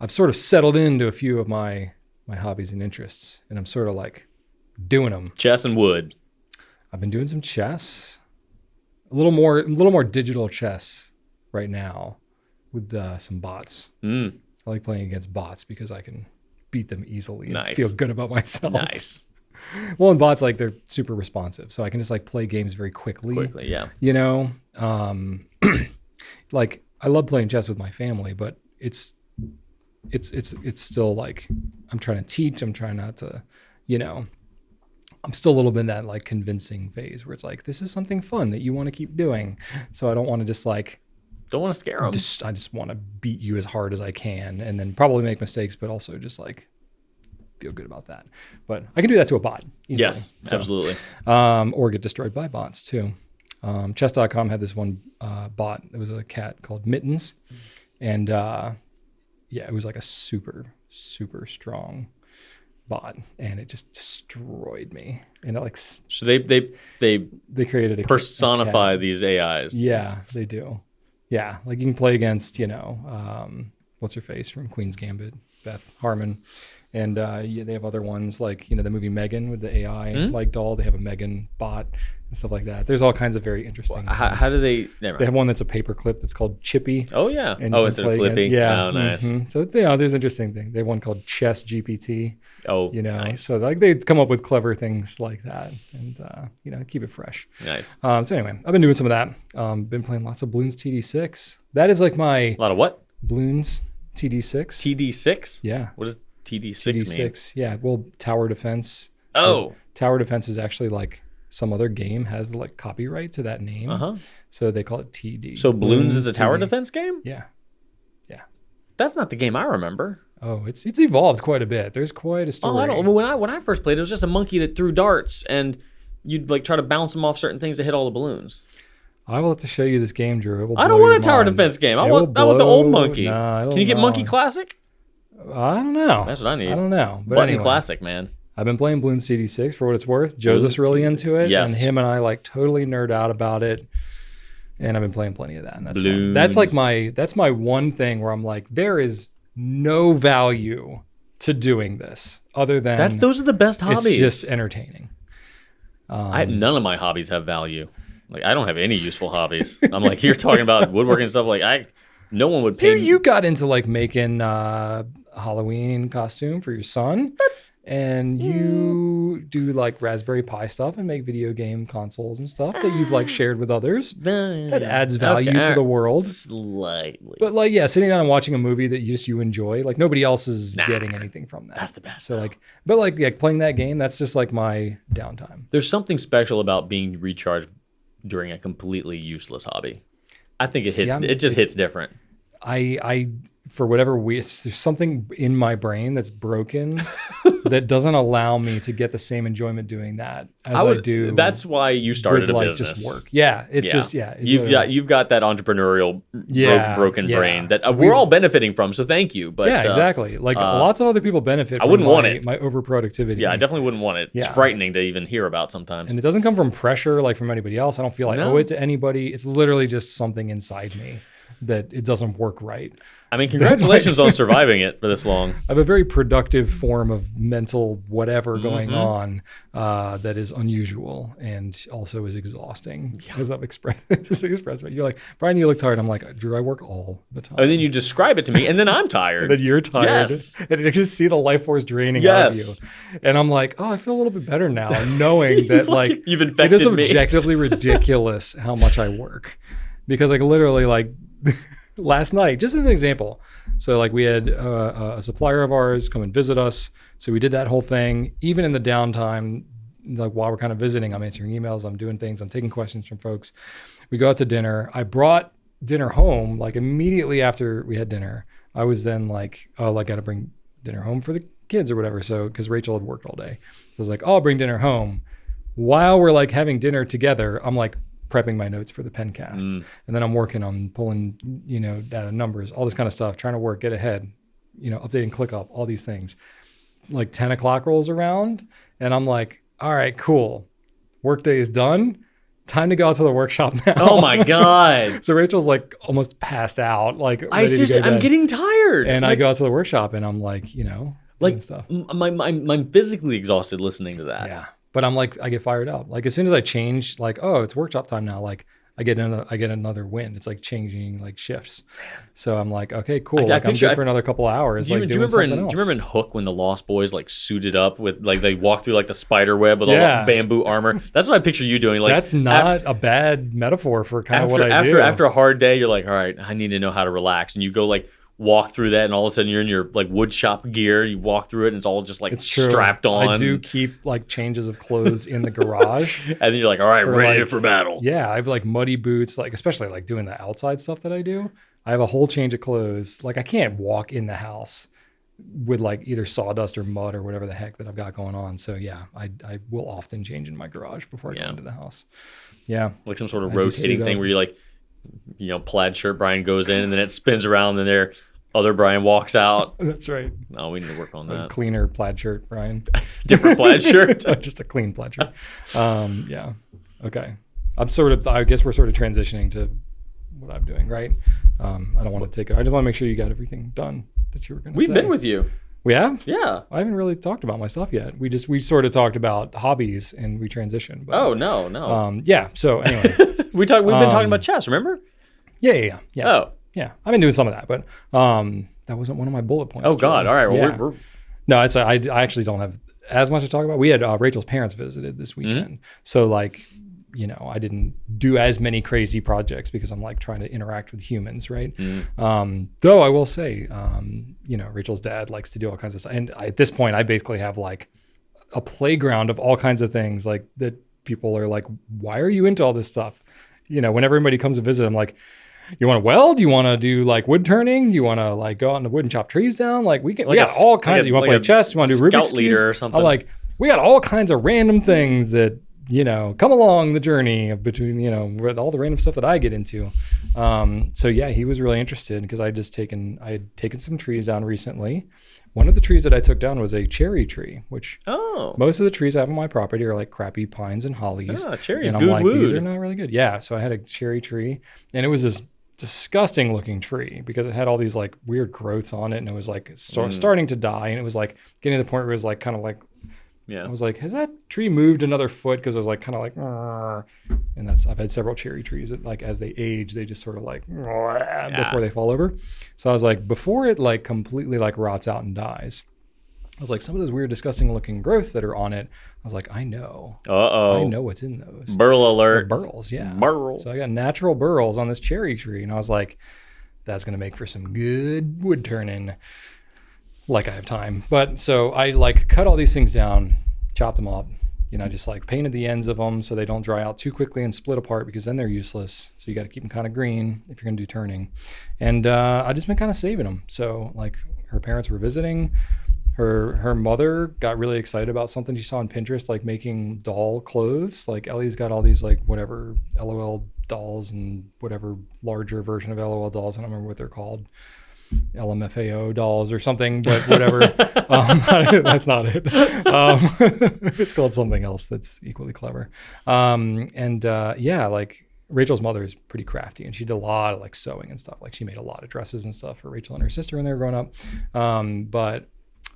Speaker 1: I've sort of settled into a few of my hobbies and interests, and I'm sort of like doing them.
Speaker 2: Chess and wood.
Speaker 1: I've been doing some chess, a little more digital chess right now with some bots. I like playing against bots because I can beat them easily and feel good about myself.
Speaker 2: Nice.
Speaker 1: Well, and bots, like, they're super responsive, so I can just like play games very quickly.
Speaker 2: Yeah.
Speaker 1: You know, like, I love playing chess with my family, but it's still like, I'm trying to teach. I'm trying not to, you know, I'm still a little bit in that like convincing phase where it's like, this is something fun that you want to keep doing. So I don't want to just like,
Speaker 2: don't want to scare them.
Speaker 1: I just want to beat you as hard as I can and then probably make mistakes, but also just like feel good about that. But I can do that to a bot easily.
Speaker 2: Yes, absolutely.
Speaker 1: Or get destroyed by bots too. Chess.com had this one bot. It was a cat called Mittens. And it was like a super, super strong bot, and it just destroyed me. And it like,
Speaker 2: so they
Speaker 1: created
Speaker 2: personify
Speaker 1: a cat.
Speaker 2: these AIs.
Speaker 1: Yeah, they do. Yeah, like you can play against, you know, what's her face from Queen's Gambit, Beth Harmon. And they have other ones like, you know, the movie Megan with the AI like doll. They have a Megan bot and stuff like that. There's all kinds of very interesting.
Speaker 2: How do they?
Speaker 1: They have one that's a paperclip that's called Chippy.
Speaker 2: Oh yeah.
Speaker 1: And
Speaker 2: it's a Clippy.
Speaker 1: Yeah.
Speaker 2: Oh nice.
Speaker 1: Mm-hmm. So there's interesting things. They have one called Chess GPT.
Speaker 2: Oh,
Speaker 1: you know.
Speaker 2: Nice.
Speaker 1: So like they come up with clever things like that, and you know, keep it fresh.
Speaker 2: Nice.
Speaker 1: So anyway, I've been doing some of that. Been playing lots of Bloons TD6. That is like my
Speaker 2: a lot of what?
Speaker 1: Bloons TD6.
Speaker 2: TD6.
Speaker 1: Yeah.
Speaker 2: What does TD6 mean?
Speaker 1: TD6. Yeah. Well, tower defense.
Speaker 2: Oh.
Speaker 1: Tower defense is actually like some other game has the like copyright to that name. So they call it TD.
Speaker 2: So Bloons is a tower
Speaker 1: TD.
Speaker 2: defense game?
Speaker 1: Yeah. Yeah.
Speaker 2: That's not the game I remember.
Speaker 1: Oh, it's evolved quite a bit. There's quite a story.
Speaker 2: Oh, I don't. When I first played, it was just a monkey that threw darts, and you'd like try to bounce them off certain things to hit all the balloons.
Speaker 1: I will have to show you this game, Drew.
Speaker 2: I don't want a tower defense game. I want the old monkey. Can you get Monkey Classic?
Speaker 1: I don't know.
Speaker 2: That's what I need.
Speaker 1: I don't know. But
Speaker 2: Button
Speaker 1: anyway,
Speaker 2: Classic, man.
Speaker 1: I've been playing Bloons CD6 for what it's worth. Joseph's really into it,
Speaker 2: Yes.
Speaker 1: and him and I like totally nerd out about it. And I've been playing plenty of that. And that's
Speaker 2: Bloons.
Speaker 1: fun. That's like that's my one thing where I'm like, there is no value to doing this other than
Speaker 2: those are the best hobbies.
Speaker 1: It's just entertaining.
Speaker 2: None of my hobbies have value. Like I don't have any useful hobbies. I'm like, you're talking about woodworking and stuff. Like no one would pay me.
Speaker 1: You got into like making a Halloween costume for your son. And you do like Raspberry Pi stuff and make video game consoles and stuff that you've like shared with others. That adds value to the world.
Speaker 2: Slightly.
Speaker 1: But like, yeah, sitting down and watching a movie that you enjoy, like nobody else is getting anything from that.
Speaker 2: That's the best.
Speaker 1: So like, but like playing that game, that's just like my downtime.
Speaker 2: There's something special about being recharged during a completely useless hobby. I think it hits. It just hits different.
Speaker 1: I for whatever there's something in my brain that's broken that doesn't allow me to get the same enjoyment doing that as I do.
Speaker 2: That's why you started
Speaker 1: with,
Speaker 2: a business.
Speaker 1: Just work. Yeah, it's just
Speaker 2: You've got that entrepreneurial broken brain that we're all benefiting from. So thank you. But
Speaker 1: yeah, exactly. Like lots of other people benefit.
Speaker 2: I wouldn't want it.
Speaker 1: My overproductivity.
Speaker 2: Yeah, I definitely wouldn't want it. It's frightening to even hear about sometimes.
Speaker 1: And it doesn't come from pressure like from anybody else. I don't feel like I owe it to anybody. It's literally just something inside me that it doesn't work right.
Speaker 2: I mean, congratulations on surviving it for this long.
Speaker 1: I have a very productive form of mental whatever going on that is unusual and also is exhausting. As I've expressed it. You're like, Brian, you look tired. I'm like, Drew, I work all the time.
Speaker 2: And then you describe it to me, and then I'm tired.
Speaker 1: And then you're tired.
Speaker 2: Yes.
Speaker 1: And I just see the life force draining out of you. And I'm like, oh, I feel a little bit better now, knowing that like
Speaker 2: you've infected
Speaker 1: it is
Speaker 2: me.
Speaker 1: Objectively ridiculous how much I work. Because like literally like last night, just as an example. So like we had a supplier of ours come and visit us. So we did that whole thing. Even in the downtime, like while we're kind of visiting, I'm answering emails, I'm doing things, I'm taking questions from folks. We go out to dinner. I brought dinner home like immediately after we had dinner. I was then like, oh, like I got to bring dinner home for the kids or whatever. So because Rachel had worked all day. So I was like, oh, I'll bring dinner home. While we're like having dinner together, I'm like prepping my notes for the Pencast. And then I'm working on pulling, data numbers, all this kind of stuff, trying to work, get ahead, updating ClickUp, all these things. Like 10 o'clock rolls around and I'm like, all right, cool. Workday is done. time to go out to the workshop now.
Speaker 2: Oh my God.
Speaker 1: So Rachel's like almost passed out. Like
Speaker 2: I seriously, I'm getting tired.
Speaker 1: And
Speaker 2: like,
Speaker 1: I go out to the workshop and I'm like, doing stuff.
Speaker 2: I'm physically exhausted listening to that.
Speaker 1: Yeah. But I'm like, I get fired up. Like as soon as I change, like, oh, it's workshop time now. Like I get another win. It's like changing like shifts. So I'm like, okay, cool. I'm good for another couple of hours.
Speaker 2: Do you remember in Hook when the Lost Boys like suited up with like they walk through like the spider web with all the bamboo armor? That's what I picture you doing. Like
Speaker 1: that's not a bad metaphor for kind of what I do.
Speaker 2: After a hard day, you're like, all right, I need to know how to relax, and you go like walk through that, and all of a sudden you're in your like wood shop gear. You walk through it, and it's all just like strapped on.
Speaker 1: I do keep like changes of clothes in the garage,
Speaker 2: and then you're like, all right, ready for battle.
Speaker 1: Yeah, I have like muddy boots, like especially like doing the outside stuff that I do. I have a whole change of clothes. Like I can't walk in the house with like either sawdust or mud or whatever the heck that I've got going on. So yeah, I will often change in my garage before I go into the house. Yeah,
Speaker 2: like some sort of rotating thing where you like, plaid shirt Brian goes in and then it spins around and there other Brian walks out.
Speaker 1: That's right.
Speaker 2: No, we need to work on that.
Speaker 1: Cleaner plaid shirt, Brian.
Speaker 2: Different plaid shirt.
Speaker 1: Just a clean plaid shirt. Yeah. Okay. I guess we're sort of transitioning to what I'm doing, right? I don't want to take it. I just want to make sure you got everything done that you were going to say.
Speaker 2: We've been with you.
Speaker 1: We have?
Speaker 2: Yeah.
Speaker 1: I haven't really talked about my stuff yet. We sort of talked about hobbies and we transitioned. But,
Speaker 2: oh, no.
Speaker 1: Yeah. So anyway.
Speaker 2: We've been talking about chess, remember?
Speaker 1: Yeah.
Speaker 2: Oh.
Speaker 1: Yeah. I've been doing some of that, but that wasn't one of my bullet points.
Speaker 2: Oh, God. All right. Well,
Speaker 1: No, I actually don't have as much to talk about. We had Rachel's parents visited this weekend. Mm-hmm. So like, I didn't do as many crazy projects because I'm like trying to interact with humans, right? Mm-hmm. Though I will say, Rachel's dad likes to do all kinds of stuff. And at this point, I basically have like a playground of all kinds of things like that people are like, why are you into all this stuff? When everybody comes to visit, I'm like, you want to weld? You want to do like wood turning? You want to like go out in the wood and chop trees down? Like we got all kinds of, you want to play chess? You want to do Rubik's Cubes?
Speaker 2: Or something?
Speaker 1: I'm like, we got all kinds of random things that, come along the journey of between, all the random stuff that I get into. So yeah, he was really interested because I had taken some trees down recently. One of the trees that I took down was a cherry tree, which most of the trees I have on my property are like crappy pines and hollies.
Speaker 2: Cherries,
Speaker 1: and I'm like, these are not really good. Yeah, so I had a cherry tree, and it was this disgusting looking tree because it had all these like weird growths on it, and it was like starting to die, and it was like getting to the point where it was like kind of like, I was like, has that tree moved another foot? Because I was like kind of like, Arr. And I've had several cherry trees that like as they age, they just sort of like before they fall over. So I was like, before it like completely like rots out and dies, I was like, some of those weird, disgusting looking growths that are on it, I was like, I know. I know what's in those.
Speaker 2: Burl alert.
Speaker 1: Burls, yeah.
Speaker 2: Burl.
Speaker 1: So I got natural burls on this cherry tree. And I was like, that's going to make for some good wood turning. Like I have time. But so I like cut all these things down, chopped them up, just like painted the ends of them so they don't dry out too quickly and split apart because then they're useless. So you got to keep them kind of green if you're going to do turning. And I just been kind of saving them. So like her parents were visiting. Her mother got really excited about something she saw on Pinterest, like making doll clothes. Like Ellie's got all these like whatever LOL dolls and whatever larger version of LOL dolls. I don't remember what they're called. LMFAO dolls or something, but whatever. That's not it. It's called something else that's equally clever. Like Rachel's mother is pretty crafty and she did a lot of like sewing and stuff. Like she made a lot of dresses and stuff for Rachel and her sister when they were growing up.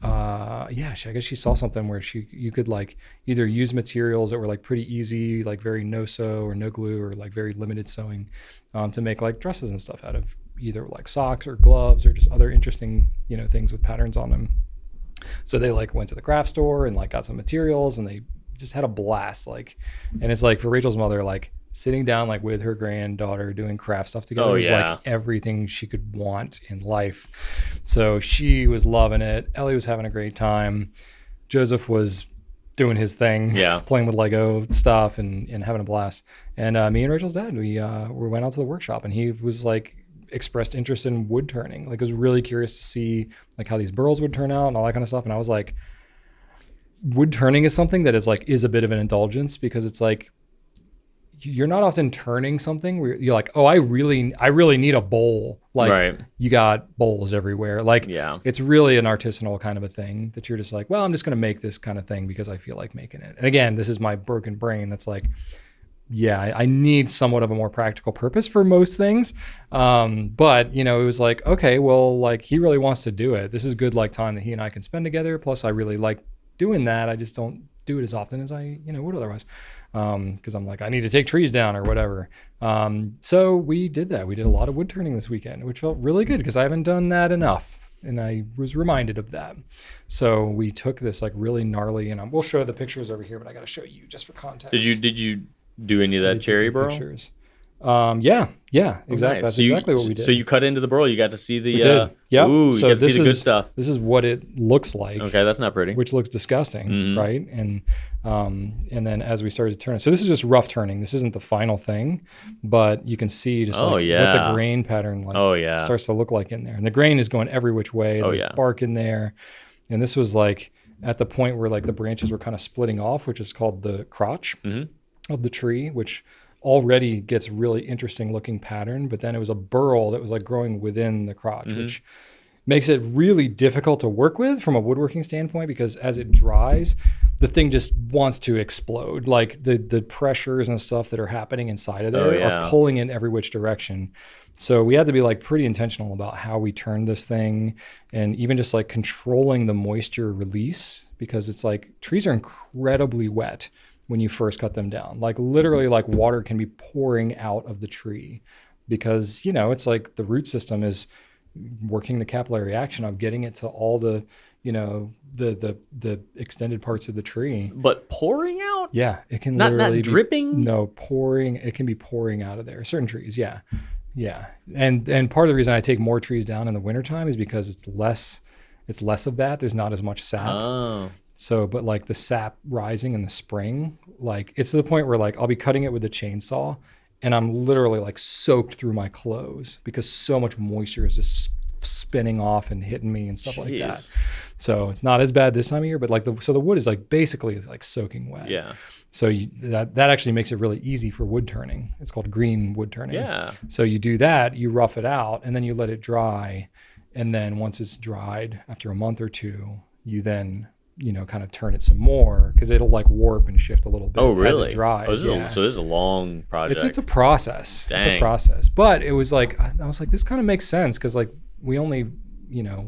Speaker 1: I guess she saw something where you could like either use materials that were like pretty easy, like very no sew or no glue or like very limited sewing, to make like dresses and stuff out of either like socks or gloves or just other interesting, things with patterns on them. So they like went to the craft store and like got some materials and they just had a blast. Like, and it's like for Rachel's mother, like sitting down like with her granddaughter doing craft stuff together is like everything she could want in life. So she was loving it. Ellie was having a great time. Joseph was doing his thing, playing with Lego stuff and having a blast. And me and Rachel's dad, we went out to the workshop and he was like expressed interest in wood turning. Like I was really curious to see like how these burls would turn out and all that kind of stuff. And I was like, wood turning is something that is a bit of an indulgence because it's like, you're not often turning something where you're like, oh, I really need a bowl. Like you got bowls everywhere. Like it's really an artisanal kind of a thing that you're just like, well, I'm just going to make this kind of thing because I feel like making it. And again, this is my broken brain. That's like, yeah, I need somewhat of a more practical purpose for most things. But it was like, okay, well, like he really wants to do it. This is good, like time that he and I can spend together. Plus I really like doing that. I just don't do it as often as I, would otherwise. Cause I'm like, I need to take trees down or whatever. So we did that. We did a lot of wood turning this weekend, which felt really good because I haven't done that enough. And I was reminded of that. So we took this like really gnarly, and we'll show the pictures over here, but I got to show you just for context.
Speaker 2: Did you do any of that cherry burl?
Speaker 1: Pictures. Yeah, exactly.
Speaker 2: Nice.
Speaker 1: That's exactly what we did.
Speaker 2: So you cut into the burl. You got to see the.
Speaker 1: Yeah.
Speaker 2: Ooh,
Speaker 1: so
Speaker 2: you got to see the good stuff.
Speaker 1: This is what it looks like.
Speaker 2: Okay, that's not pretty.
Speaker 1: Which looks disgusting, right? And then as we started to turn it, so this is just rough turning. This isn't the final thing, but you can see just what the grain pattern starts to look like in there. And the grain is going every which way. There's bark in there, and this was like at the point where like the branches were kind of splitting off, which is called the crotch of the tree, which already gets really interesting looking pattern, but then it was a burl that was like growing within the crotch, which makes it really difficult to work with from a woodworking standpoint, because as it dries, the thing just wants to explode. Like the pressures and stuff that are happening inside of there are pulling in every which direction. So we had to be like pretty intentional about how we turned this thing, and even just like controlling the moisture release, because it's like trees are incredibly wet when you first cut them down. Like literally like water can be pouring out of the tree because, it's like the root system is working the capillary action of getting it to all the, the extended parts of the tree.
Speaker 2: But pouring out?
Speaker 1: Yeah, it can
Speaker 2: not
Speaker 1: literally
Speaker 2: dripping?
Speaker 1: No, pouring. It can be pouring out of there. Certain trees, yeah. Yeah. And part of the reason I take more trees down in the wintertime is because it's less of that. There's not as much sap.
Speaker 2: Oh.
Speaker 1: So, but like the sap rising in the spring, like it's to the point where like I'll be cutting it with a chainsaw and I'm literally like soaked through my clothes because so much moisture is just spinning off and hitting me and stuff like that. So it's not as bad this time of year, but like the wood is like basically like soaking wet.
Speaker 2: Yeah.
Speaker 1: So that actually makes it really easy for wood turning. It's called green wood turning.
Speaker 2: Yeah.
Speaker 1: So you do that, you rough it out, and then you let it dry. And then once it's dried after a month or two, you then kind of turn it some more because it'll like warp and shift a little bit.
Speaker 2: Oh, really?
Speaker 1: As it dries.
Speaker 2: So this is a long project.
Speaker 1: It's a process.
Speaker 2: Dang.
Speaker 1: It's a process. But it was like, I was like, this kind of makes sense because like we only,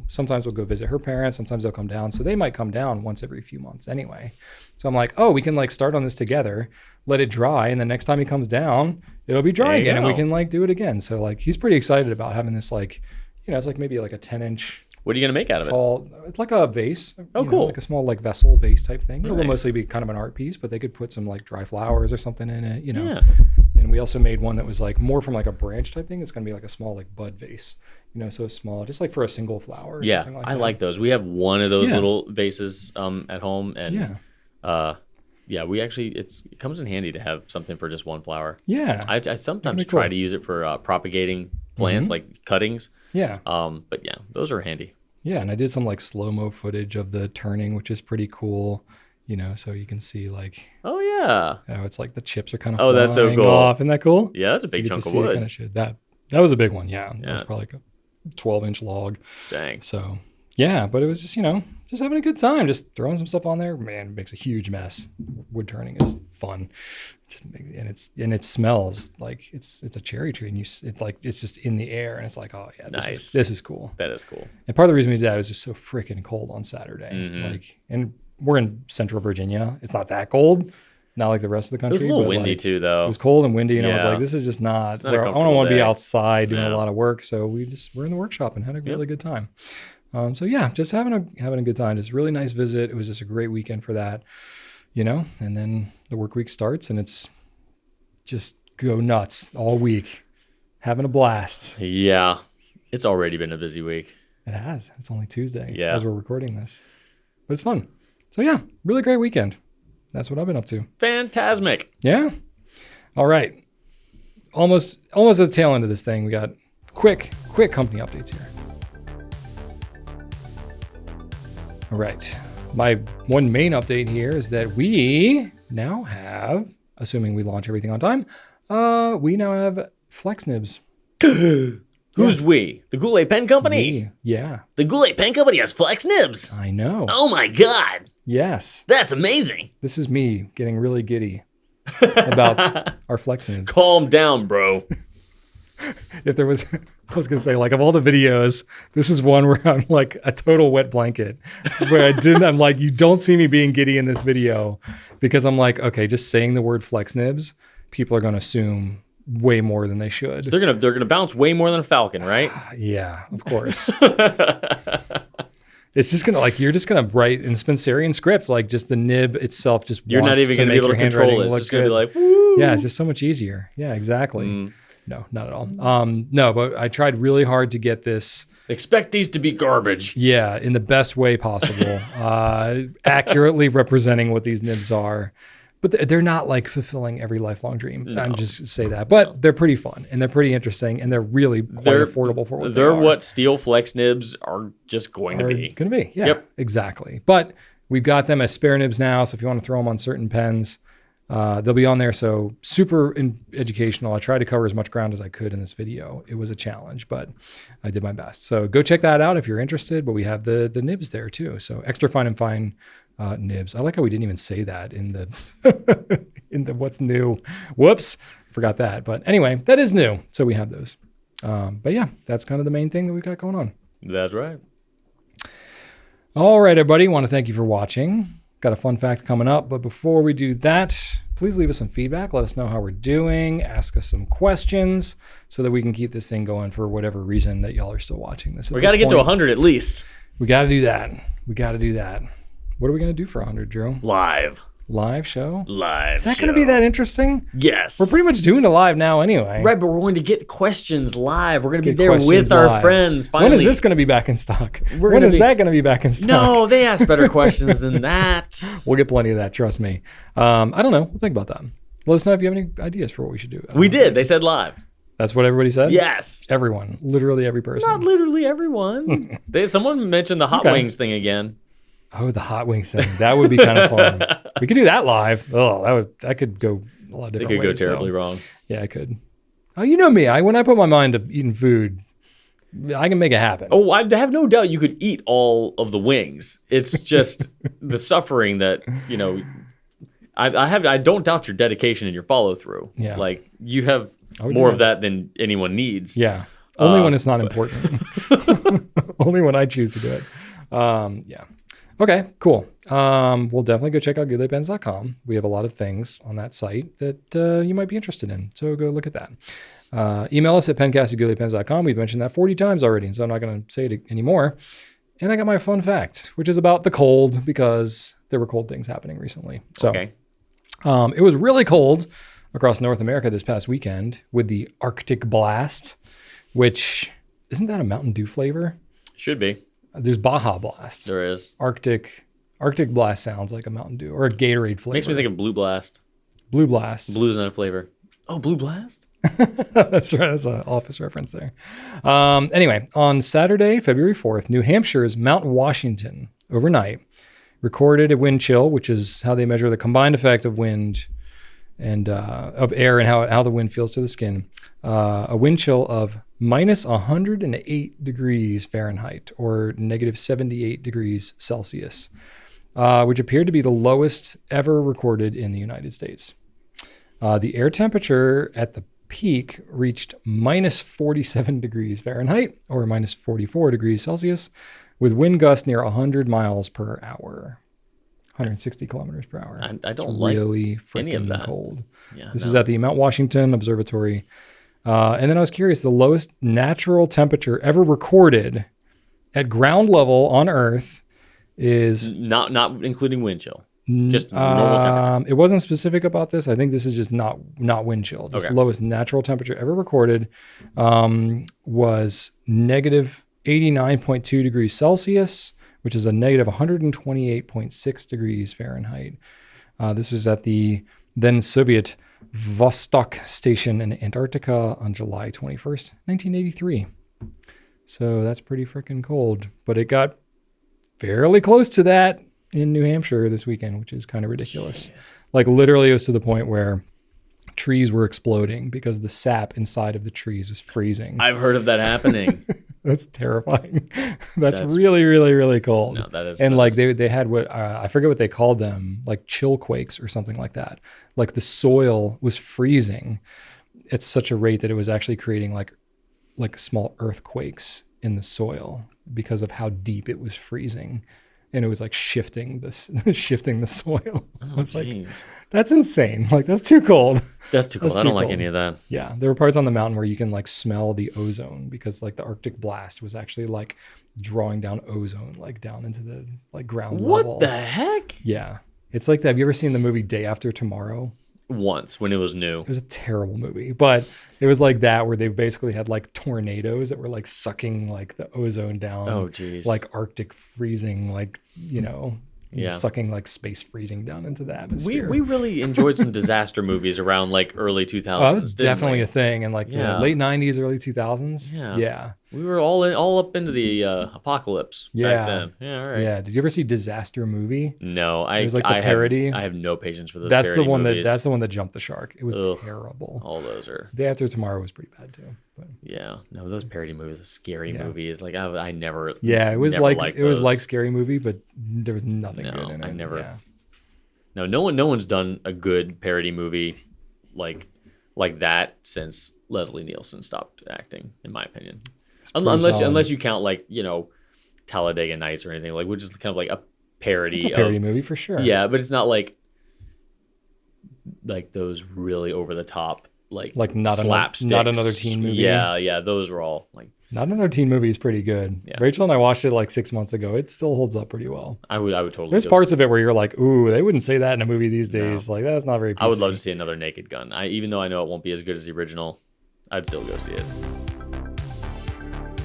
Speaker 1: sometimes we'll go visit her parents. Sometimes they'll come down. So they might come down once every few months anyway. So I'm like, oh, we can like start on this together, let it dry. And the next time he comes down, it'll be dry again and we can like do it again. So like, he's pretty excited about having this like, it's like maybe like a 10-inch.
Speaker 2: What are you going to make out of it?
Speaker 1: It's like a vase.
Speaker 2: Oh, cool.
Speaker 1: Like a small like vessel vase type thing.
Speaker 2: Nice.
Speaker 1: It will mostly be kind of an art piece, but they could put some like dry flowers or something in it,
Speaker 2: Yeah.
Speaker 1: And we also made one that was like more from like a branch type thing. It's going to be like a small like bud vase, so it's small, just like for a single flower. Or something like
Speaker 2: I
Speaker 1: that.
Speaker 2: like those. We have one of those little vases at home, and we actually it comes in handy to have something for just one flower.
Speaker 1: Yeah.
Speaker 2: I sometimes try to use it for propagating plants, like cuttings.
Speaker 1: Yeah.
Speaker 2: But yeah, those are handy.
Speaker 1: Yeah, and I did some like slow-mo footage of the turning, which is pretty cool. So you can see like,
Speaker 2: oh yeah,
Speaker 1: it's like the chips are kind of
Speaker 2: flying that's so cool.
Speaker 1: off. Isn't that cool?
Speaker 2: Yeah, that's a big chunk of wood.
Speaker 1: Kind of shit. That was a big one. Yeah, that was probably like a 12-inch log.
Speaker 2: Dang.
Speaker 1: So yeah, but it was just just having a good time, just throwing some stuff on there. Man, it makes a huge mess. Wood turning is fun, and it smells like it's a cherry tree, and it's just in the air, and it's like, oh yeah, this is cool.
Speaker 2: That is cool.
Speaker 1: And part of the reason we did that was just so freaking cold on Saturday. And we're in Central Virginia. It's not that cold, not like the rest of the country.
Speaker 2: It was a little windy too, though.
Speaker 1: It was cold and windy, and I was like, this is just not where I don't want to be outside doing a lot of work. So we're in the workshop and had a really good time. So yeah, just having a good time. Just really nice visit. It was just a great weekend for that, and then the work week starts and it's just go nuts all week, having a blast.
Speaker 2: Yeah, it's already been a busy week.
Speaker 1: It has. It's only Tuesday as we're recording this, but it's fun. So yeah, really great weekend. That's what I've been up to.
Speaker 2: Fantasmic.
Speaker 1: Yeah. All right. Almost at the tail end of this thing. We got quick company updates here. All right. My one main update here is that we now have, assuming we launch everything on time, we now have flex nibs.
Speaker 2: Who's we? The Goulet Pen Company?
Speaker 1: Yeah.
Speaker 2: The Goulet Pen Company has flex nibs.
Speaker 1: I know.
Speaker 2: Oh my God.
Speaker 1: Yes.
Speaker 2: That's amazing.
Speaker 1: This is me getting really giddy. about our flex nibs.
Speaker 2: Calm down, bro.
Speaker 1: If there was, I was gonna say, like, of all the videos, this is one where I'm like a total wet blanket. Where I'm like, you don't see me being giddy in this video because I'm like, okay, just saying the word flex nibs, people are gonna assume way more than they should.
Speaker 2: So they're gonna bounce way more than a falcon, right?
Speaker 1: Yeah, of course. It's just gonna, like, you're just gonna write in Spencerian script, like, just the nib itself just
Speaker 2: You're not even gonna be able to control it. It's just gonna be like, woo.
Speaker 1: Yeah, it's just so much easier. Yeah, exactly. No, not at all. No, but I tried really hard to get this.
Speaker 2: Expect these to be garbage.
Speaker 1: Yeah, in the best way possible, accurately representing what these nibs are. But they're not like fulfilling every lifelong dream.
Speaker 2: No.
Speaker 1: I'm just say that. But they're pretty fun and they're pretty interesting and they're really quite affordable for what they are.
Speaker 2: They're what steel flex nibs are just going to be.
Speaker 1: Yeah,
Speaker 2: yep.
Speaker 1: Exactly. But we've got them as spare nibs now. So if you want to throw them on certain pens, they'll be on there. So super educational. I tried to cover as much ground as I could in this video. It was a challenge, but I did my best. So go check that out if you're interested. But we have the nibs there too. So extra fine and fine nibs. I like how we didn't even say that in the in the what's new. Whoops, forgot that. But anyway, that is new. So we have those. But yeah, that's kind of the main thing that we've got going on.
Speaker 2: That's right.
Speaker 1: All right, everybody. Want to thank you for watching. Got a fun fact coming up, but before we do that, please leave us some feedback. Let us know how we're doing. Ask us some questions so that we can keep this thing going for whatever reason that y'all are still watching this.
Speaker 2: We got to get to 100 at least.
Speaker 1: We got to do that. We got to do that. What are we going to do for 100, Drew? Live show?
Speaker 2: Live.
Speaker 1: Is that going to be that interesting?
Speaker 2: Yes.
Speaker 1: We're pretty much doing it live now anyway.
Speaker 2: Right, but we're going to get questions live. We're going to be there with our friends. Finally.
Speaker 1: When is this going to be back in stock? When is that going to be back in stock?
Speaker 2: No, they ask better questions than that.
Speaker 1: We'll get plenty of that, trust me. I don't know. We'll think about that. Let us know if you have any ideas for what we should do.
Speaker 2: We did. They said live.
Speaker 1: That's what everybody said?
Speaker 2: Yes.
Speaker 1: Everyone. Literally every person.
Speaker 2: Not literally everyone. Someone mentioned the hot wings thing again.
Speaker 1: Oh, the hot wings thing. That would be kind of fun. We could do that live. Oh, that could go a lot of different ways.
Speaker 2: It could go terribly wrong.
Speaker 1: Yeah, I could. Oh, you know me. When I put my mind to eating food, I can make it happen.
Speaker 2: Oh, I have no doubt you could eat all of the wings. It's just the suffering that, I don't doubt your dedication and your follow through.
Speaker 1: Yeah.
Speaker 2: Like, you have more of that than anyone needs.
Speaker 1: Yeah. Only when it's not important. Only when I choose to do it. Yeah. Okay, cool. We'll definitely go check out gouletpens.com. We have a lot of things on that site that you might be interested in. So go look at that. Email us at pencast@gouletpens.com. We've mentioned that 40 times already, so I'm not going to say it anymore. And I got my fun fact, which is about the cold because there were cold things happening recently. So it was really cold across North America this past weekend with the Arctic blast, which isn't that a Mountain Dew flavor?
Speaker 2: Should be.
Speaker 1: There's Baja Blast.
Speaker 2: There is.
Speaker 1: Arctic Blast sounds like a Mountain Dew or a Gatorade flavor.
Speaker 2: Makes me think of Blue Blast.
Speaker 1: Blue Blast.
Speaker 2: Blue's not a flavor. Oh, Blue Blast?
Speaker 1: That's right. That's an office reference there. Anyway, on Saturday, February 4th, New Hampshire's Mount Washington overnight recorded a wind chill, which is how they measure the combined effect of wind and of air and how the wind feels to the skin. A wind chill of minus 108 degrees Fahrenheit or negative 78 degrees Celsius, which appeared to be the lowest ever recorded in the United States. The air temperature at the peak reached minus 47 degrees Fahrenheit or minus 44 degrees Celsius with wind gusts near 100 miles per hour. 160 kilometers per hour.
Speaker 2: I don't
Speaker 1: it's
Speaker 2: like
Speaker 1: really
Speaker 2: any of that.
Speaker 1: Cold. Yeah, this is at the Mount Washington Observatory. And then I was curious, the lowest natural temperature ever recorded at ground level on Earth is...
Speaker 2: Not including wind chill, just normal temperature.
Speaker 1: It wasn't specific about this. I think this is just not wind chill. Just lowest natural temperature ever recorded was negative 89.2 degrees Celsius, which is a negative 128.6 degrees Fahrenheit. This was at the then Soviet Vostok Station in Antarctica on July 21st, 1983. So that's pretty freaking cold. But it got fairly close to that in New Hampshire this weekend, which is kind of ridiculous. Jeez. Like literally it was to the point where trees were exploding because the sap inside of the trees was freezing.
Speaker 2: I've heard of that happening.
Speaker 1: That's terrifying. That's really, really, really cold.
Speaker 2: No, that is.
Speaker 1: And
Speaker 2: that
Speaker 1: like
Speaker 2: is-
Speaker 1: they had what I forget what they called them, like chill quakes or something like that. Like the soil was freezing at such a rate that it was actually creating like small earthquakes in the soil because of how deep it was freezing, and it was like shifting this shifting the soil. I was like,
Speaker 2: jeez.
Speaker 1: that's insane. Like that's too cold.
Speaker 2: That's too cold.
Speaker 1: That's
Speaker 2: I don't
Speaker 1: too
Speaker 2: like
Speaker 1: cold.
Speaker 2: any of that.
Speaker 1: Yeah, there were parts on the mountain where you can like smell the ozone because like the Arctic blast was actually like drawing down ozone like down into the like ground level.
Speaker 2: What the heck?
Speaker 1: Yeah. It's like that. Have you ever seen the movie Day After Tomorrow?
Speaker 2: Once when it was new.
Speaker 1: It was a terrible movie, but it was like that where they basically had like tornadoes that were like sucking like the ozone down.
Speaker 2: Oh, geez.
Speaker 1: Like Arctic freezing, like,
Speaker 2: Yeah.
Speaker 1: sucking like space freezing down into the atmosphere.
Speaker 2: We really enjoyed some disaster movies around like early 2000s.
Speaker 1: Oh, that was
Speaker 2: didn't
Speaker 1: definitely
Speaker 2: we?
Speaker 1: a thing in like
Speaker 2: Yeah.
Speaker 1: the late 90s, early 2000s.
Speaker 2: Yeah.
Speaker 1: Yeah.
Speaker 2: We were all up into the apocalypse
Speaker 1: Yeah.
Speaker 2: back then. Yeah, all right.
Speaker 1: Yeah. Did you ever see Disaster Movie?
Speaker 2: No,
Speaker 1: It was like the parody.
Speaker 2: I have no patience for those.
Speaker 1: That's the
Speaker 2: parody
Speaker 1: one
Speaker 2: movies.
Speaker 1: that's the one that jumped the shark. It was
Speaker 2: Ugh.
Speaker 1: terrible.
Speaker 2: All those are.
Speaker 1: Day After Tomorrow was pretty bad too. But
Speaker 2: Yeah, no, those parody movies, the scary
Speaker 1: Yeah.
Speaker 2: movies. Like I never.
Speaker 1: yeah, it was
Speaker 2: never
Speaker 1: like
Speaker 2: liked
Speaker 1: it was
Speaker 2: those.
Speaker 1: like Scary Movie, but there was nothing
Speaker 2: No,
Speaker 1: good in it.
Speaker 2: I never-
Speaker 1: Yeah.
Speaker 2: No, no one's done a good parody movie like that since Leslie Nielsen stopped acting, in my opinion.
Speaker 1: pretty
Speaker 2: Unless
Speaker 1: solid.
Speaker 2: you count like Talladega Nights or anything, like which is kind of like a parody.
Speaker 1: It's a parody
Speaker 2: of,
Speaker 1: movie for sure.
Speaker 2: Yeah, but it's not like those really over the top like
Speaker 1: Like not
Speaker 2: slapsticks.
Speaker 1: not another teen movie.
Speaker 2: Yeah, those were all like
Speaker 1: Not Another Teen Movie is pretty good.
Speaker 2: Yeah.
Speaker 1: Rachel and I watched it like 6 months ago. It still holds up pretty well.
Speaker 2: I would totally.
Speaker 1: There's
Speaker 2: go
Speaker 1: parts of it where you're like, ooh, they wouldn't say that in a movie these
Speaker 2: No.
Speaker 1: days. Like that's not very PC.
Speaker 2: I would love to see another Naked Gun. Even though I know it won't be as good as the original, I'd still go see it.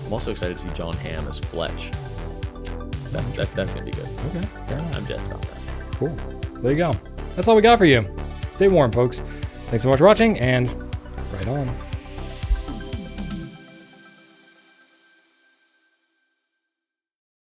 Speaker 2: I'm also excited to see John Hamm as Fletch. That's gonna be good.
Speaker 1: Okay, fair enough.
Speaker 2: I'm jazzed about that.
Speaker 1: Cool. There you go. That's all we got for you. Stay warm, folks. Thanks so much for watching, and right on.